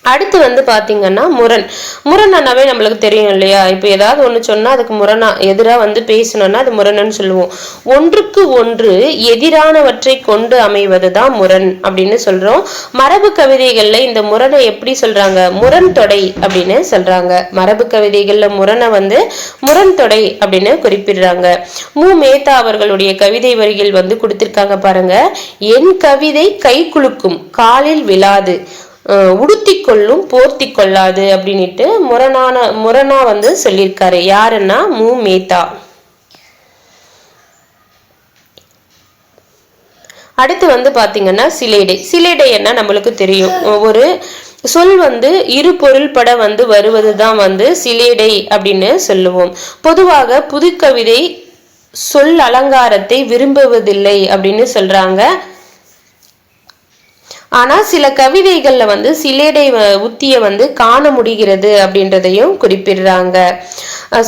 அடுத்து வந்து பாத்தீங்கன்னா முரண். முரணாவே நம்மளுக்கு தெரியும் இல்லையா, இப்போ ஏதாவது ஒன்று சொன்னா அதுக்கு முரணா எதிராக வந்து பேசணும்னா அது முரண்னு சொல்லுவோம். ஒன்றுக்கு ஒன்று எதிரானவற்றை கொண்டு அமைவது தான் முரண் அப்படின்னு சொல்றோம். மரபு கவிதைகள்ல இந்த முரணை எப்படி சொல்றாங்க? முரண் தொடை அப்படின்னு சொல்றாங்க. மரபு கவிதைகள்ல முரணை வந்து முரண் தொடை அப்படின்னு குறிப்பிடுறாங்க. மேத்தா அவர்களுடைய கவிதை வரிகள் வந்து கொடுத்திருக்காங்க பாருங்க. என் கவிதை கை குலுக்கும், காலில் விழாது, உடுத்தி கொள்ளும் போர்த்தி கொள்ளாது அப்படின்ட்டு முரணா வந்து சொல்லியிருக்காரு. யாருன்னா மேத்தா. அடுத்து வந்து பாத்தீங்கன்னா சிலேடை. சிலேடை என்ன நம்மளுக்கு தெரியும், ஒரு சொல் வந்து இரு பொருள்பட வந்து வருவதுதான் வந்து சிலேடை அப்படின்னு சொல்லுவோம். பொதுவாக புதுக்கவிதை சொல் அலங்காரத்தை விரும்புவதில்லை அப்படின்னு சொல்றாங்க. ஆனா சில கவிதைகள்ல வந்து சிலேடை உத்திய வந்து காண முடிகிறது அப்படின்றதையும் குறிப்பிடுறாங்க.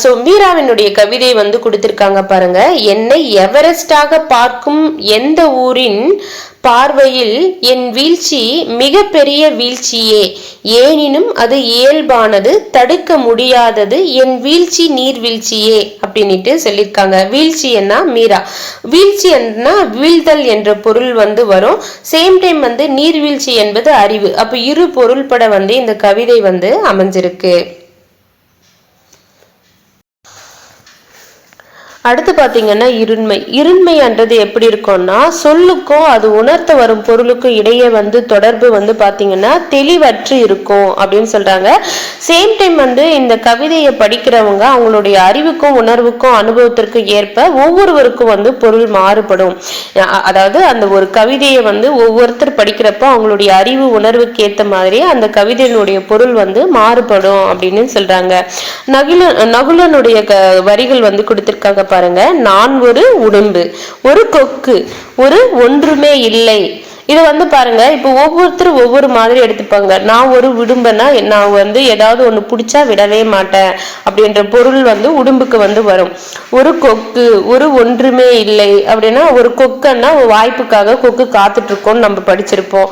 ஸோ மீராவினுடைய கவிதை வந்து கொடுத்திருக்காங்க பாருங்க. என்னை எவரெஸ்டாக பார்க்கும் எந்த ஊரின் பார்வையில் என் வீழ்ச்சி மிக பெரிய வீழ்ச்சியே, ஏனினும் அது இயல்பானது, தடுக்க முடியாதது, என் வீழ்ச்சி நீர்வீழ்ச்சியே அப்படின்ட்டு சொல்லியிருக்காங்க. வீழ்ச்சி என்ன? மீரா. வீழ்ச்சி என்ன? வீழ்தல் என்ற பொருள் வந்து வரும். சேம் டைம் வந்து நீர்வீழ்ச்சி என்பது அறிவு. அப்ப இரு பொருள்பட வந்து இந்த கவிதை வந்து அமைஞ்சிருக்கு. அடுத்து பாத்தீங்கன்னா இருண்மை. இருண்மைன்றது எப்படி இருக்கும்னா சொல்லுக்கும் அது உணர்த்த வரும் பொருளுக்கும் இடையே வந்து தொடர்பு வந்து பாத்தீங்கன்னா தெளிவற்று இருக்கும் அப்படின்னு சொல்றாங்க. சேம் டைம் வந்து இந்த கவிதையை படிக்கிறவங்க அவங்களுடைய அறிவுக்கும் உணர்வுக்கும் அனுபவத்திற்கு ஏற்ப ஒவ்வொருவருக்கும் வந்து பொருள் மாறுபடும். அதாவது அந்த ஒரு கவிதையை வந்து ஒவ்வொருத்தர் படிக்கிறப்போ அவங்களுடைய அறிவு உணர்வுக்கு ஏற்ற மாதிரி அந்த கவிதையினுடைய பொருள் வந்து மாறுபடும் அப்படின்னு சொல்றாங்க. நகுலனுடைய வரிகள் வந்து கொடுத்திருக்காங்க பாருங்க. நான் ஒரு உடும்பு, ஒரு கொக்கு, ஒரு ஒன்றுமே இல்லை. இதை வந்து பாருங்க, இப்போ ஒவ்வொருத்தரும் ஒவ்வொரு மாதிரி எடுத்துப்பாங்க. நான் ஒரு உடும்புனா நான் வந்து ஏதாவது ஒன்று பிடிச்சா விடவே மாட்டேன் அப்படின்ற பொருள் வந்து உடும்புக்கு வந்து வரும். ஒரு கொக்கு, ஒரு ஒன்றுமே இல்லை அப்படின்னா ஒரு கொக்குன்னா வாய்ப்புக்காக கொக்கு காத்துட்டு இருக்கோம்னு நம்ம படிச்சிருப்போம்.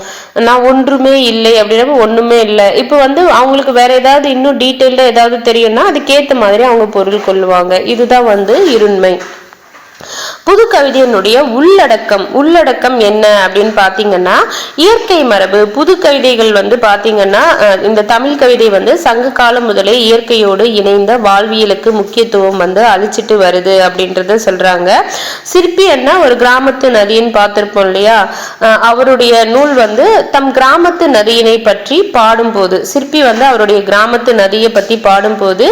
நான் ஒன்றுமே இல்லை அப்படின்னா ஒண்ணுமே இல்லை. இப்போ வந்து அவங்களுக்கு வேற ஏதாவது இன்னும் டீட்டெயில்டா ஏதாவது தெரியும்னா அதுக்கேற்ற மாதிரி அவங்க பொருள் கொள்ளுவாங்க. இதுதான் வந்து இருண்மை. புது கவிதையினுடைய உள்ளடக்கம் என்ன அப்படின்னு பாத்தீங்கன்னா இயற்கை மரபு. புது கவிதைகள் வந்து பாத்தீங்கன்னா இந்த தமிழ் கவிதை வந்து சங்க காலம் முதலே இயற்கையோடு இணைந்த வாழ்வியலுக்கு முக்கியத்துவம் வந்து அளிச்சிட்டு வருது அப்படின்றத சொல்றாங்க. சிற்பி என்ன ஒரு கிராமத்து நதின்னு பார்த்திருப்போம் இல்லையா, அவருடைய நூல் வந்து தம் கிராமத்து நதியினை பற்றி பாடும்போது, சிற்பி வந்து அவருடைய கிராமத்து நதியை பத்தி பாடும்போது,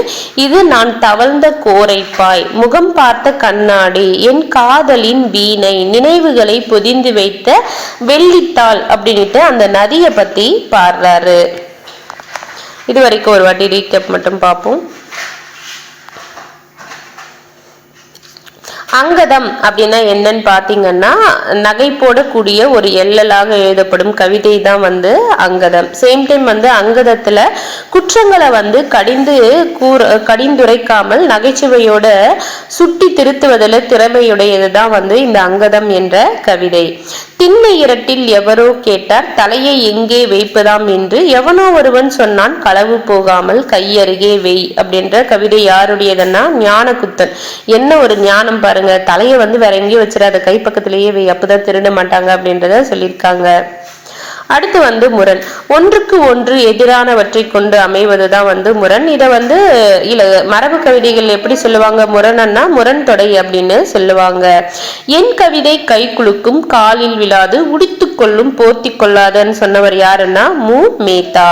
இது நான் தவழ்ந்த கோரைப்பாய், முகம் பார்த்த கண்ணாடி, என் காதலின் வீணை, நினைவுகளை பொதிந்து வைத்த வெள்ளித்தாள் அப்படின்ட்டு அந்த நதியை பத்தி பாடுறாரு. இது வரைக்கும் ஒரு வாட்டி ரீகேப் மட்டும் பார்ப்போம். அங்கதம் அப்படின்னா என்னன்னு பாத்தீங்கன்னா நகை போடக்கூடிய ஒரு எல்லலாக எழுதப்படும் கவிதை தான் வந்து அங்கதம். சேம் டைம் வந்து அங்கதத்துல குற்றங்களை வந்து கடிந்துரைக்காமல் நகைச்சுவையோட சுட்டி திருத்துவதில் திறமையுடையதுதான் வந்து இந்த அங்கதம் என்ற கவிதை. திண்ணை இரட்டில் எவரோ கேட்டார் தலையை எங்கே வைப்பதாம் என்று எவனோ ஒருவன் சொன்னான் களவு போகாமல் கையருகே வெய் அப்படின்ற கவிதை யாருடையதுன்னா ஞானகுத்தன். என்ன ஒரு ஞானம் பாருங்க, தலையை வந்து வேற எங்கேயும் வச்சிடாத, கை பக்கத்திலேயே வை, அப்பதான் திருட மாட்டாங்க அப்படின்றத சொல்லியிருக்காங்க. அடுத்து வந்து முரண். ஒன்றுக்கு ஒன்று எதிரானவற்றை கொண்டு அமைவதுதான் வந்து முரண். இதை வந்து மரபு கவிதைகள் எப்படி சொல்லுவாங்க, முரணன்னா முரண் தொடை அப்படின்னு சொல்லுவாங்க. என் கவிதை கை குலுக்கும் காலில் விழாது உடித்து கொள்ளும் போர்த்தி கொள்ளாதன்னு சொன்னவர் யாருன்னா மு மேத்தா.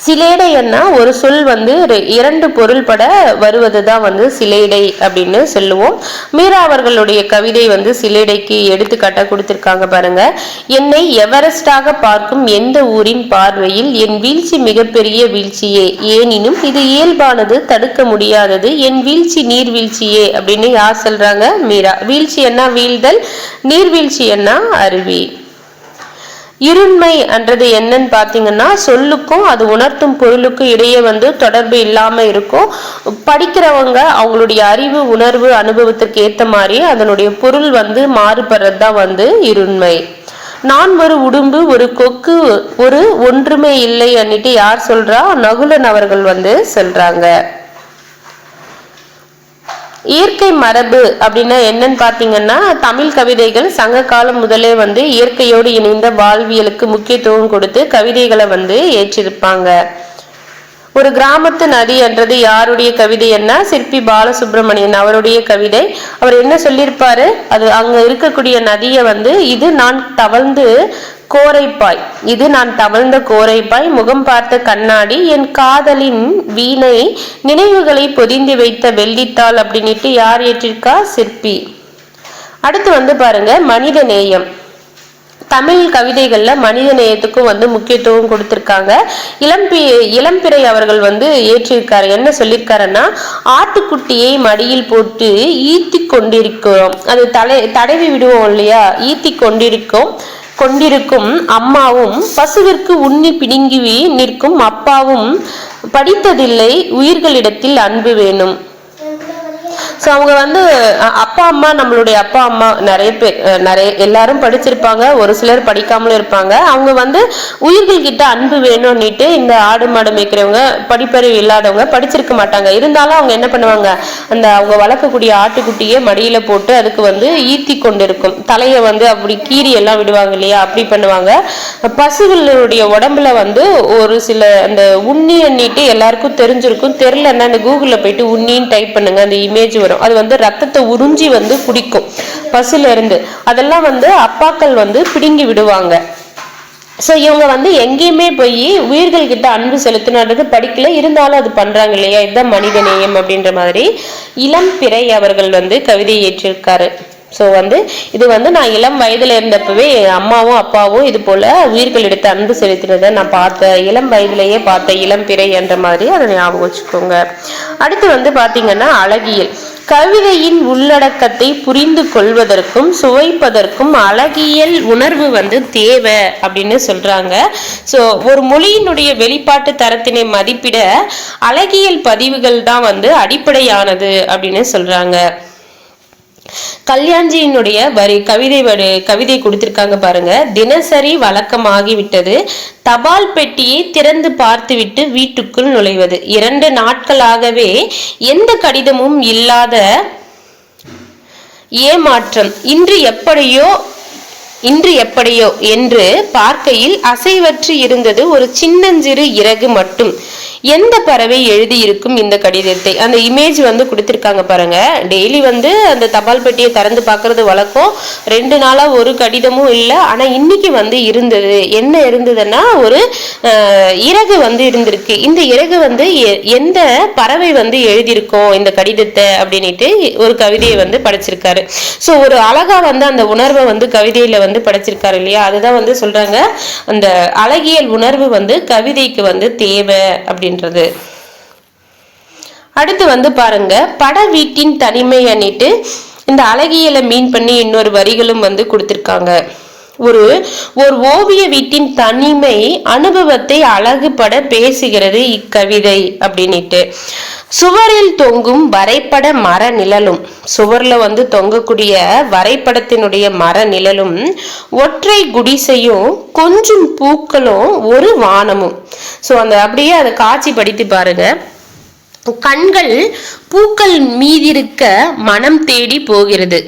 சிலேடைன்னா ஒரு சொல் வந்து இரண்டு பொருள் பட வருவதுதான் வந்து சிலேடை அப்படின்னு சொல்லுவோம். மீரா அவர்களுடைய கவிதை வந்து சிலேடைக்கு எடுத்துக்காட்டா கொடுத்திருக்காங்க பாருங்க. என்னை எவரெஸ்டாக பார்க்கும் எந்த ஊரின் பார்வையில் என் வீழ்ச்சி மிகப்பெரிய வீழ்ச்சியே, ஏனினும் இது இயல்பானது தடுக்க முடியாதது, என் வீழ்ச்சி நீர்வீழ்ச்சியே அப்படின்னு யார் சொல்றாங்க, மீரா. வீழ்ச்சி என்ன வீழ்தல், நீர்வீழ்ச்சி என்ன அருவி. இருண்மை என்றது என்னன்னு பாத்தீங்கன்னா சொல்லுக்கும் அது உணர்த்தும் பொருளுக்கும் இடையே வந்து தொடர்பு இல்லாம இருக்கும். படிக்கிறவங்க அவங்களுடைய அறிவு உணர்வு அனுபவத்திற்கு ஏத்த மாதிரி அதனுடைய பொருள் வந்து மாறுபடுறதுதான் வந்து இருண்மை. நான் ஒரு உடும்பு ஒரு கொக்கு ஒரு ஒன்றுமே இல்லை அன்னிட்டு யார் சொல்றா, நகுலன் அவர்கள் வந்து சொல்றாங்க. இயற்கை மரபு அப்படின்னா என்னன்னு பாத்தீங்கன்னா தமிழ் கவிதைகள் சங்க காலம் முதலே வந்து இயற்கையோடு இணைந்த வாழ்வியலுக்கு முக்கியத்துவம் கொடுத்து கவிதைகளை வந்து ஏற்றிருப்பாங்க. ஒரு கிராமத்து நதி என்றது யாருடைய கவிதை என்ன, சிற்பி பாலசுப்ரமணியன் அவருடைய கவிதை. அவர் என்ன சொல்லியிருப்பாரு, அது அங்க இருக்கக்கூடிய நதியை வந்து இது நான் தவழ்ந்து கோரைப்பாய், இது நான் தவழ்ந்த கோரைப்பாய், முகம் பார்த்த கண்ணாடி, என் காதலின் வீணை, நினைவுகளை பொதிந்து வைத்த வெள்ளித்தாள் அப்படின்ட்டு யார் ஏற்றிருக்கா, சிற்பி. அடுத்து வந்து பாருங்க மனித நேயம். தமிழ் கவிதைகள்ல மனித நேயத்துக்கும் வந்து முக்கியத்துவம் கொடுத்திருக்காங்க. இளம்பிறை அவர்கள் வந்து ஏற்றிருக்காரு. என்ன சொல்லியிருக்காருன்னா, ஆட்டுக்குட்டியை மடியில் போட்டு ஈத்தி கொண்டிருக்கிறோம், அது தடவி விடுவோம் இல்லையா, ஈத்தி கொண்டிருக்கும் அம்மாவும் பசுவிற்கு உண்ணி பிடுங்கி நிற்கும் அப்பாவும் படித்ததில்லை உயிர்களிடத்தில் அன்பு வேணும். ஸோ அவங்க வந்து அப்பா அம்மா, நம்மளுடைய அப்பா அம்மா நிறைய எல்லாரும் படிச்சிருப்பாங்க, ஒரு சிலர் படிக்காமலும் இருப்பாங்க. அவங்க வந்து உயிர்கள் கிட்ட அன்பு வேணும்னுட்டு இந்த ஆடு மாடு மேய்க்கிறவங்க படிப்பறிவு இல்லாதவங்க படிச்சிருக்க மாட்டாங்க. இருந்தாலும் அவங்க என்ன பண்ணுவாங்க, அந்த அவங்க வளர்க்கக்கூடிய ஆட்டுக்குட்டியை மடியில போட்டு அதுக்கு வந்து ஈத்தி கொண்டிருக்கும் தலையை வந்து அப்படி கீரி எல்லாம் விடுவாங்க இல்லையா, அப்படி பண்ணுவாங்க. பசுகளுடைய உடம்புல வந்து ஒரு சில அந்த உண்ணி எண்ணிட்டு எல்லாருக்கும் தெரிஞ்சிருக்கும், தெரியலன்னா அந்த கூகுளில் போயிட்டு உண்ணின்னு டைப் பண்ணுங்க, அந்த இமேஜ் வரும். அது வந்து ரத்தத்தை உறிஞ்சி வந்து குடிக்கும் பசுல இருந்து. அதெல்லாம் வந்து அப்பாக்கள் வந்து பிடுங்கி விடுவாங்க. ஸோ இவங்க வந்து எங்கேயுமே போய் உயிர்கள் கிட்ட அன்பு செலுத்தினது படிக்கல, இருந்தாலும் அது பண்றாங்க இல்லையா, இதுதான் மனித நேயம் அப்படின்ற மாதிரி இளம்பிறை அவர்கள் வந்து கவிதை ஏற்றிருக்காரு. ஸோ வந்து இது வந்து நான் இளம் வயதுல இருந்தப்பவே அம்மாவும் அப்பாவும் இது போல உயிர்கள் எடுத்து அன்பு செலுத்தினதை நான் பார்த்தேன், இளம் வயதிலேயே பார்த்தேன், இளம்பிறை என்ற மாதிரி அதை ஞாபகம் வச்சுக்கோங்க. அடுத்து வந்து பாத்தீங்கன்னா அழகியல். கவிதையின் உள்ளடக்கத்தை புரிந்து கொள்வதற்கும் சுவைப்பதற்கும் அழகியல் உணர்வு வந்து தேவை அப்படின்னு சொல்றாங்க. ஸோ ஒரு மொழியினுடைய வெளிப்பாட்டு தரத்தினை மதிப்பிட அழகியல் பதிவுகள் தான் வந்து அடிப்படையானது அப்படின்னு சொல்றாங்க. கல்யாண்ஜியினுடைய கவிதை கொடுத்திருக்காங்க பாருங்க. தினசரி வழக்கமாகிவிட்டது, தபால் பெட்டியை திறந்து பார்த்துவிட்டு வீட்டுக்குள் நுழைவது, 2 நாட்களாகவே எந்த கடிதமும் இல்லாத ஏமாற்றம், இன்று எப்படியோ என்று பார்க்கையில் அசைவற்று இருந்தது ஒரு சின்னஞ்சிறு இறகு மட்டும், எந்த பறவை எழுதியிருக்கும் இந்த கடிதத்தை? அந்த இமேஜ் வந்து கொடுத்துருக்காங்க பாருங்க. டெய்லி வந்து அந்த தபால் பெட்டியை திறந்து பார்க்கறது வழக்கம். 2 நாளா ஒரு கடிதமும் இல்லை. ஆனா இன்னைக்கு வந்து இருந்தது. என்ன இருந்ததுன்னா ஒரு இறகு வந்து இருந்திருக்கு. இந்த இறகு வந்து எந்த பறவை வந்து எழுதியிருக்கோம் இந்த கடிதத்தை அப்படின்ட்டு ஒரு கவிதையை வந்து படைச்சிருக்காரு. ஸோ ஒரு அழகா வந்து அந்த உணர்வை வந்து கவிதையில வந்து படைச்சிருக்காரு இல்லையா? அதுதான் வந்து சொல்றாங்க, அந்த அழகியல் உணர்வு வந்து கவிதைக்கு வந்து தேவை அப்படின்றது. அடுத்து வந்து பாருங்க, பட வீட்டின் தனிமை அன்னிட்டு இந்த அழகியலை மீன் பண்ணி இன்னொரு வரிகளும் வந்து கொடுத்திருக்காங்க. ஒரு ஓவிய வீட்டின் தனிமை அனுபவத்தை அழகுபட பேசுகிறது இக்கவிதை அப்படின்ட்டு. சுவரில் தொங்கும் வரைபட மர நிழலும், சுவர்ல வந்து தொங்கக்கூடிய வரைபடத்தினுடைய மர நிழலும், ஒற்றை குடிசையும் கொஞ்சம் பூக்களும் ஒரு வானமும். ஸோ அந்த அப்படியே அதை காட்சி படித்து பாருங்க. கண்கள் பூக்கள் மீதிருக்க மனம் தேடி போகிறது.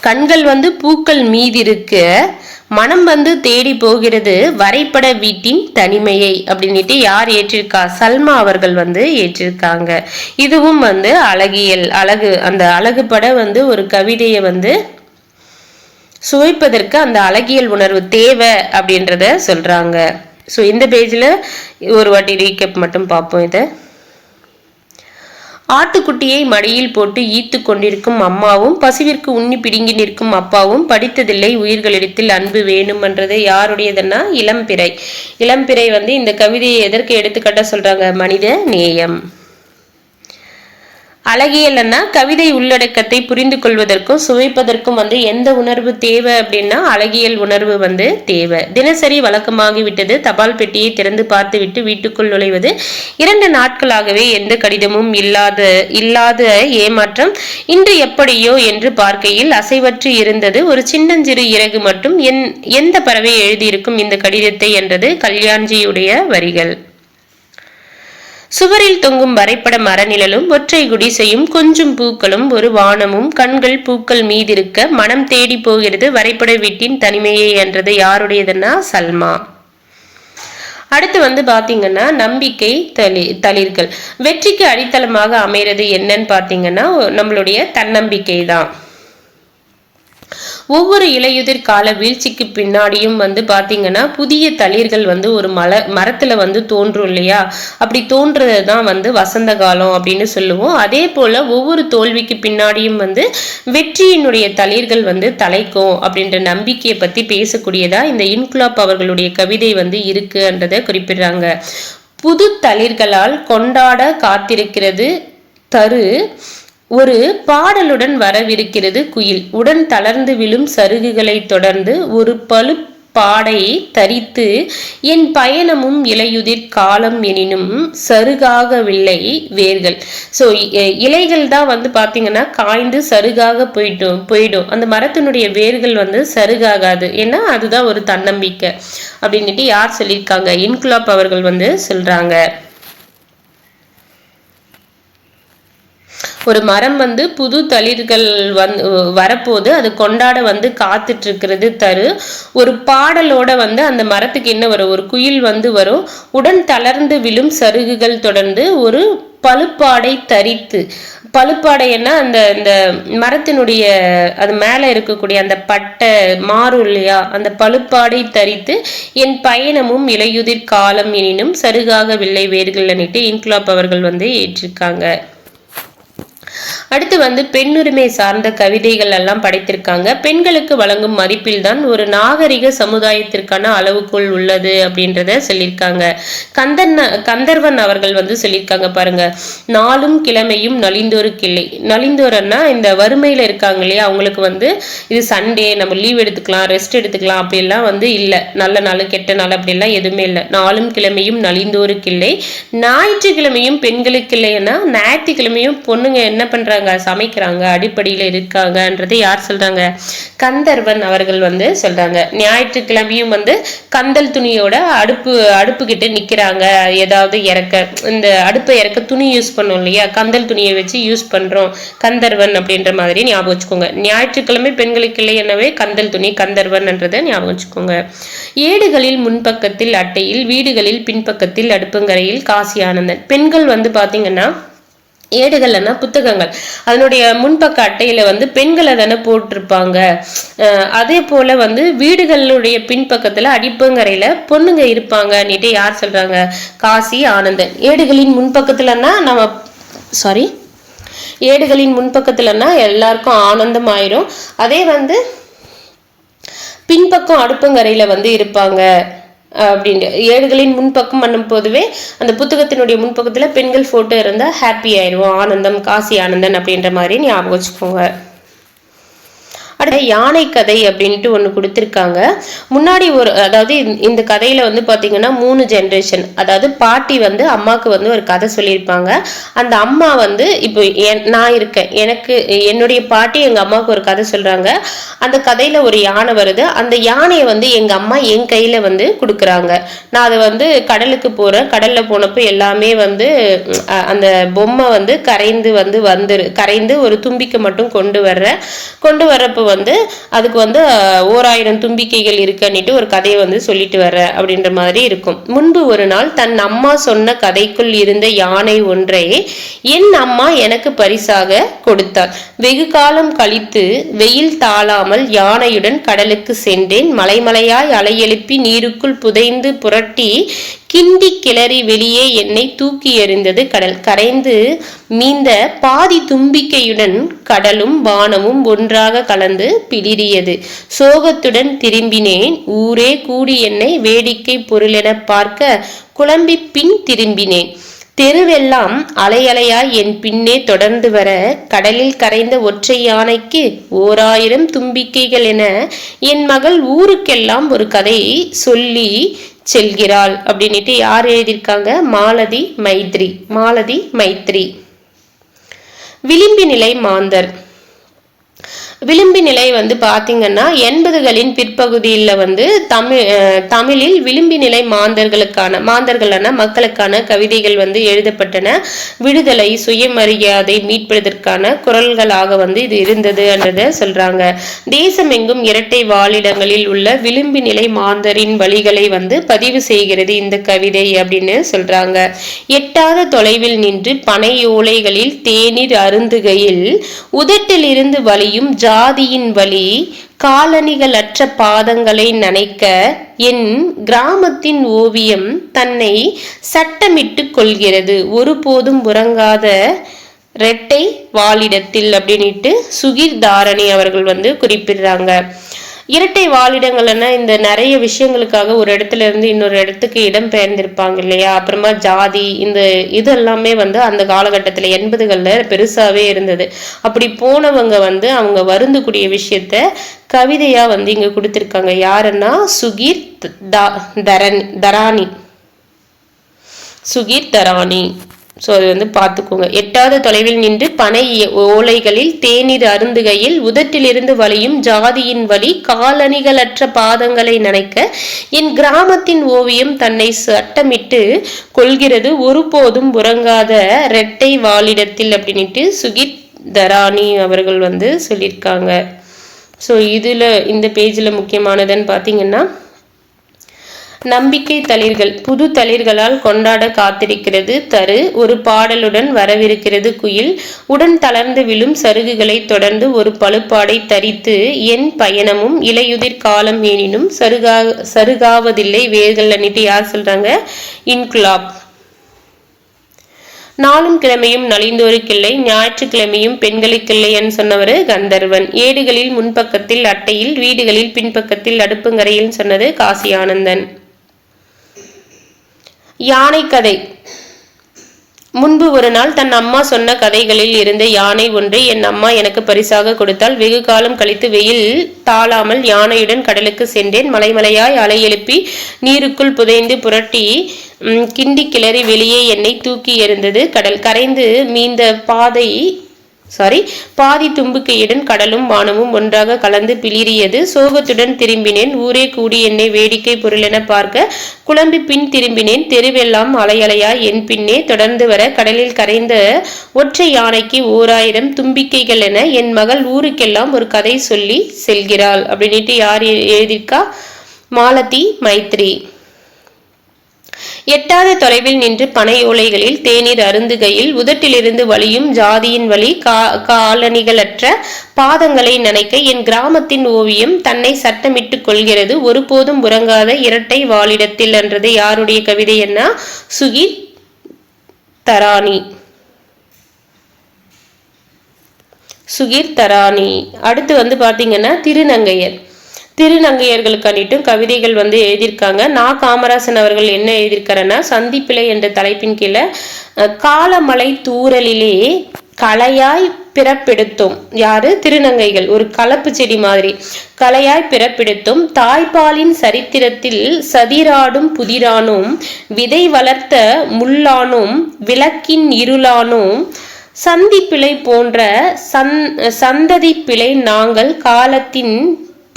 கண்கள் வந்து பூக்கள் மீதிருக்க மனம் வந்து தேடி போகிறது வரைபட வீட்டின் தனிமையை அப்படின்ட்டு யார் ஏற்றிருக்கா? சல்மா அவர்கள் வந்து ஏற்றிருக்காங்க. இதுவும் வந்து அழகியல் அந்த அழகுபட வந்து ஒரு கவிதையை வந்து சுவைப்பதற்கு அந்த அழகியல் உணர்வு தேவை அப்படின்றத சொல்றாங்க. ஸோ இந்த பேஜில் ஒரு வாட்டி ரீகேப் மட்டும் பார்ப்போம். இதை ஆட்டுக்குட்டியை மடியில் போட்டு ஈத்து கொண்டிருக்கும் அம்மாவும் பசுவிற்கு உண்ணி பிடுங்கி நிற்கும் அப்பாவும் படித்ததில்லை உயிர்களிடத்தில் அன்பு வேணும் என்றது யாருடையதுன்னா இளம்பிறை. இளம்பிறை வந்து இந்த கவிதையை எதற்கு எடுத்துக்காட்ட சொல்றாங்க? மனித நேயம். அழகியல்னா கவிதை உள்ளடக்கத்தை புரிந்து கொள்வதற்கும் சுவைப்பதற்கும் வந்து எந்த உணர்வு தேவை அப்படின்னா அழகியல் உணர்வு வந்து தேவை. தினசரி வழக்கமாகிவிட்டது. தபால் பெட்டியை திறந்து பார்த்து விட்டு வீட்டுக்குள் நுழைவது. 2 நாட்களாகவே எந்த கடிதமும் இல்லாத ஏமாற்றம். இன்று எப்படியோ என்று பார்க்கையில் அசைவற்று இருந்தது ஒரு சின்னஞ்சிறு இறகு மட்டும். எந்த பறவை எழுதியிருக்கும் இந்த கடிதத்தை என்றது கல்யாண்ஜியுடைய வரிகள். சுவரில் தொங்கும் வரைபட மரநிழலும், ஒற்றை குடிசையும் கொஞ்சம் பூக்களும் ஒரு வானமும், கண்கள் பூக்கள் மீதிருக்க மனம் தேடி போகிறது வரைபட வீட்டின் தனிமையை என்றது யாருடையதுன்னா சல்மா. அடுத்து வந்து பாத்தீங்கன்னா நம்பிக்கை தளிர்கள். வெற்றிக்கு அடித்தளமாக அமைகிறது என்னன்னு பாத்தீங்கன்னா நம்மளுடைய தன்னம்பிக்கை தான். ஒவ்வொரு இலையுதிர் கால வீழ்ச்சிக்கு பின்னாடியும் வந்து பாத்தீங்கன்னா புதிய தளிர்கள் வந்து ஒரு மரத்துல வந்து தோன்றும் இல்லையா? அப்படி தோன்றதுதான் வந்து வசந்த காலம் அப்படின்னு சொல்லுவோம். அதே போல ஒவ்வொரு தோல்விக்கு பின்னாடியும் வந்து வெற்றியினுடைய தளிர்கள் வந்து தலைக்கும் அப்படின்ற நம்பிக்கையை பத்தி பேசக்கூடியதா இந்த இன்குலாப் அவர்களுடைய கவிதை வந்து இருக்குன்றதை குறிப்பிடுறாங்க. புது தளிர்களால் கொண்டாட காத்திருக்கிறது தரு, ஒரு பாடலுடன் வரவிருக்கிறது குயில், உடன் தளர்ந்து விழும் சருகுகளை தொடர்ந்து ஒரு பழுப்பாடை தரித்து என் பயணமும் இலையுதிர் காலம் எனினும் சருகாகவில்லை வேர்கள். ஸோ இலைகள் தான் வந்து பார்த்தீங்கன்னா காய்ந்து சருகாக போயிடும். அந்த மரத்தினுடைய வேர்கள் வந்து சருகாகாது. ஏன்னா அதுதான் ஒரு தன்னம்பிக்கை அப்படின்ட்டு யார் சொல்லியிருக்காங்க? இன்குலாப் அவர்கள் வந்து சொல்றாங்க. ஒரு மரம் வந்து புது தளிர்கள் வரப்போது அது கொண்டாட வந்து காத்துட்டு இருக்கிறது தரு. ஒரு பாடலோட வந்து அந்த மரத்துக்கு என்ன வரும்? ஒரு குயில் வந்து வரும். உடன் தளர்ந்து விழும் சருகுகள் தொடர்ந்து ஒரு பழுப்பாடை தரித்து. பழுப்பாடைன்னா அந்த இந்த மரத்தினுடைய அது மேலே இருக்கக்கூடிய அந்த பட்டை மாறும் இல்லையா? அந்த பழுப்பாடை தரித்து என் பயணமும் இலையுதிர் காலம் எனினும் சருகாகவில்லை வேர்கள் இன்குலாப் அவர்கள் வந்து ஏற்றிருக்காங்க. அடுத்து வந்து பெண்ணுரிமை சார்ந்த கவிதைகள் எல்லாம் படைத்திருக்காங்க. பெண்களுக்கு வழங்கும் மதிப்பில் தான் ஒரு நாகரிக சமுதாயத்திற்கான அளவுக்குள் உள்ளது அப்படின்றத சொல்லியிருக்காங்க. கந்தர்வன் அவர்கள் வந்து சொல்லியிருக்காங்க பாருங்க. நாளும் கிழமையும் நலிந்தோரு கிளை. நலிந்தோரன்னா இந்த வறுமையில இருக்காங்க இல்லையா, அவங்களுக்கு வந்து இது சண்டே நம்ம லீவ் எடுத்துக்கலாம், ரெஸ்ட் எடுத்துக்கலாம் அப்படிலாம் வந்து இல்லை. நல்ல நாள் கெட்ட நாள் அப்படிலாம் எதுவுமே இல்லை. நாளும் கிழமையும் நலிந்தோரு கிளை. ஞாயிற்றுக்கிழமையும் பெண்களுக்கு இல்லைன்னா ஞாயிற்றுக்கிழமையும் பொண்ணுங்க என்ன பண்றாங்க? செய்யறாங்க, சமைக்கிறாங்க, அடிப்படையில் இருக்காங்கன்றதை யார் சொல்றாங்க? கந்தர்வன் அவர்கள் வந்து சொல்றாங்க. ஞாயிற்றுக்கிழமையும் வந்து கந்தல் துணியோட அடுப்பு கிட்ட நிக்கிறாங்க. ஏதாவது இறக்க, இந்த அடுப்பை இறக்க துணி யூஸ் பண்ணோம் இல்லையா, கந்தல் துணியை வச்சு யூஸ் பண்றோம், கந்தர்வன் அப்படின்ற மாதிரி ஞாபகம் வச்சுக்கோங்க. ஞாயிற்றுக்கிழமை பெண்களுக்கு இல்லை எனவே கந்தல் துணி, கந்தர்வன் என்றதை ஞாபகம் வச்சுக்கோங்க. ஏடுகளில் முன்பக்கத்தில் அட்டையில், வீடுகளில் பின்பக்கத்தில் அடுப்பங்கரையில், காசி ஆனந்தன். பெண்கள் வந்து பாத்தீங்கன்னா ஏடுகள்னா புத்தகங்கள், அதனுடைய முன்பக்க அட்டையில வந்து பெண்களை தானே போட்டிருப்பாங்க. அதே போல வந்து வீடுகளுடைய பின்பக்கத்துல அடிப்பங்கரையில பொண்ணுங்க இருப்பாங்க நீட்டு யார் சொல்றாங்க? காசி ஆனந்தன். ஏடுகளின் முன்பக்கத்துலன்னா ஏடுகளின் முன்பக்கத்துலன்னா எல்லாருக்கும் ஆனந்தம் ஆயிரும். அதே வந்து பின்பக்கம் அடுப்பங்கரையில வந்து இருப்பாங்க அப்படின்ட்டு. ஏடுகளின் முன்பக்கம் பண்ணும் போதுவே அந்த புத்தகத்தினுடைய முன்பக்கத்துல பெண்கள் போட்டோ இருந்தா ஹாப்பி ஆயிடுவோம், ஆனந்தம், காசி ஆனந்தன் அப்படின்ற மாதிரி ஞாபகம் வச்சுக்கோங்க. அடுத்த யானை கதை அப்படின்ட்டு ஒன்று கொடுத்துருக்காங்க. முன்னாடி அதாவது இந்த கதையில வந்து பார்த்தீங்கன்னா 3 ஜென்ரேஷன், அதாவது பாட்டி வந்து அம்மாவுக்கு வந்து ஒரு கதை சொல்லியிருப்பாங்க. அந்த அம்மா வந்து இப்போ நான் இருக்கேன், எனக்கு என்னுடைய பாட்டி எங்க அம்மாவுக்கு ஒரு கதை சொல்றாங்க. அந்த கதையில ஒரு யானை வருது. அந்த யானையை வந்து எங்க அம்மா என் கையில வந்து கொடுக்குறாங்க. நான் அதை வந்து கடலுக்கு போறேன். கடல்ல போனப்போ எல்லாமே வந்து அந்த பொம்மை வந்து கரைந்து ஒரு தும்பிக்கை மட்டும் கொண்டு வர்றப்போ வந்து அதுக்கு வந்து 1000 தும்பிக்கைகள் இருக்குன்னுட்டு ஒரு கதையை வந்து சொல்லிட்டு வர்ற அப்படின்ற மாதிரி இருக்கும். முன்பு ஒரு நாள் தன் அம்மா சொன்ன கதைக்குள் இருந்த யானை ஒன்றை என் அம்மா எனக்கு பரிசாக கொடுத்தார். வெகு காலம் கழித்து வெயில் தாழாமல் யானையுடன் கடலுக்கு சென்றேன். மலைமலையாய் அலையெழுப்பி நீருக்குள் புதைந்து புரட்டி கிண்டி கிளறி வெளியே என்னை தூக்கி எறிந்தது கடல். கரைந்து மீந்த பாதி தும்பிக்கையுடன் கடலும் வானமும் ஒன்றாக கலந்து பிளிரியது. சோகத்துடன் திரும்பினேன். ஊரே கூடி என்னை வேடிக்கை பொருளென பார்க்க குழம்பி பின் திரும்பினேன். தெருவெல்லாம் அலையலையாய் என் பின்னே தொடர்ந்து வர கடலில் கரைந்த ஒற்றை யானைக்கு 1000 தும்பிக்கைகள் என என் மகள் ஊருக்கெல்லாம் ஒரு கதை சொல்லி செல்கிறாள் அப்படின்ட்டு யார் எழுதியிருக்காங்க? மாலதி மைத்ரி. விளிம்பி நிலை மாந்தர். விளிம்பி நிலை வந்து பாத்தீங்கன்னா 80களின் பிற்பகுதியில் வந்து தமிழில் விளிம்பி நிலை மாந்தர்களான மக்களுக்கான கவிதைகள் வந்து எழுதப்பட்டன. விடுதலை, சுயமரியாதை மீட்பதற்கான குரல்களாக வந்து இது இருந்தது என்றதை சொல்றாங்க. தேசமெங்கும் இரட்டை வாழிடங்களில் உள்ள விளிம்பி நிலை மாந்தரின் வழிகளை வந்து பதிவு செய்கிறது இந்த கவிதை அப்படின்னு சொல்றாங்க. எட்டாத தொலைவில் நின்று பனையோலைகளில் தேநீர் அருந்துகையில் உதட்டில் இருந்து வலியும் ஜாதியின் வழி காலணிகளற்ற பாதங்களை நனைக்க என் கிராமத்தின் ஓவியம் தன்னை சட்டமிட்டு கொள்கிறது. ஒருபோதும் உறங்காத இரட்டை வாழிடத்தில் அப்படின்ட்டு சுகீர் தாரணி அவர்கள் வந்து குறிப்பிடுறாங்க. இரட்டை வாழிடங்கள்னா இந்த நிறைய விஷயங்களுக்காக ஒரு இடத்துல இருந்து இன்னொரு இடத்துக்கு இடம் பெயர்ந்திருப்பாங்க இல்லையா. அப்புறமா ஜாதி, இந்த இது எல்லாமே வந்து அந்த காலகட்டத்தில் 80களில் பெருசாவே இருந்தது. அப்படி போனவங்க வந்து அவங்க வருந்தக்கூடிய விஷயத்த கவிதையா வந்து இங்க கொடுத்திருக்காங்க. யாருன்னா சுகீர் தராணி. ஸோ அது வந்து பார்த்துக்கோங்க. எட்டாவது தொலைவில் நின்று பனை ஓலைகளில் தேநீர் அருந்துகையில் உதட்டிலிருந்து வலியும் ஜாதியின் வலி காலணிகளற்ற பாதங்களை நனைக்க என் கிராமத்தின் ஓவியம் தன்னை சட்டமிட்டு கொள்கிறது. ஒருபோதும் உறங்காத இரட்டை வாழிடத்தில் அப்படின்ட்டு சுகித் தராணி அவர்கள் வந்து சொல்லியிருக்காங்க. ஸோ இதில் இந்த பேஜில் முக்கியமானதுன்னு பார்த்தீங்கன்னா நம்பிக்கை தளிர்கள். புது தளிர்களால் கொண்டாட காத்திருக்கிறது தரு. ஒரு பாடலுடன் வரவிருக்கிறது குயில். உடன் தளர்ந்து விழும் சருகுகளை தொடர்ந்து ஒரு பழுப்பாடை தரித்து என் பயணமும் இலையுதிர் காலம் ஏனினும் சருகாவதில்லை வேர்கள் அன்னிட்டு யார் சொல்றாங்க? இன்குலாப். நாளும் கிழமையும் நலிந்தோருக்கில்லை, ஞாயிற்றுக்கிழமையும் பெண்களுக்கில்லைன்னு சொன்னவர் கந்தர்வன். ஏடுகளில் முன்பக்கத்தில் அட்டையில், வீடுகளில் பின்பக்கத்தில் அடுப்புங்கரையில் சொன்னது காசி ஆனந்தன். யானை கதை. முன்பு ஒரு நாள் தன் அம்மா சொன்ன கதைகளில் இருந்த யானை ஒன்றை என் அம்மா எனக்கு பரிசாக கொடுத்தால். வெகு காலம் கழித்து வெயில் தாழாமல் யானையுடன் கடலுக்கு சென்றேன். மலைமலையாய் அலை எழுப்பி நீருக்குள் புதைந்து புரட்டி கிண்டி கிளறி வெளியே என்னை தூக்கி எறிந்தது கடல். கரைந்து மீந்த பாதை பாதி தும்பிக்கையுடன் கடலும் வானமும் ஒன்றாக கலந்து பிளிரியது. சோகத்துடன் திரும்பினேன், ஊரே கூடி என்னை வேடிக்கை பொருளென பார்க்க. குழம்பி பின் திரும்பினேன், தெருவெல்லாம் அலையலையாய் என் பின்னே தொடர்ந்து வர. கடலில் கரைந்த ஒற்றை யானைக்கு 1000 தும்பிக்கைகள் என என் மகள் ஊருக்கெல்லாம் ஒரு கதை சொல்லி செல்கிறாள் அப்படின்ட்டு யார் எழுதியிருக்கா? மாலதி மைத்ரி. எட்டாத தொலைவில் நின்று பனையோலைகளில் தேநீர் அருந்துகையில் உதட்டிலிருந்து வலியும் ஜாதியின் வழி காலணிகளற்ற பாதங்களை நனைக்க என் கிராமத்தின் ஓவியம் தன்னை சட்டமிட்டுக் கொள்கிறது. ஒருபோதும் உறங்காத இரட்டை வாழிடத்தில் என்றது யாருடைய கவிதை என்ன? சுகீர் தரானி. சுகீர் தரானி. அடுத்து பாத்தீங்கன்னா திருநங்கையர். திருநங்கையர்களுக்கானிட்டும் கவிதைகள் எழுதியிருக்காங்க. நா. காமராசன் அவர்கள் என்ன எழுதியிருக்காருன்னா, சந்திப்பிலை என்ற தலைப்பின் கீழே காலமலை தூரலிலே கலையாய் பிறப்பெடுத்தோம். யாரு? திருநங்கைகள். ஒரு கலப்பு செடி மாதிரி கலையாய் பிறப்பெடுத்தும் தாய்ப்பாலின் சரித்திரத்தில் சதிராடும் புதிரானும் விதை வளர்த்த முள்ளானும் விளக்கின் இருளானும் சந்திப்பிழை போன்ற சந்ததி பிழை நாங்கள் காலத்தின்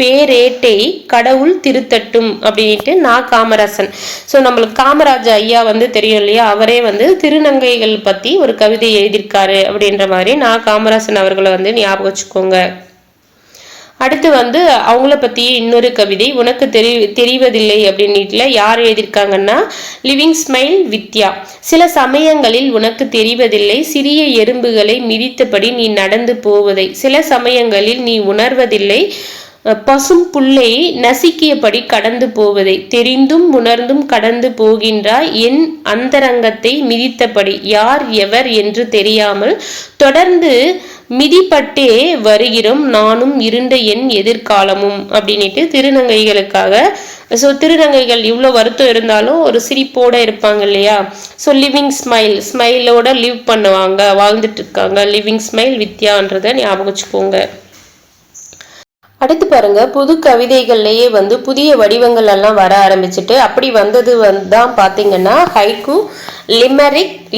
பேரேட்டை கடவுள் திருத்தட்டும் அப்படின்ட்டு நா. காமராசன். ஸோ நம்மளுக்கு காமராஜ் ஐயா தெரியும் இல்லையா? அவரே திருநங்கைகள் பத்தி ஒரு கவிதை எழுதியிருக்காரு அப்படின்ற மாதிரி நா. காமராசன் அவர்களை ஞாபகம் வச்சுக்கோங்க. அடுத்து அவங்கள பத்தி இன்னொரு கவிதை, உனக்கு தெரிவதில்லை அப்படின்னுட்டுல யார் எழுதியிருக்காங்கன்னா, லிவிங் ஸ்மைல் வித்யா. சில சமயங்களில் உனக்கு தெரிவதில்லை சிறிய எறும்புகளை மிதித்தபடி நீ நடந்து போவதை. சில சமயங்களில் நீ உணர்வதில்லை பசும் புல்லை நசுக்கியபடி கடந்து போவதை. தெரிந்தும் உணர்ந்தும் கடந்து போகின்றாய் என் அந்தரங்கத்தை மிதித்தபடி. யார் எவர் என்று தெரியாமல் தொடர்ந்து மிதிப்பட்டே வருகிறோம் நானும் இருண்ட என் எதிர்காலமும் அப்படின்ட்டு திருநங்கைகளுக்காக. ஸோ திருநங்கைகள் இவ்வளோ வருத்தம் இருந்தாலும் ஒரு சிரிப்போட இருப்பாங்க இல்லையா? ஸோ லிவிங் ஸ்மைலோட லிவ் பண்ணுவாங்க, வாழ்ந்துட்டு இருக்காங்க. லிவிங் ஸ்மைல் வித்யான்றதை ஞாபகம் வச்சுக்கோங்க. அடுத்து பாருங்க, புது கவிதைகள்லயே புதிய வடிவங்கள் எல்லாம் வர ஆரம்பிச்சுட்டு அப்படி வந்தது தான் பாத்தீங்கன்னா ஹைக்கூ,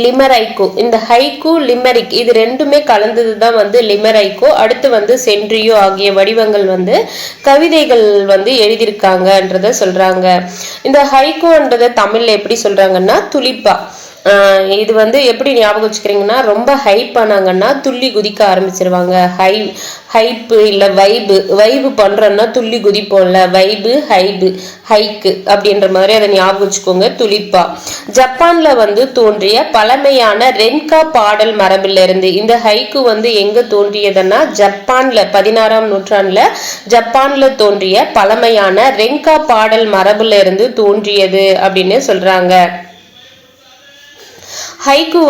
லிமரைக்கோ. இந்த ஹைக்கூ லிமரிக் இது ரெண்டுமே கலந்தது தான் லிமரைக்கோ. அடுத்து சென்ட்ரியோ ஆகிய வடிவங்கள் கவிதைகள் எழுதியிருக்காங்கன்றத சொல்றாங்க. இந்த ஹைக்கூன்றத தமிழ்ல எப்படி சொல்றாங்கன்னா துளிப்பா. இது எப்படி ஞாபகம் வச்சுக்கிறீங்கன்னா, ரொம்ப ஹைப் ஆனாங்கன்னா துள்ளி குதிக்க ஆரம்பிச்சிருவாங்க. ஹைப்பு இல்லை வைபு பண்றோம்னா துள்ளி குதிப்போம்ல, ஹைக்கு அப்படின்ற மாதிரி அதை ஞாபகம் வச்சுக்கோங்க. துளிப்பா. ஜப்பான்ல தோன்றிய பழமையான ரென்கா பாடல் மரபுல இருந்து இந்த ஹைக்கு எங்க தோன்றியதுன்னா ஜப்பான்ல 16ஆம் நூற்றாண்டுல ஜப்பான்ல தோன்றிய பழமையான ரென்கா பாடல் மரபுல இருந்து தோன்றியது அப்படின்னு சொல்றாங்க. ஹைக்கு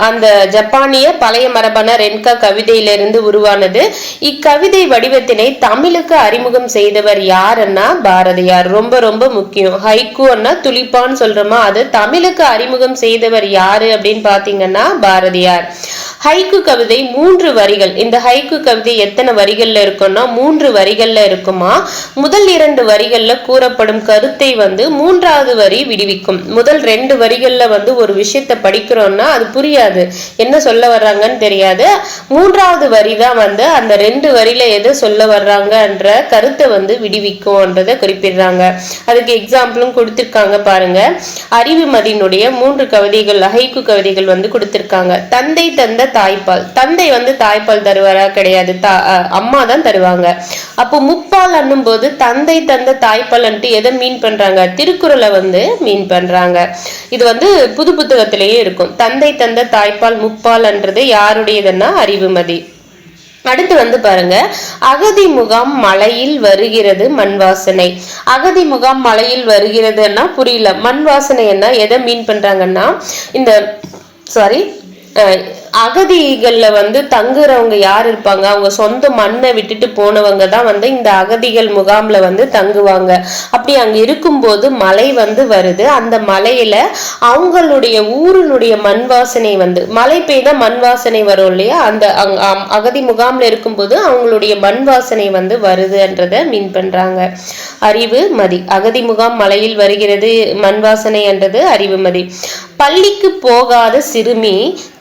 அந்த ஜப்பானிய பழைய மரபான ரென்கா கவிதையிலிருந்து உருவானது. இக்கவிதை வடிவத்தினை தமிழுக்கு அறிமுகம் செய்தவர் யாருன்னா பாரதியார். ரொம்ப ரொம்ப முக்கியம். ஹைக்குன்னா துளிப்பான்னு சொல்றோமா, அது தமிழுக்கு அறிமுகம் செய்தவர் யாரு அப்படின்னு பாத்தீங்கன்னா பாரதியார். ஹைக்கு கவிதை 3 வரிகள். இந்த ஹைக்கு கவிதை எத்தனை வரிகள்ல இருக்கும்னா 3 வரிகள்ல இருக்குமா. முதல் 2 வரிகள்ல கூறப்படும் கருத்தை 3வது வரி விடுவிக்கும். முதல் 2 வரிகள்ல ஒரு விஷயத்தை படிக்கிறோம்னா அது புரியாது, என்ன சொல்ல வர்றாங்கன்னு தெரியாது. 3வது வரி தான் அந்த 2 வரியில எது சொல்ல வர்றாங்கன்ற கருத்தை விடுவிக்கும்ன்றதை குறிப்பிடுறாங்க. அதுக்கு எக்ஸாம்பிளும் கொடுத்திருக்காங்க பாருங்க. அறிவுமதியினுடைய 3 கவிதைகள் ஹைக்கு கவிதைகள் கொடுத்திருக்காங்க. தந்தை தந்த தாய்ப்பால். தந்தை தாய்ப்பால் தருவாரா? கிடையாது, அம்மா தான் தருவாங்க. அப்போ முப்பால் அண்ணும் போது தந்தை தந்த தாய்ப்பால் எதை மீன் பண்றாங்க? திருக்குறளை மீன் பண்றாங்க. இது புது புத்தகத்திலேயே இருக்கும். தந்தை தந்த தாய்ப்பால் முப்பால் என்றது யாருடையதுன்னா அறிவுமதி. அடுத்து பாருங்க, அகதி முகாம் மலையில் வருகிறது மண் வாசனை. அகதி முகாம் மலையில் வருகிறதுன்னா புரியல. மண் வாசனை என்ன எதை மீன் பண்றாங்கன்னா இந்த அகதிகள்ல தங்குறவங்க யார் இருப்பாங்க? அவங்க சொந்த மண்ணை விட்டுட்டு போனவங்க தான் இந்த அகதிகள் முகாம்ல தங்குவாங்க. அப்படி அங்க இருக்கும்போது மழை வருது. அந்த மலையில அவங்களுடைய ஊருனுடைய மண் வாசனை மழை பெய்த மண் வாசனை வரும் இல்லையா? அந்த அகதி முகாம்ல இருக்கும்போது அவங்களுடைய மண் வாசனை வருதுன்றத மீன் பண்றாங்க. அறிவு மதி. அகதி முகாம் மலையில் வருகிறது மண் வாசனை என்றது அறிவுமதி. பள்ளிக்கு போகாத சிறுமி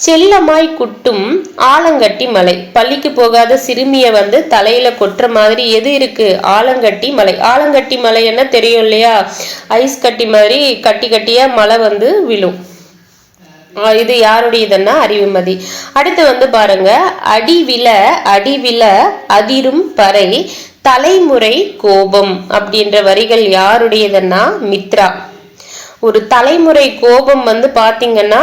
செல்லமாய் குட்டும் ஆலங்கட்டி மலை. பள்ளிக்கு போகாத சிறுமிய வந்து தலையில கொட்டுற மாதிரி எது இருக்கு? ஆலங்கட்டி மலை. ஆலங்கட்டி மலை என்ன தெரியும் இல்லையா? ஐஸ் கட்டி மாதிரி கட்டி கட்டியா மலை வந்து விழும். இது யாருடையதுன்னா அறிவுமதி. அடுத்து வந்து பாருங்க, அடிவில அதிரும் பறை தலைமுறை கோபம் அப்படின்ற வரிகள் யாருடையதுன்னா மித்ரா. ஒரு தலைமுறை கோபம் வந்து பாத்தீங்கன்னா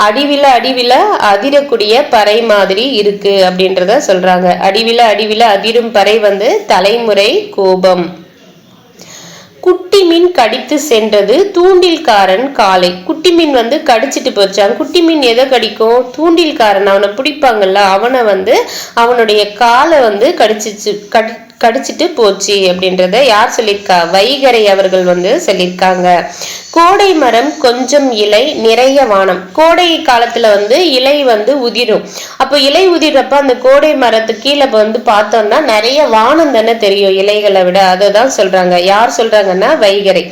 அடிவில அதிரக்கூடிய பறை மாதிரி இருக்கு அப்படின்றத சொல்றாங்க. அடிவில அதிரும் பறை வந்து தலைமுறை கோபம். குட்டி மீன் கடித்து சென்றது தூண்டில்காரன் காலை. குட்டி மீன் வந்து கடிச்சிட்டு போச்சான். குட்டி மீன் எதை கடிக்கும்? தூண்டில்காரன், அவனை பிடிப்பாங்கல்ல, அவனை வந்து அவனுடைய காலை வந்து கடிச்சிட்டு போச்சு அப்படின்றத யார் சொல்லியிருக்கா? வைகறை அவர்கள் வந்து சொல்லியிருக்காங்க. கோடை மரம் கொஞ்சம் இலை நிறைய வானம். கோடை காலத்துல வந்து இலை வந்து உதிரும். அப்போ இலை உதிரப்ப அந்த கோடை மரத்துக்கு கீழே வந்து பார்த்தோம்னா நிறைய வானம் தானே தெரியும் இலைகளை விட. அதை சொல்றாங்க. யார் சொல்றாங்கன்னா வைகறை.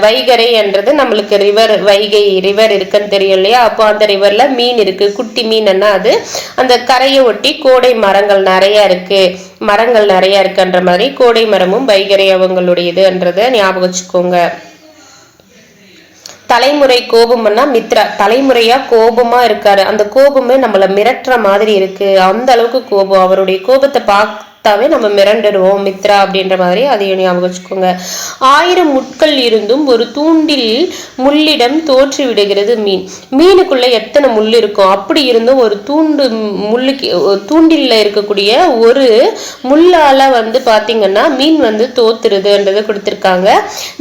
வைகறை என்றது நம்மளுக்கு ரிவர், வைகை ரிவர் இருக்குன்னு தெரியும் இல்லையா? அப்போ அந்த ரிவர்ல மீன் இருக்கு. குட்டி மீன்னா அது அந்த கரையை ஒட்டி கோடை மரங்கள் நிறைய இருக்குன்ற மாதிரி கோடை மரமும் வைகறை அவங்களுடையதுன்றத ஞாபகம் வச்சுக்கோங்க. தலைமுறை கோபம்னா மித்ரா தலைமுறையா கோபமா இருக்காரு. அந்த கோபமே நம்மள மிரட்டுற மாதிரி இருக்கு. அந்த அளவுக்கு கோபம். அவருடைய கோபத்தை பார்த்தாவே நம்ம மிரண்டுடுவோம் மித்ரா அப்படின்ற மாதிரி அதையும் ஞாபகம் வச்சுக்கோங்க. 1000 முட்கள் இருந்தும் ஒரு தூண்டில் முள்ளிடம் தோற்றி விடுகிறது மீன். மீனுக்குள்ள எத்தனை முள் இருக்கும்? அப்படி இருந்தும் ஒரு தூண்டில்ல இருக்கக்கூடிய ஒரு முள்ளால வந்து பாத்தீங்கன்னா மீன் வந்து தோத்துருதுன்றதை கொடுத்திருக்காங்க.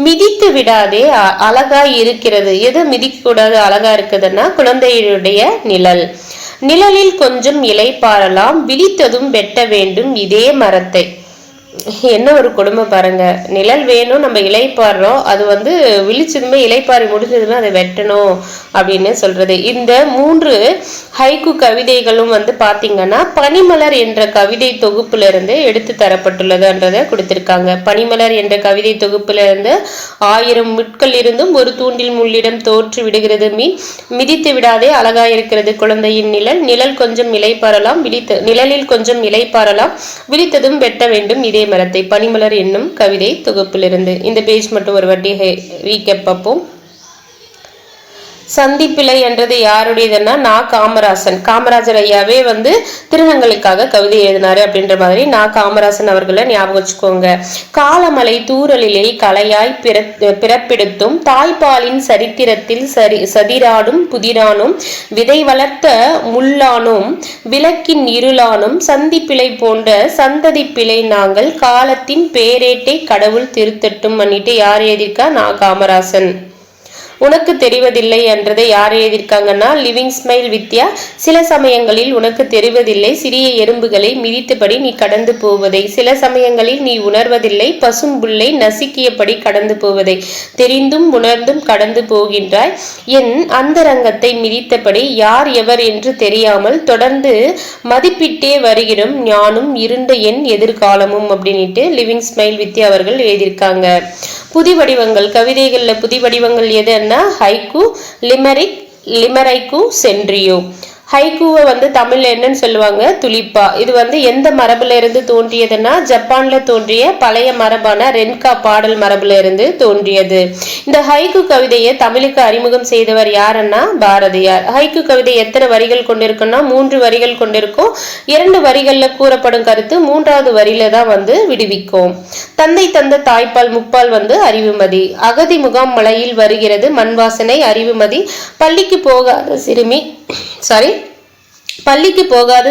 மிதித்து விடாதே அழகா இருக்கிறது. எதை மிதிக்க கூடாது அழகா இருக்குதுன்னா குழந்தையுடைய நிழல். நிழலில் கொஞ்சம் இலை பாரலாம், விழித்ததும் வெட்ட வேண்டும் இதே மரத்தை. என்ன ஒரு கொடுமை பாருங்க. நிழல் வேணும், நம்ம இலைப்பாடுறோம், அது வந்து விழிச்சதுமே இலைப்பாரி முடிஞ்சதுமே அதை வெட்டணும் அப்படின்னு சொல்றது. இந்த 3 ஹைக்கு கவிதைகளும் வந்து பாத்தீங்கன்னா பனிமலர் என்ற கவிதை தொகுப்புல இருந்து எடுத்து தரப்பட்டுள்ளதுன்றதை கொடுத்திருக்காங்க. பனிமலர் என்ற கவிதை தொகுப்புல இருந்து 1000 முட்கள் இருந்தும் ஒரு தூண்டில் முள்ளிடம் தோற்று விடுகிறது மீன், மிதித்து விடாதே அழகா இருக்கிறது குழந்தையின் நிழல், நிழல் கொஞ்சம் இலைப்பாறலாம், நிழலில் கொஞ்சம் இலைப்பாறலாம், விழித்ததும் வெட்ட வேண்டும் இதே மரத்தை. பனிமலர் என்னும் கவிதை தொகுப்பிலிருந்து. இந்த பேஜ் மட்டும் ஒரு வாட்டி ரீகேப் பார்ப்போம். சந்திப்பிழை என்றது யாருடையதுன்னா காமராஜர் ஐயாவே வந்து திருநங்களுக்காக கவிதை எழுதினாரு அப்படின்ற மாதிரி காமராசன் அவர்களை ஞாபகம் வச்சுக்கோங்க. காலமலை தூரலிலே கலையாய் பிறப்பெடுத்தும் தாய்ப்பாலின் சரித்திரத்தில் சதிராடும் புதிரானும் விதை வளர்த்த முள்ளானும் விளக்கின் இருளானும் சந்திப்பிழை போன்ற சந்ததி பிழை நாங்கள் காலத்தின் பேரேட்டை கடவுள் திருத்தட்டும் பண்ணிட்டு யார் எழுதியிருக்கா? காமராசன். உனக்கு தெரிவதில்லை என்றதை யார் எழுதியிருக்காங்கன்னா லிவிங் ஸ்மைல் வித்யா. சில சமயங்களில் உனக்கு தெரிவதில்லை சிறிய எறும்புகளை மிதித்தபடி நீ கடந்து போவதை, சில சமயங்களில் நீ உணர்வதில்லை பசும்புல்லை நசுக்கியபடி கடந்து போவதை, தெரிந்தும் உணர்ந்தும் கடந்து போகின்றாய் என் அந்தரங்கத்தை மிதித்தபடி யார் எவர் என்று தெரியாமல் தொடர்ந்து மதிப்பிட்டே வருகிறோம் ஞானும் இருண்ட என் எதிர்காலமும் அப்படின்ட்டு லிவிங் ஸ்மைல் வித்யா அவர்கள் எழுதியிருக்காங்க. புதி வடிவங்கள் கவிதைகள்ல புதி வடிவங்கள் எதுன்னா ஹைக்கு, லிமரைக்கு, சென்ட்ரியோ. ஹைக்கூவை வந்து தமிழ்ல என்னன்னு சொல்லுவாங்க? துலிப்பா. இது வந்து எந்த மரபுல இருந்து தோன்றியதுன்னா ஜப்பான்ல தோன்றிய பழைய மரபான ரென்கா பாடல் மரபுல இருந்து தோன்றியது. இந்த ஹைக்கு கவிதையை தமிழுக்கு அறிமுகம் செய்தவர் யாருன்னா பாரதியார். ஹைக்கு கவிதை எத்தனை வரிகள் கொண்டிருக்குன்னா 3 வரிகள் கொண்டிருக்கும். 2 வரிகள்ல கூறப்படும் கருத்து 3வது வரியில தான் வந்து விடுவிக்கும். தந்தை தந்த தாய்ப்பால் முப்பால் வந்து அறிவுமதி. அகதி முகாம் மலையில் வருகிறது மண் வாசனை அறிவுமதி. பள்ளிக்கு போகாத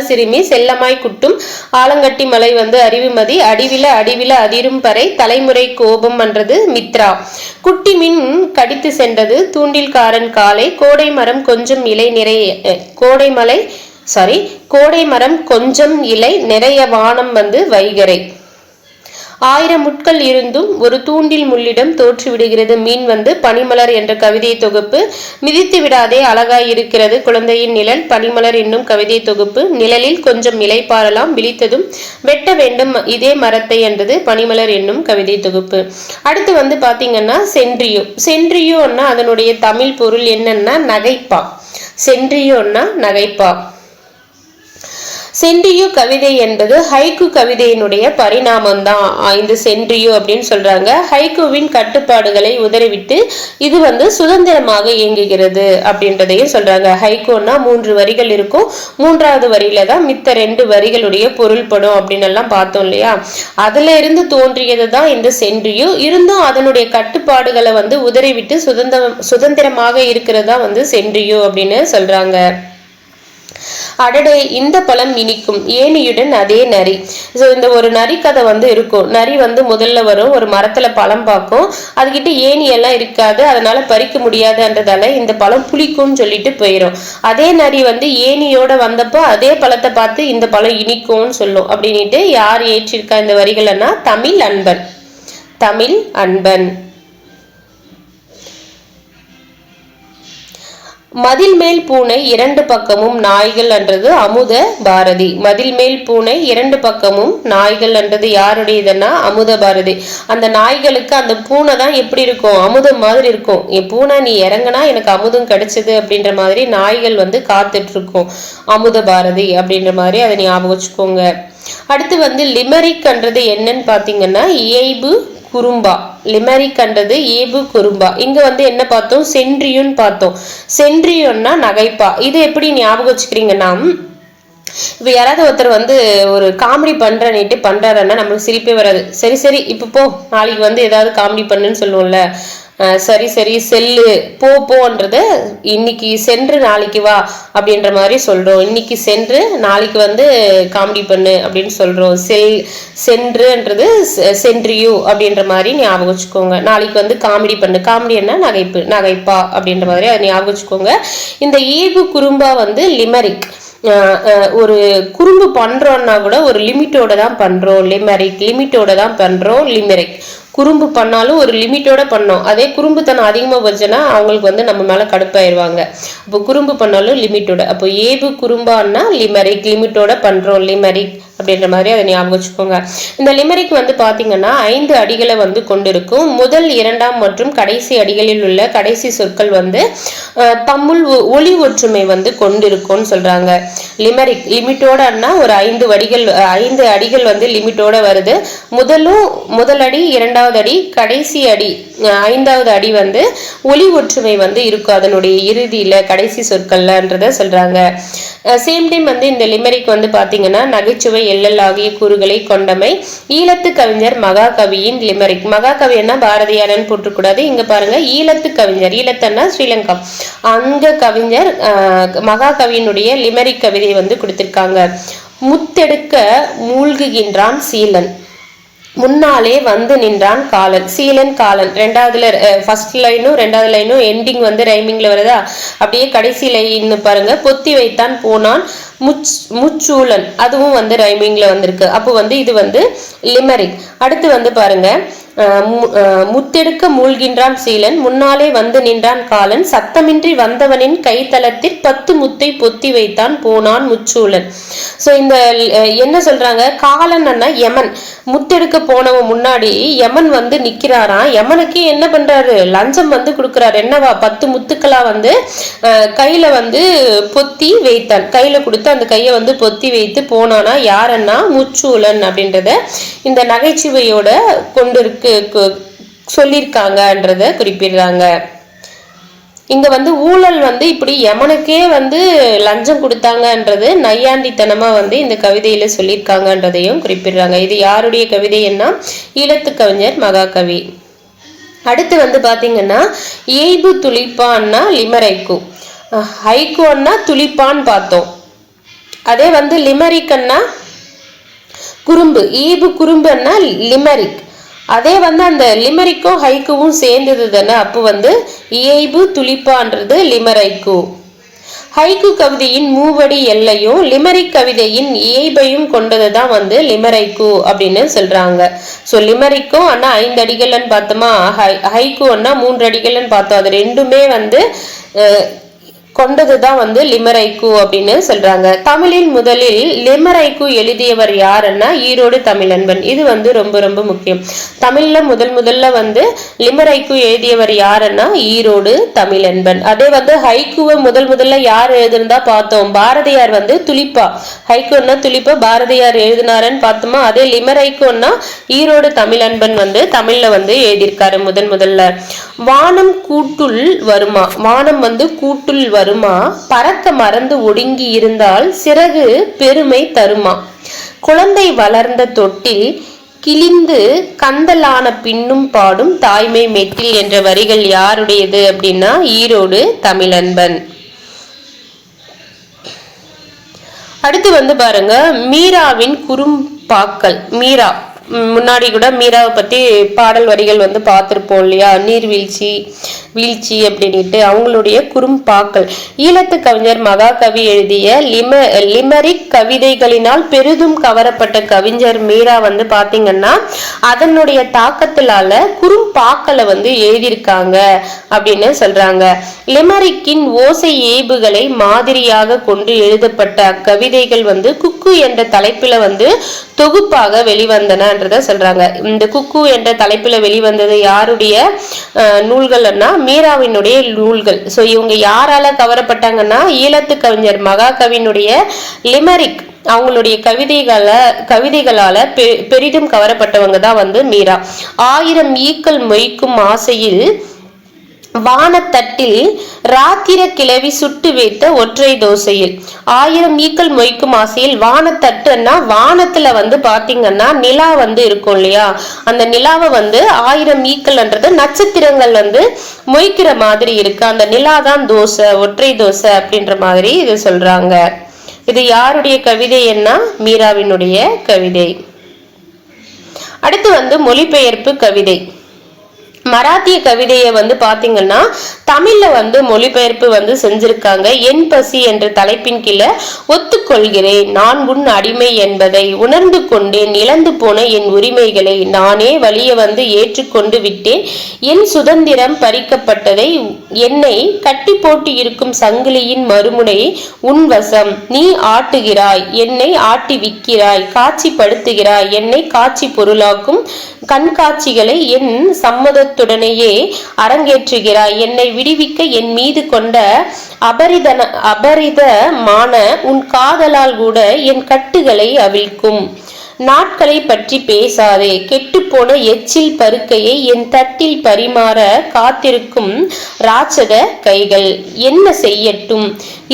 சிறுமி செல்லமாய் குட்டும் ஆலங்கட்டி மலை வந்து அறிவுமதி. அடிவில அதிரும் பறை தலைமுறை கோபம் என்றது மித்ரா. குட்டி மீன் கடித்து சென்றது தூண்டில்காரன் காலை. கோடை மரம் கொஞ்சம் இலை நிறைய வானம் வந்து வைகறை. 1000 முட்கள் இருந்தும் ஒரு தூண்டில் முள்ளிடம் தோற்றுவிடுகிறது மீன் வந்து பனிமலர் என்ற கவிதை தொகுப்பு. மிதித்து விடாதே அழகாய் இருக்கிறது குழந்தையின் நிழல் பனிமலர் என்னும் கவிதை தொகுப்பு. நிழலில் கொஞ்சம் இலைப்பாறலாம் விழித்ததும் வெட்ட வேண்டும் இதே மரத்தை என்றது பனிமலர் என்னும் கவிதை தொகுப்பு. அடுத்து வந்து பாத்தீங்கன்னா சென்ட்ரியோ. சென்ட்ரியோன்னா அதனுடைய தமிழ் பொருள் என்னன்னா நகைப்பா. சென்ட்ரியோன்னா நகைப்பா. சென்ட்ரியோ கவிதை என்பது ஹைக்கு கவிதையினுடைய பரிணாமம் தான் இந்த சென்ட்ரியோ அப்படின்னு சொல்றாங்க. ஹைக்குவின் கட்டுப்பாடுகளை உதறிவிட்டு இது வந்து சுதந்திரமாக இயங்குகிறது அப்படின்றதையும் சொல்றாங்க. ஹைக்கோன்னா 3 வரிகள் இருக்கும், 3வது வரியில தான் மித்த 2 வரிகளுடைய பொருள் படும் அப்படின்னு எல்லாம் பார்த்தோம் இல்லையா. அதுல இருந்து தோன்றியது தான் இந்த சென்ட்ரியோ. இருந்தும் அதனுடைய கட்டுப்பாடுகளை வந்து உதறிவிட்டு சுதந்திரமாக இருக்கிறதா வந்து சென்ட்ரியோ அப்படின்னு சொல்றாங்க. அடடே இந்த பழம் இனிக்கும் ஏனியுடன் அதே நரி. ஸோ இந்த ஒரு நரி கதை வந்து இருக்கும். நரி வந்து முதல்ல வரும், ஒரு மரத்துல பழம் பார்க்கும், அதுகிட்ட ஏனி எல்லாம் இருக்காது, அதனால பறிக்க முடியாதுன்றதால இந்த பழம் புளிக்கும்னு சொல்லிட்டு போயிடும். அதே நரி வந்து ஏனியோட வந்தப்போ அதே பழத்தை பார்த்து இந்த பழம் இனிக்கும்னு சொல்லும். அப்படின்ட்டு யார் ஏற்றிருக்கா இந்த வரிகள்னா தமிழ் அன்பன். தமிழ் அன்பன். மதில் மேல் பூனை 2 பக்கமும் நாய்கள் என்றது அமுத பாரதி. மதில் மேல் பூனை 2 பக்கமும் நாய்கள் என்றது யாருடையதுன்னா அமுத பாரதி. அந்த நாய்களுக்கு அந்த பூனை தான் எப்படி இருக்கும், அமுதம் மாதிரி இருக்கும். என் பூனை நீ இறங்குனா எனக்கு அமுதம் கிடைச்சது அப்படின்ற மாதிரி நாய்கள் வந்து காத்துட்டு இருக்கும். அமுத பாரதி அப்படின்ற மாதிரி அதை ஞாபகம் வச்சுக்கோங்க. அடுத்து வந்து லிமரிக் என்றது என்னன்னு பாத்தீங்கன்னா இயைபு குறும்பா. லிமரிக் என்றது ஏபு குறும்பா. இங்க வந்து என்ன பார்த்தோம், சென்ட்ரியோன்னு பார்த்தோம். சென்ட்ரியோன்னா நகைப்பா. இது எப்படி ஞாபகம் வச்சுக்கிறீங்கன்னா, இப்ப யாராவது ஒருத்தர் வந்து ஒரு காமெடி பண்றேன்னுட்டு பண்றாருன்னா நம்மளுக்கு சிரிப்பே வராது. சரி சரி இப்ப போ, நாளைக்கு வந்து ஏதாவது காமெடி பண்ணுன்னு சொல்லுவோம்ல. சரி சரி செல்லு போ போன்றது இன்னைக்கு சென்று நாளைக்கு வா அப்படின்ற மாதிரி சொல்றோம். இன்னைக்கு சென்று நாளைக்கு வந்து காமெடி பண்ணு அப்படின்னு சொல்றோம். சென்றுன்றது சென்ட்ரியோ அப்படின்ற மாதிரி ஞாபகம் வச்சுக்கோங்க. நாளைக்கு வந்து காமெடி பண்ணு, காமெடி என்ன நகைப்பு, நகைப்பா அப்படின்ற மாதிரி அதை ஞாபகம் வச்சுக்கோங்க. இந்த ஏபு குறும்பா வந்து லிமரிக். ஒரு குறும்பு பண்றோம்னா கூட ஒரு லிமிட்டோட தான் பண்றோம். லிமரிக் லிமிட்டோட தான் பண்றோம். லிமரிக் குறும்பு பண்ணாலும் ஒரு லிமிட்டோட பண்ணோம். அதே குறும்புத்தனம் அதிகமாக வச்சுன்னா அவங்களுக்கு வந்து நம்ம மேலே கடுப்பாயிருவாங்க. அப்போ குறும்பு பண்ணாலும் லிமிட்டோட. அப்போ ஏபு குறும்பான்னா லிமரிக் லிமிட்டோட பண்ணுறோம். லிமரிக் அப்படின்ற மாதிரி அதை ஞாபகம் வச்சுக்கோங்க. இந்த லிமரிக் வந்து பார்த்தீங்கன்னா 5 அடிகளை வந்து கொண்டிருக்கும். முதல் 2ஆம் மற்றும் கடைசி அடிகளில் உள்ள கடைசி சொற்கள் வந்து தம்முள் ஒளி ஒற்றுமை வந்து கொண்டிருக்கும்னு சொல்றாங்க. லிமரிக் லிமிட்டோடன்னா ஒரு 5 அடிகள் வந்து லிமிட்டோட வருது. முதல் அடி, 2வது அடி, கடைசி அடி 5வது அடி வந்து ஒளி ஒற்றுமை வந்து இருக்கும் அதனுடைய இறுதியில கடைசி சொற்கள்ன்றத சொல்றாங்க. சேம் டைம் வந்து இந்த லிமரிக் வந்து பாத்தீங்கன்னா நகைச்சுவை எல்லல் ஆகிய கூறுகளை கொண்டமை. ஈழத்து கவிஞர் மகாகவியின் லிமரிக். மகாகவின்னா பாரதியாரன்னு போட்டுக்கூடாது. இங்க பாருங்க, ஈழத்து கவிஞர், ஈழத்தன்னா ஸ்ரீலங்கா, அங்க கவிஞர் மகாகவியினுடைய லிமரிக் கவிதை வந்து கொடுத்திருக்காங்க. முத்தெடுக்க மூழ்குகின்றான் சீலன், முன்னாலே வந்து நின்றான் காலன். சீலன் காலன் 2வதுல ஃபர்ஸ்ட் லைனும் 2வது லைனும் எண்டிங் வந்து ரைமிங்ல வருதா. அப்படியே கடைசி லைன் பாருங்க, பொத்தி வைத்தான் போனான் முச்சூலன், அதுவும் வந்து ரைமிங்ல வந்திருக்கு. அப்போ வந்து இது வந்து லிமரிக். அடுத்து வந்து பாருங்க, முத்தெடுக்க மூழ்கின்றான் சீலன், முன்னாலே வந்து நின்றான் காலன், சத்தமின்றி வந்தவனின் கைத்தளத்தில் 10 முத்தை பொத்தி வைத்தான் போனான் முச்சூலன். ஸோ இந்த என்ன சொல்றாங்க, காலன் அண்ணா யமன், முத்தெடுக்க போனவன் முன்னாடி யமன் வந்து நிக்கிறாராம். யமனுக்கு என்ன பண்றாரு, லஞ்சம் வந்து கொடுக்குறாரு. என்னவா, 10 முத்துக்களா வந்து கையில வந்து பொத்தி வைத்தான். கையில கொடுத்து அந்த கையை வந்து பொத்தி வைத்து போனானா யாருன்னா முச்சூலன் அப்படின்றத இந்த நகைச்சுவையோட கொண்டிருக்கு சொல்லியிருக்காங்கன்றத குறிப்பிடுறாங்க. இங்க வந்து ஊழல் வந்து இப்படி யமனுக்கே வந்து லஞ்சம் கொடுத்தாங்கன்றது நையாண்டித்தனமா வந்து இந்த கவிதையில சொல்லியிருக்காங்கன்றதையும் குறிப்பிடுறாங்க. இது யாருடைய கவிதைன்னா ஈழத்து கவிஞர் மகாகவி. அடுத்து வந்து பாத்தீங்கன்னா ஏய்பு துளிப்பான்னா லிமரைக்கு, ஹைகோன்னா துளிப்பான்னு பார்த்தோம். அதே வந்து லிமரிக்கன்னா குறும்பு, ஈபு குறும்புன்னா லிமரிக். அதே வந்து அந்த லிமரிக்கும் ஹைக்குவும் சேர்ந்தது தானே, அப்போ வந்து இயைபு துளிப்பான்றது லிமரைக்கு. ஹைக்கு கவிதையின் மூவடி எல்லையும் லிமரிக் கவிதையின் இயல்பையும் கொண்டதுதான் வந்து லிமரைக்கு அப்படின்னு சொல்றாங்க. ஸோ லிமரிக்கும் அண்ணா 5 அடிகள்னு பார்த்தோமா, ஹைக்கு அண்ணா 3 அடிகள்னு பார்த்தோம். அது ரெண்டுமே வந்து கொண்டதுதான் வந்து லிமரைக்கு அப்படின்னு சொல்றாங்க. தமிழில் முதலில் லிமரைக்கு எழுதியவர் யாருன்னா ஈரோடு தமிழன்பன். இது வந்து ரொம்ப ரொம்ப முக்கியம். தமிழ்ல முதல்ல வந்து லிமரைக்கு எழுதியவர் யாருன்னா ஈரோடு தமிழன்பன். அதே வந்து ஹைக்குவை முதல்ல யார் எழுதுனதா பார்த்தோம், பாரதியார் வந்து துளிப்பா. ஹைக்குன்னா துளிப்பா பாரதியார் எழுதினாருன்னு பார்த்தோமா. அதே லிமரைக்குன்னா ஈரோடு தமிழன்பன் வந்து தமிழ்ல வந்து எழுதியிருக்காரு முதல்ல. வானம் கூட்டுள் வருமா, வானம் வந்து கூட்டுள் வருமா, பறக்க மறந்து ஒடுங்கி இருந்தால் சிறகு பெருமை தருமா, குழந்தை வளர்ந்த தொட்டில் கிழிந்து கந்தலான பின்னும் பாடும் தாய்மை மெட்டில் என்ற வரிகள் யாருடையது அப்படின்னா ஈரோடு தமிழன்பன். அடுத்து வந்து பாருங்க மீராவின் குறும்பாக்கள். மீரா முன்னாடி கூட மீராவை பத்தி பாடல் வரிகள் வந்து பார்த்திருப்போம் இல்லையா, நீர்வீழ்ச்சி வீழ்ச்சி அப்படின்ட்டு. அவங்களுடைய குறும்பாக்கள். ஈழத்து கவிஞர் மகாகவி எழுதிய லிமரிக் கவிதைகளினால் பெரிதும் கவரப்பட்ட கவிஞர் மீரா வந்து பாத்தீங்கன்னா அதனுடைய தாக்கத்தினால குறும்பாக்களை வந்து எழுதியிருக்காங்க அப்படின்னு சொல்றாங்க. லிமரிக்கின் ஓசை ஏய்புகளை மாதிரியாக கொண்டு எழுதப்பட்ட அக்கவிதைகள் வந்து குக்கு என்ற தலைப்பில வந்து தொகுப்பாக வெளிவந்தனன்றத சொல்றாங்க. இந்த குக்கு என்ற தலைப்பில வெளிவந்தது யாருடைய நூல்கள்னா மீராவினுடைய நூல்கள். ஸோ இவங்க யாரால கவரப்பட்டாங்கன்னா ஈழத்து கவிஞர் மகாகவியினுடைய லிமரிக் அவங்களுடைய கவிதைகளால பெரிதும் கவரப்பட்டவங்க தான் வந்து மீரா. 1000 ஈக்கள் மொய்க்கும் ஆசையில் வானத்தட்டில் ராத்திர கிளவி சுட்டு வைத்த ஒற்றை தோசையில். 1000 ஈக்கள் மொய்க்கும் ஆசையில் வானத்தட்டுன்னா வானத்துல வந்து பாத்தீங்கன்னா நிலா வந்து இருக்கும் இல்லையா, அந்த நிலாவை வந்து 1000 ஈக்கள்ன்றது நட்சத்திரங்கள் வந்து மொய்க்கிற மாதிரி இருக்கு. அந்த நிலா தான் தோசை, ஒற்றை தோசை அப்படின்ற மாதிரி இது சொல்றாங்க. இது யாருடைய கவிதை என்ன, மீராவினுடைய கவிதை. அடுத்து வந்து மொழிபெயர்ப்பு கவிதை. மராத்திய கவிதையை வந்து பாத்தீங்கன்னா தமிழ்ல வந்து மொழிபெயர்ப்பு வந்து செஞ்சிருக்காங்க. என் பசி என்ற தலைப்பின் கீழே ஒத்துக்கொள்கிறேன், நான் உன் அடிமை என்பதை உணர்ந்து கொண்டேன், இழந்து போன என் உரிமைகளை நானே வலிய வந்து ஏற்றுக்கொண்டு விட்டேன், என் சுதந்திரம் பறிக்கப்பட்டதை, என்னை கட்டி போட்டு இருக்கும் சங்கிலியின் மறுமுனை உன் வசம், நீ ஆட்டுகிறாய், என்னை ஆட்டி விற்கிறாய், காட்சிப்படுத்துகிறாய், என்னை காட்சி பொருளாக்கும் கண்காட்சிகளை என் சம்மதத்துடனேயே அரங்கேற்றுகிறாய், என்னை விடுவிக்க என் மீது கொண்ட அபரிதமான உன் காதலால் கூட என் கட்டுகளை அவிழ்க்கும் நாட்களை பற்றி பேசாதே, கெட்டுப்போன எச்சில் பருக்கையை என் தட்டில் பரிமாற காத்திருக்கும் ராட்சத கைகள் என்ன செய்யட்டும்,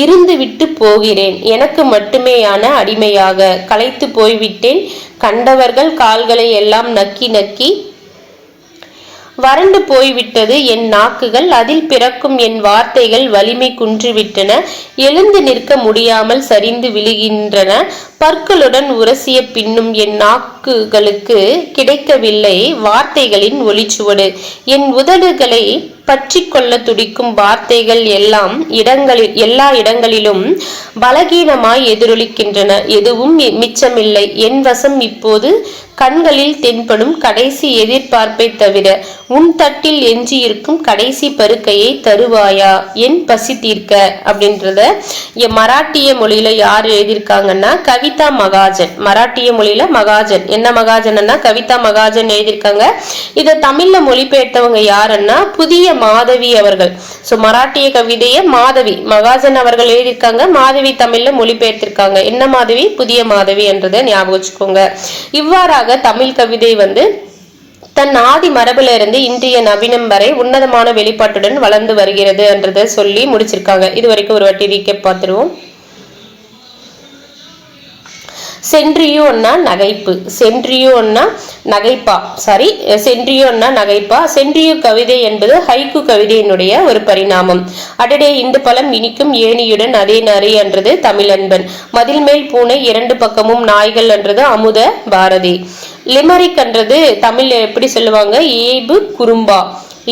இருந்து விட்டு போகிறேன், எனக்கு மட்டுமேயான அடிமையாக களைத்து போய்விட்டேன், கண்டவர்கள் கால்களை எல்லாம் நக்கி நக்கி வறண்டு போய்விட்டது என் நாக்குகள், அதில் பிறக்கும் என் வார்த்தைகள் வலிமை குன்றுவிட்டன, எழுந்து நிற்க முடியாமல் சரிந்து விழுகின்றன, பற்களுடன் உரசிய பின்னும் என் நாக்குகளுக்கு கிடைக்கவில்லை வார்த்தைகளின் ஒளிச்சுவடு, என் உதடுகளை பற்றி கொள்ள துடிக்கும் வார்த்தைகள் எல்லா இடங்களிலும் பலகீனமாய் எதிரொலிக்கின்றன, எதுவும் மிச்சமில்லை என் வசம் இப்போது கண்களில் தென்படும் கடைசி எதிர்பார்ப்பை தவிர, உன் தட்டில் எஞ்சி இருக்கும் கடைசி பருக்கையை தருவாயா என் பசி தீர்க்க அப்படின்றத மராட்டிய மொழியில யார் எழுதியிருக்காங்கன்னா கவிதா மகாஜன். மராட்டிய மொழியில மகாஜன், என்ன மகாஜன்னா கவிதா மகாஜன் எழுதியிருக்காங்க. இதை தமிழ்ல மொழிபெயர்த்தவங்க யாருன்னா புதிய மாதவி அவர்கள். சோ மராட்டிய கவிதைய மாதவி மகாஜன் அவர்கள் எழுதியிருக்காங்க, மாதவி தமிழ்ல மொழிபெயர்த்திருக்காங்க. என்ன மாதவி, புதிய மாதவி என்றதை ஞாபகம் வச்சுக்கோங்க. இவ்வாறாக தமிழ் கவிதை வந்து தன் ஆதி மரபுல இருந்து இன்றைய நவீனம் வரை உன்னதமான வெளிப்பாட்டுடன் வளர்ந்து வருகிறது என்றதை சொல்லி முடிச்சிருக்காங்க. இது வரைக்கும் ஒரு வாட்டி ரீகேப் பார்த்துருவோம். சென்ட்ரியோன்னா நகைப்பு, சென்ட்ரியோன்னா நகைப்பா, சாரி சென்ட்ரியோன்னா நகைப்பா. சென்ட்ரியோ கவிதை என்பது ஹைக்கு கவிதையினுடைய ஒரு பரிணாமம். அடடே இந்த பழம் இனிக்கும் ஏனியுடன் அதே நரி என்றது தமிழன்பன். மதில் மேல் பூனை இரண்டு பக்கமும் நாய்கள் என்றது அமுத பாரதி. லிமரிக் என்றது தமிழ்ல எப்படி சொல்லுவாங்க, ஏபு குறும்பா.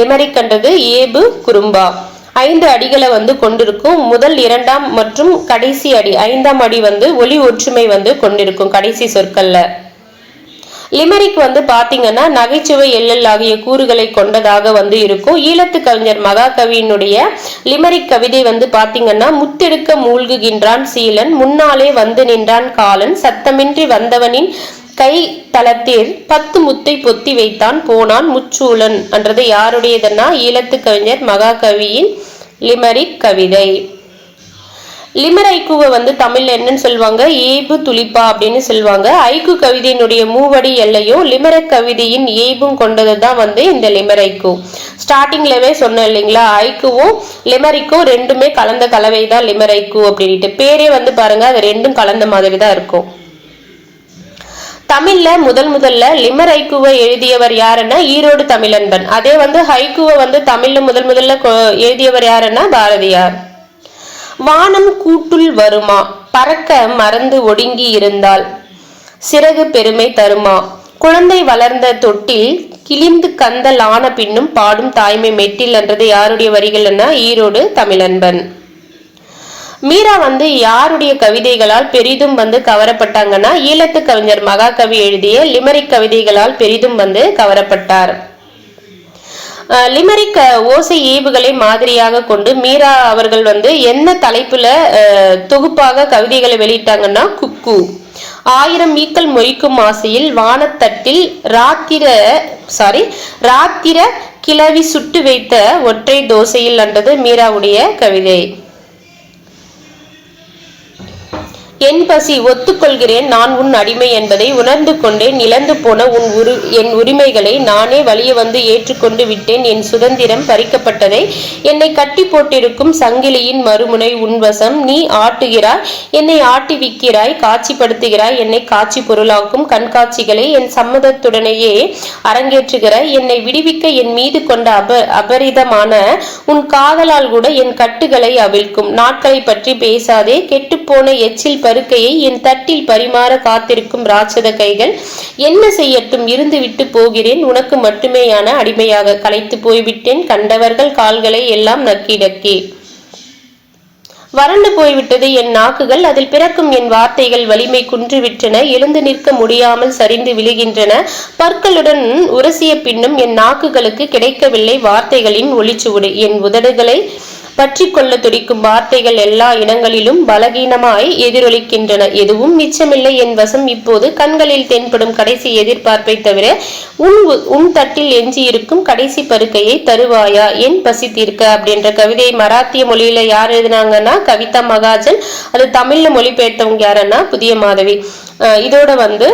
லிமரிக் என்றது ஏபு குறும்பா. 5 அடிகளை வந்து கொண்டிருக்கும். முதல் 2ஆம் மற்றும் கடைசி அடி 5ஆம் அடி வந்து ஒலி ஒற்றுமை வந்து கொண்டிருக்கும் கடைசி சொற்கள்ல. லிமரிக் வந்து பாத்தீங்கன்னா நகைச்சுவை எல்லல் ஆகிய கூறுகளை கொண்டதாக வந்து இருக்கும். ஈழத்து கவிஞர் மகாகவியினுடைய லிமரிக் கவிதை வந்து பாத்தீங்கன்னா முத்தெடுக்க மூழ்குகின்றான் சீலன், முன்னாலே வந்து நின்றான் காலன், சத்தமின்றி வந்தவனின் கை தளத்தில் 10 முத்தை பொத்தி வைத்தான் போனான் முச்சூழன் என்றது யாருடையதுன்னா ஈழத்து கவிஞர் மகாகவியின் லிமரிக் கவிதை. லிமர் ஐக்குவை வந்து தமிழ்ல என்னன்னு சொல்லுவாங்க, ஏய்பு துளிப்பா அப்படின்னு சொல்லுவாங்க. ஐக்கு கவிதையினுடைய மூவடி எல்லையும் லிமரக் கவிதையின் ஏய்பும் கொண்டதுதான் வந்து இந்த லிமர் ஐக்கு. ஸ்டார்டிங்லவே சொன்னேன் இல்லைங்களா, ஐக்குவும் லிமரிக்கும் ரெண்டுமே கலந்த கலவை தான் லிமர் ஐக்கு அப்படின்ட்டு. பேரே வந்து பாருங்க அது ரெண்டும் கலந்த மாதிரி தான் இருக்கும். தமிழ்ல முதல்ல லிமர் ஐக்குவை எழுதியவர் யாருன்னா ஈரோடு தமிழன்பன். அதே வந்து ஹைக்குவை வந்து தமிழ்ல முதல்ல எழுதியவர் யாருன்னா பாரதியார். வானம் கூட்டுள் வருமா, பறக்க மறந்து ஒடுங்கி இருந்தால் சிறகு பெருமை தருமா, குழந்தை வளர்ந்த தொட்டில் கிழிந்து கந்தல் ஆன பின்னும் பாடும் தாய்மை மெட்டில் என்றது யாருடைய வரிகள்னா ஈரோடு தமிழன்பன். மீரா வந்து யாருடைய கவிதைகளால் பெரிதும் வந்து கவரப்பட்டாங்கன்னா ஈழத்து கவிஞர் மகாகவி எழுதிய லிமரிக் கவிதைகளால் பெரிதும் வந்து கவரப்பட்டார். லிமரிக் ஓசை ஏவுகளை மாதிரியாக கொண்டு மீரா அவர்கள் வந்து என்ன தலைப்புல தொகுப்பாக கவிதைகளை வெளியிட்டாங்கன்னா குக்கு. 1000 ஈக்கள் மொய்க்கும் ஆசையில் வானத்தட்டில் ராத்திர கிளவி சுட்டு வைத்த ஒற்றை தோசையில் என்றது மீராவுடைய கவிதை. என் பசி ஒத்துக்கொள்கிறேன் நான் உன் அடிமை என்பதை உணர்ந்து கொண்டேன், இழந்து போன என் உரிமைகளை நானே வலிய வந்து ஏற்றுக்கொண்டு விட்டேன், என் சுதந்திரம் பறிக்கப்பட்டதை என்னை கட்டி போட்டிருக்கும் சங்கிலியின் மறுமுனை உன்வசம் நீ ஆட்டுகிறாய், என்னை ஆட்டிவிக்கிறாய், காட்சிப்படுத்துகிறாய், என்னை காட்சி பொருளாக்கும் கண்காட்சிகளை என் சம்மதத்துடனேயே அரங்கேற்றுகிறாய், என்னை விடுவிக்க என் மீது கொண்ட அபரிதமான உன் காதலால் கூட என் கட்டுகளை அவிழ்க்கும் நாட்களை பற்றி பேசாதே, கெட்டுப்போன எச்சில் பருக்கையை என் தட்டில் பரிமாற காத்திருக்கும் ராட்சத கைகள் என்ன செய்யட்டும், இருந்து விட்டு போகிறேன், உனக்கு மட்டுமேயான அடிமையாக களைத்து போய்விட்டேன், கண்டவர்கள் கால்களை எல்லாம் நக்கி டக்கி வறண்டு போய்விட்டது என் நாக்குகள், அதில் பிறக்கும் என் வார்த்தைகள் வலிமை குன்றுவிட்டன, எழுந்து நிற்க முடியாமல் சரிந்து விழுகின்றன, பற்களுடன் உரசிய பின்னும் என் நாக்குகளுக்கு கிடைக்கவில்லை வார்த்தைகளின் ஒளிச்சுவடு, என் உதடுகளை பற்றி கொள்ள துடிக்கும் வார்த்தைகள் எல்லா இடங்களிலும் பலகீனமாய் எதிரொலிக்கின்றன, எதுவும் மிச்சமில்லை என் வசம் இப்போது, கண்களில் தென்படும் கடைசி எதிர்பார்ப்பை தவிர உன் தட்டில் எஞ்சி இருக்கும் கடைசி பருக்கையை தருவாயா என் பசி தீர்க்க அப்படின்ற கவிதையை மராத்திய மொழியில யார் எழுதினாங்கன்னா கவிதா மகாஜன். அது தமிழ்ல மொழிபெயர்த்தவங்க யாருன்னா புதிய மாதவி. இதோட வந்து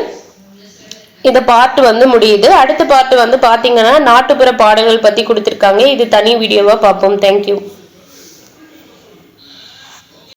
இந்த பாட்டு வந்து முடியுது. அடுத்த பாட்டு வந்து பாத்தீங்கன்னா நாட்டுப்புற பாடல்கள் பத்தி கொடுத்திருக்காங்க. இது தனி வீடியோவா பார்ப்போம். தேங்க்யூ.